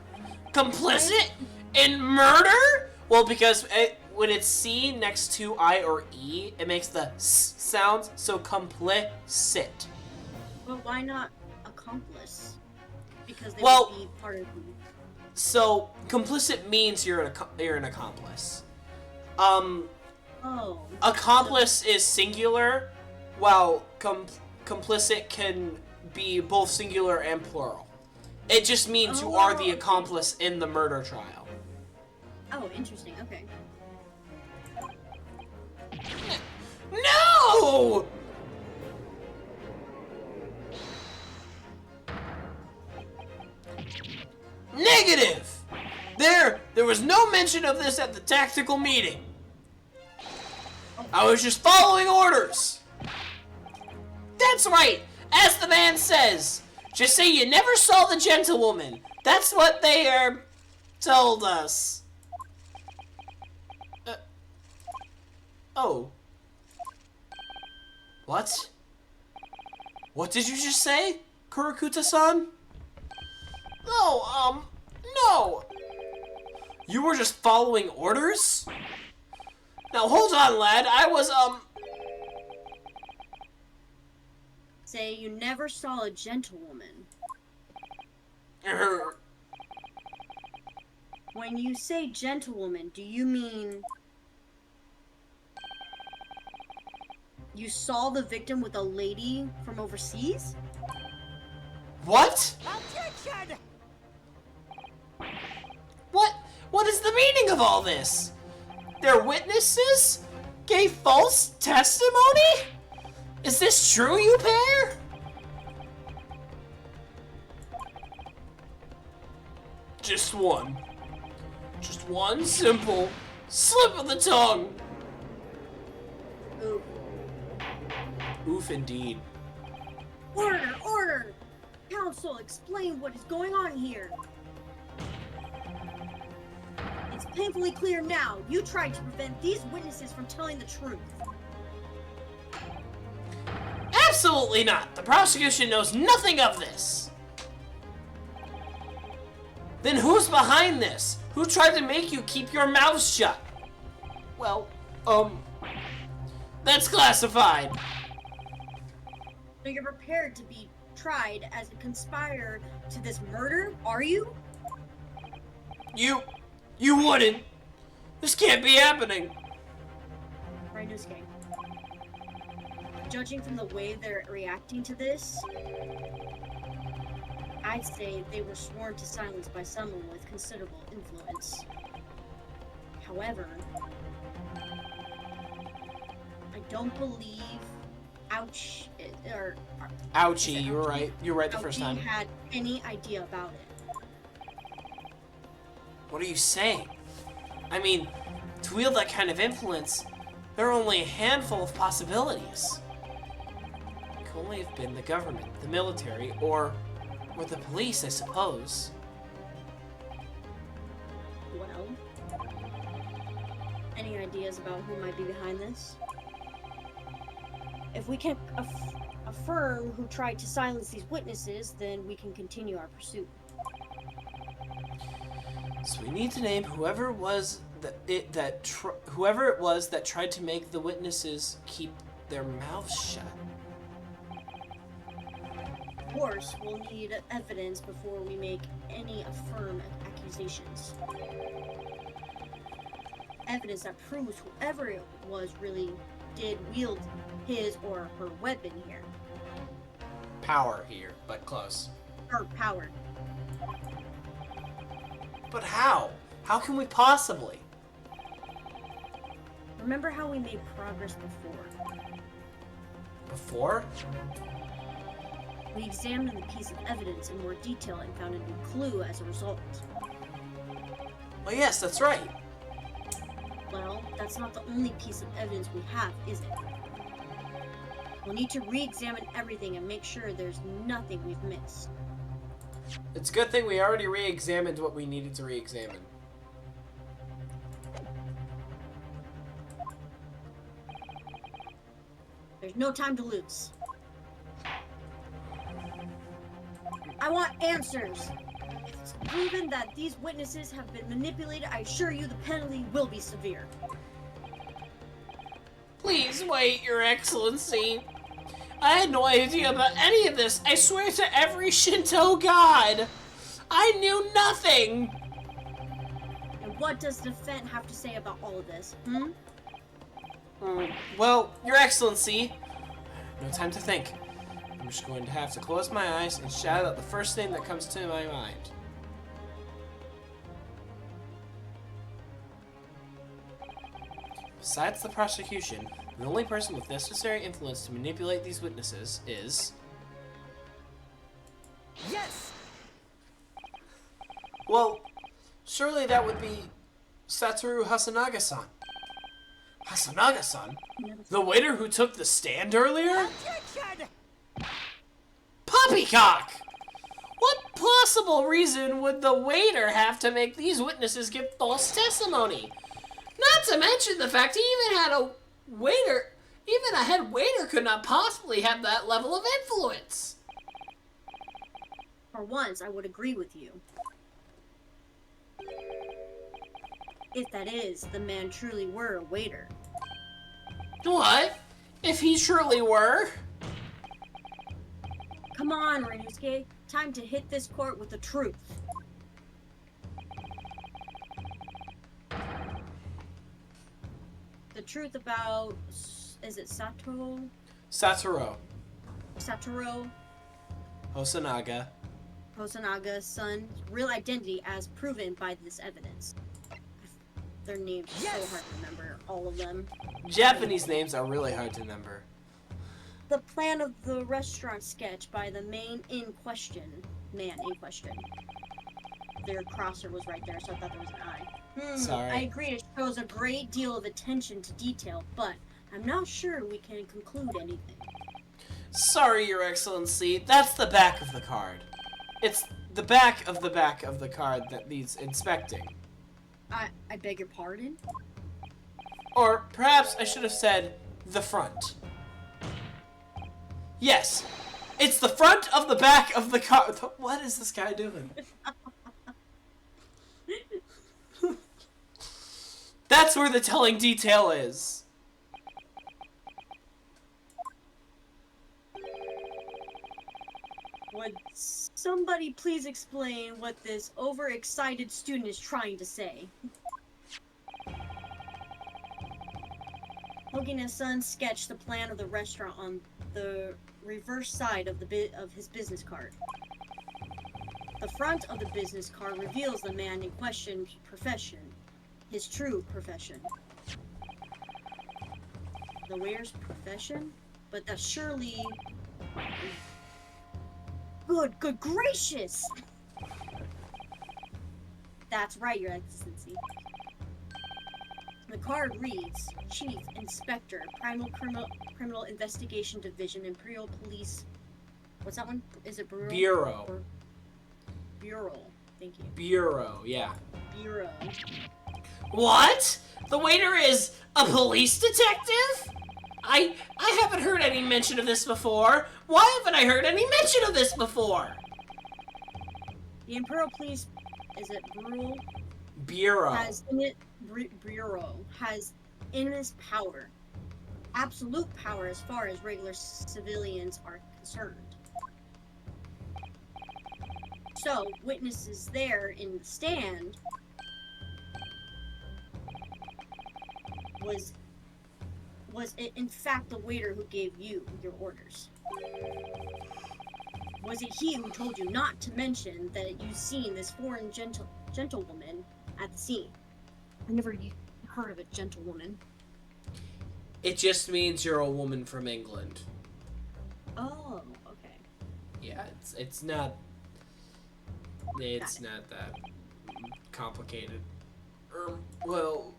Complicit in murder? Well, because when it's C next to I or E, it makes the S sound, so complicit. But why not accomplice? Because they Well, would be part of the... So, complicit means you're an accomplice. Oh. Accomplice is singular, while complicit can be both singular and plural. It just means you are the accomplice in the murder trial. Oh, interesting. Okay. No! Negative! There was no mention of this at the tactical meeting. I was just following orders. That's right, as the man says. Just say you never saw the gentlewoman. That's what they told us. Oh. What? What did you just say, Kurakuta-san? No, no. You were just following orders? Now hold on, lad. I was, Say you never saw a gentlewoman. When you say gentlewoman, do you mean you saw the victim with a lady from overseas? What? Objection! What is the meaning of all this? Their witnesses gave false testimony? Is this true, you pair? Just one simple slip of the tongue. Ooh. Oof, indeed. Order! Order! Council, explain what is going on here. It's painfully clear now. You tried to prevent these witnesses from telling the truth. Absolutely not! The prosecution knows nothing of this! Then who's behind this? Who tried to make you keep your mouth shut? Well, that's classified. So you're prepared to be tried as a conspirator to this murder, are you? You wouldn't. This can't be happening. Right, Nusuke. Judging from the way they're reacting to this, I'd say they were sworn to silence by someone with considerable influence. However, I don't believe Ouchie, you were right. You were right the first time. Had any idea about it. What are you saying? I mean, to wield that kind of influence, there are only a handful of possibilities. It could only have been the government, the military, or the police, I suppose. Well, any ideas about who might be behind this? If we can affirm who tried to silence these witnesses, then we can continue our pursuit. So we need to name whoever it was that tried to make the witnesses keep their mouths shut. Of course, we'll need evidence before we make any affirm accusations. Evidence that proves whoever it was really did wield his or her weapon here. Power here, but close. Or power. But how? How can we possibly? Remember how we made progress before? Before? We examined the piece of evidence in more detail and found a new clue as a result. Oh yes, that's right. Well, that's not the only piece of evidence we have, is it? We'll need to re-examine everything and make sure there's nothing we've missed. It's a good thing we already re-examined what we needed to re-examine. There's no time to lose. I want answers! If it's proven that these witnesses have been manipulated, I assure you the penalty will be severe. Please wait, Your Excellency. I had no idea about any of this. I swear to every Shinto god. I knew nothing. And what does the defense have to say about all of this, Well, Your Excellency, no time to think. I'm just going to have to close my eyes and shout out the first thing that comes to my mind. Besides the prosecution, the only person with necessary influence to manipulate these witnesses is... Yes! Well, surely that would be Satoru Hasanaga-san. Hasanaga-san? The waiter who took the stand earlier? Attention! Poppycock! What possible reason would the waiter have to make these witnesses give false testimony? Not to mention the fact he even had a waiter, even a head waiter could not possibly have that level of influence. For once, I would agree with you. If that is, the man truly were a waiter. What? If he truly were? Come on, Ryusuke. Time to hit this court with the truth. The truth about... is it Satoru? Satoru Hosanaga's son's real identity as proven by this evidence. Their names are so hard to remember, all of them. Japanese names are really hard to remember. The plan of the restaurant sketch by the man in question. Their crosser was right there, so I thought there was an eye. Sorry. I agree it shows a great deal of attention to detail, but I'm not sure we can conclude anything. Sorry, Your Excellency, that's the back of the card. It's the back of the card that needs inspecting. I beg your pardon? Or perhaps I should have said the front. Yes, it's the front of the back of the card. What is this guy doing? That's where the telling detail is. Would somebody please explain what this overexcited student is trying to say? Hogan and Son sketched the plan of the restaurant on the reverse side of his business card. The front of the business card reveals the man in question's profession, his true profession. The waiter's profession? But that's surely... Good gracious! That's right, Your Excellency. The card reads, Chief Inspector, Primal Criminal Investigation Division, Imperial Police... What's that one? Is it Bureau? Bureau. Or Bureau. Thank you. Bureau, yeah. Bureau. What? The waiter is a police detective? I haven't heard any mention of this before. Why haven't I heard any mention of this before? The Imperial Police, is it Bureau. Has in it Bureau has immense power, absolute power as far as regular civilians are concerned. So witnesses there in the stand was it in fact the waiter who gave you your orders? Was it he who told you not to mention that you've seen this foreign gentlewoman at the scene? I never heard of a gentlewoman. It just means you're a woman from England. Oh, okay. Yeah, it's not that complicated. Well,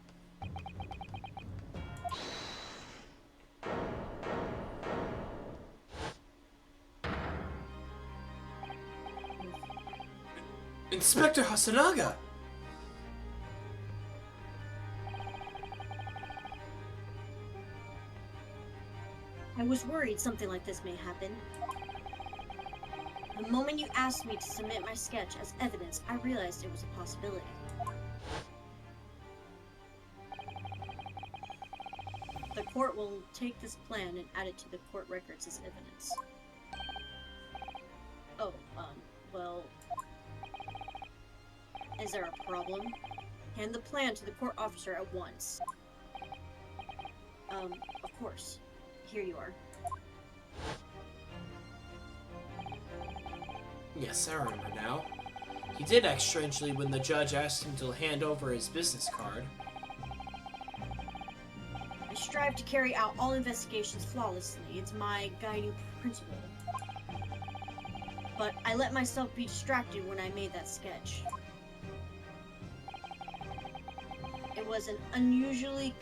Inspector Hasanaga! I was worried something like this may happen. The moment you asked me to submit my sketch as evidence, I realized it was a possibility. The court will take this plan and add it to the court records as evidence. Oh, well... Is there a problem? Hand the plan to the court officer at once. Of course. Here you are. Yes, I remember now. He did act strangely when the judge asked him to hand over his business card. I strive to carry out all investigations flawlessly. It's my guiding principle. But I let myself be distracted when I made that sketch. It was an unusually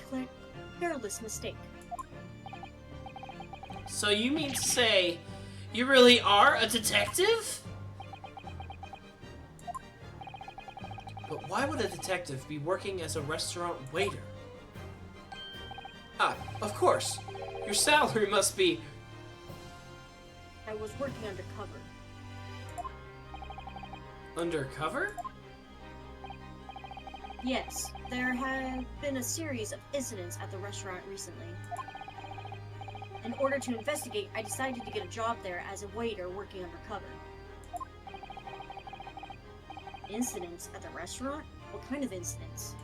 careless mistake. So you mean to say you really are a detective? But why would a detective be working as a restaurant waiter? Ah, of course. Your salary must be... I was working undercover. Undercover? Yes, there have been a series of incidents at the restaurant recently. In order to investigate, I decided to get a job there as a waiter working undercover. Incidents at the restaurant? What kind of incidents?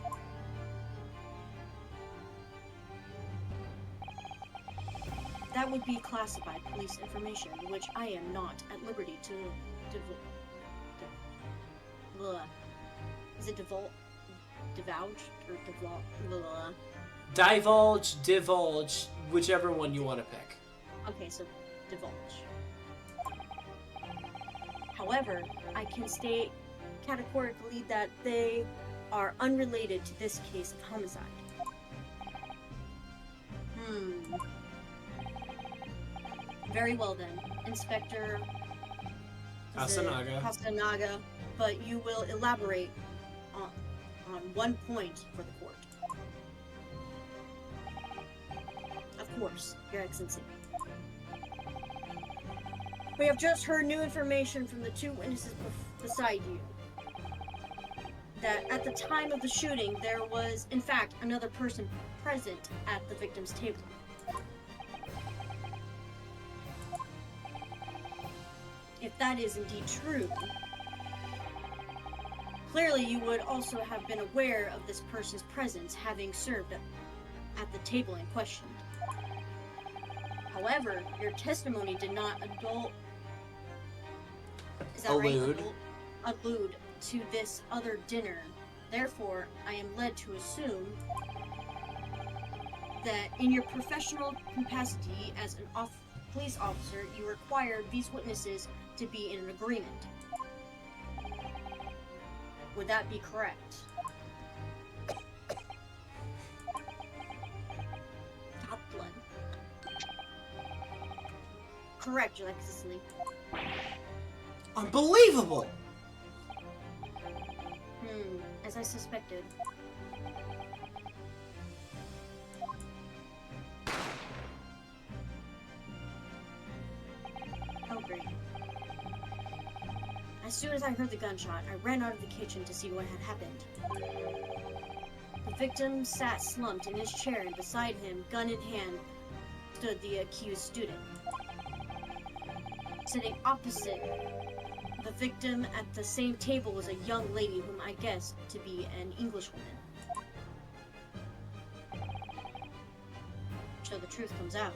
That would be classified police information, which I am not at liberty to is it divulge or Divulge, whichever one you want to pick. Okay, so divulge. However, I can state categorically that they are unrelated to this case of homicide. Very well then, Inspector Hasanaga. but you will elaborate on one point for the court. Of course, Your Excellency. We have just heard new information from the two witnesses beside you. That at the time of the shooting, there was, in fact, another person present at the victim's table. If that is indeed true, clearly you would also have been aware of this person's presence, having served at the table in question. However, your testimony did not allude to this other dinner. Therefore, I am led to assume that in your professional capacity as an police officer, you required these witnesses to be in an agreement. Would that be correct? Kaplan. Correct, Your Excellency. Unbelievable! As I suspected. Oh, great. As soon as I heard the gunshot, I ran out of the kitchen to see what had happened. The victim sat slumped in his chair, and beside him, gun in hand, stood the accused student. Sitting opposite the victim at the same table was a young lady whom I guessed to be an Englishwoman. So the truth comes out.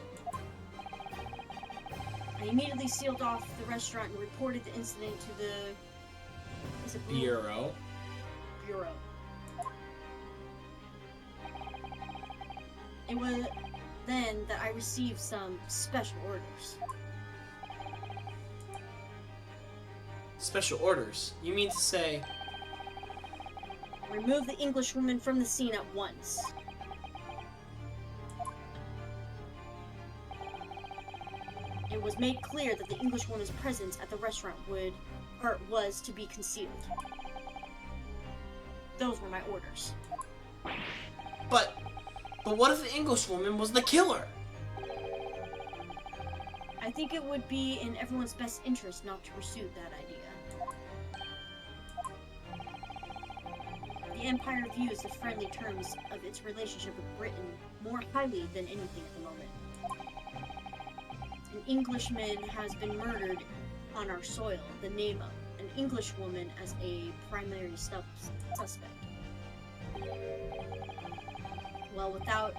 I immediately sealed off the restaurant and reported the incident to the... Bureau. Bureau. It was then that I received some special orders. Special orders? You mean to say... Remove the Englishwoman from the scene at once. It was made clear that the Englishwoman's presence at the restaurant was to be concealed. Those were my orders. But what if the Englishwoman was the killer? I think it would be in everyone's best interest not to pursue that idea. The Empire views the friendly terms of its relationship with Britain more highly than anything at the moment. An Englishman has been murdered on our soil. The name of an Englishwoman as a primary suspect. Well, without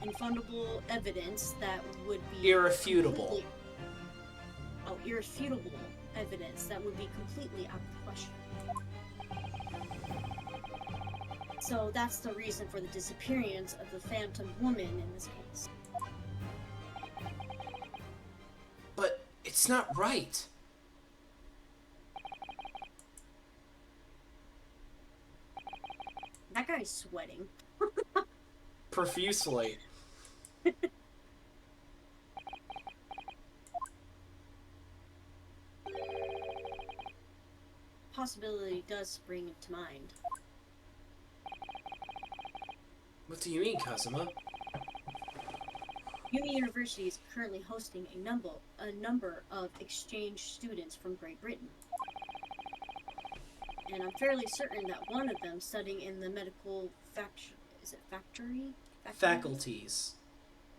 infundable evidence that would be... Irrefutable. Irrefutable evidence that would be completely out of the question. So that's the reason for the disappearance of the Phantom Woman in this case. But it's not right. That guy's sweating. Profusely. Possibility does spring to mind. What do you mean, Kazuma? Uni University is currently hosting a number of exchange students from Great Britain. And I'm fairly certain that one of them studying in the medical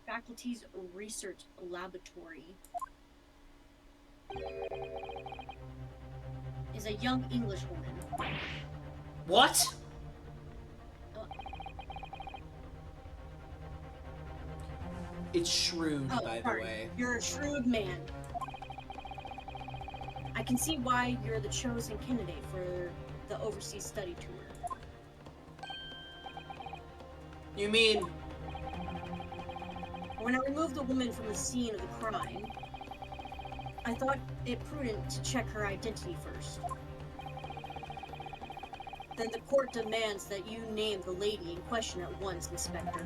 Faculties Research Laboratory is a young Englishwoman. What? It's shrewd, by the way. You're a shrewd man. I can see why you're the chosen candidate for the overseas study tour. You mean... When I removed the woman from the scene of the crime, I thought it prudent to check her identity first. Then the court demands that you name the lady in question at once, Inspector.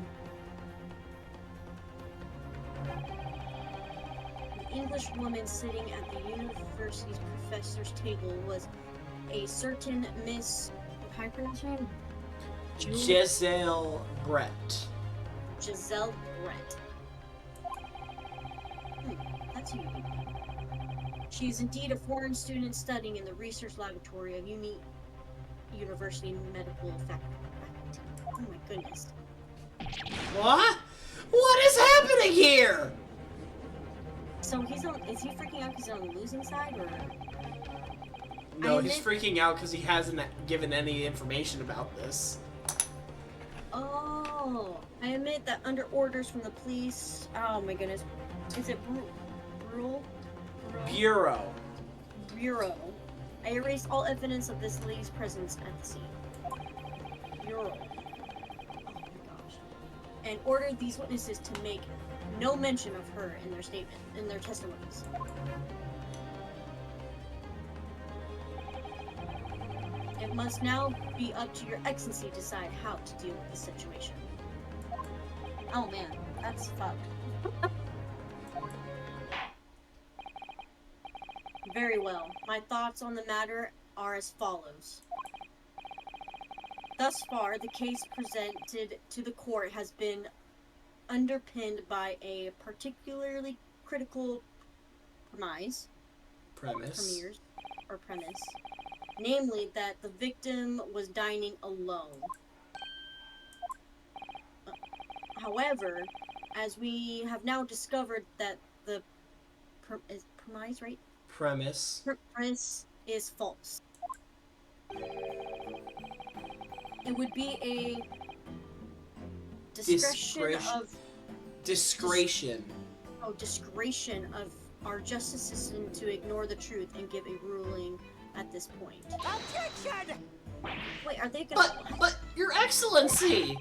English woman sitting at the university's professor's table was a certain Miss... How do you pronounce her name? Giselle Brett. Giselle Brett. That's unique. She is indeed a foreign student studying in the research laboratory of University Medical Faculty. Oh my goodness. What? What is happening here? So is he freaking out because he's on the losing side, or? No, he's freaking out because he hasn't given any information about this. Oh, I admit that under orders from the police. Oh my goodness, is it Bureau. Bureau. I erased all evidence of this lady's presence at the scene. Bureau. Oh my gosh. And ordered these witnesses to make no mention of her in their testimonies. It must now be up to your excellency to decide how to deal with the situation. Oh man, that's fucked. Very well. My thoughts on the matter are as follows. Thus far, the case presented to the court has been underpinned by a particularly critical premise, namely that the victim was dining alone. However, as we have now discovered that the premise, right? Premise Is false. It would be a discretion of our justice system to ignore the truth and give a ruling at this point. Objection! Wait, are they gonna... But, Your Excellency!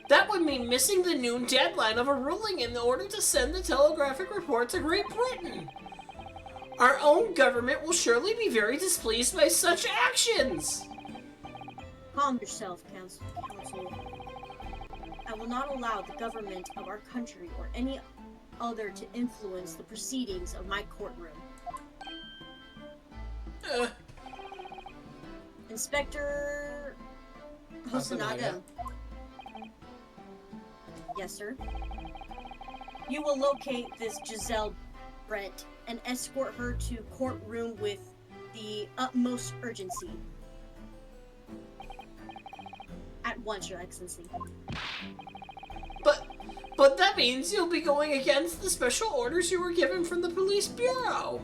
That would mean missing the noon deadline of a ruling in order to send the telegraphic report to Great Britain. Our own government will surely be very displeased by such actions. Calm yourself, Council. I will not allow the government of our country or any other to influence the proceedings of my courtroom. Inspector Hosonaga. Yes, sir. You will locate this Giselle Brett and escort her to courtroom with the utmost urgency. At once, Your Excellency. But that means you'll be going against the special orders you were given from the police bureau.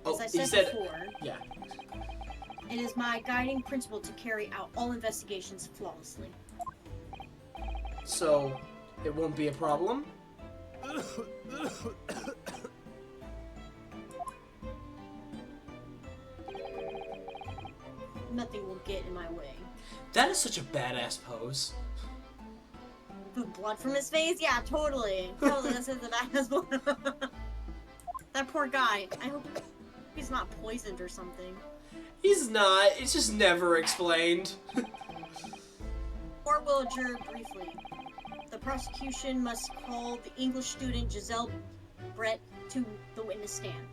As I said before, yeah. It is my guiding principle to carry out all investigations flawlessly. So, it won't be a problem? Nothing will get in my way. That is such a badass pose. The blood from his face? Yeah, totally. Totally, this is the badass one. That poor guy. I hope he's not poisoned or something. He's not. It's just never explained. Court will adjourn briefly. The prosecution must call the English student Giselle Brett to the witness stand.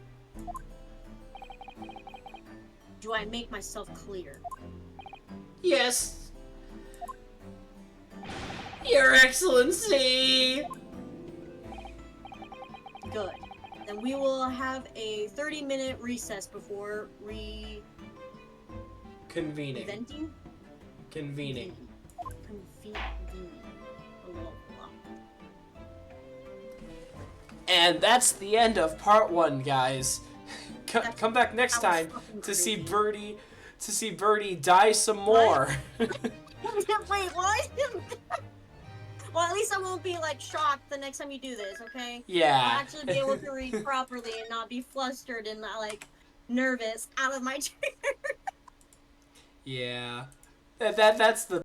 Do I make myself clear? Yes. Your Excellency! Good. Then we will have a 30-minute recess before Convening. Convening. And that's the end of part 1, guys. Come back next time to see Birdie die some more. Wait, what? Well, at least I won't be like shocked the next time you do this, okay? Yeah. I'll actually be able to read properly and not be flustered and not like nervous out of my chair. Yeah. That's the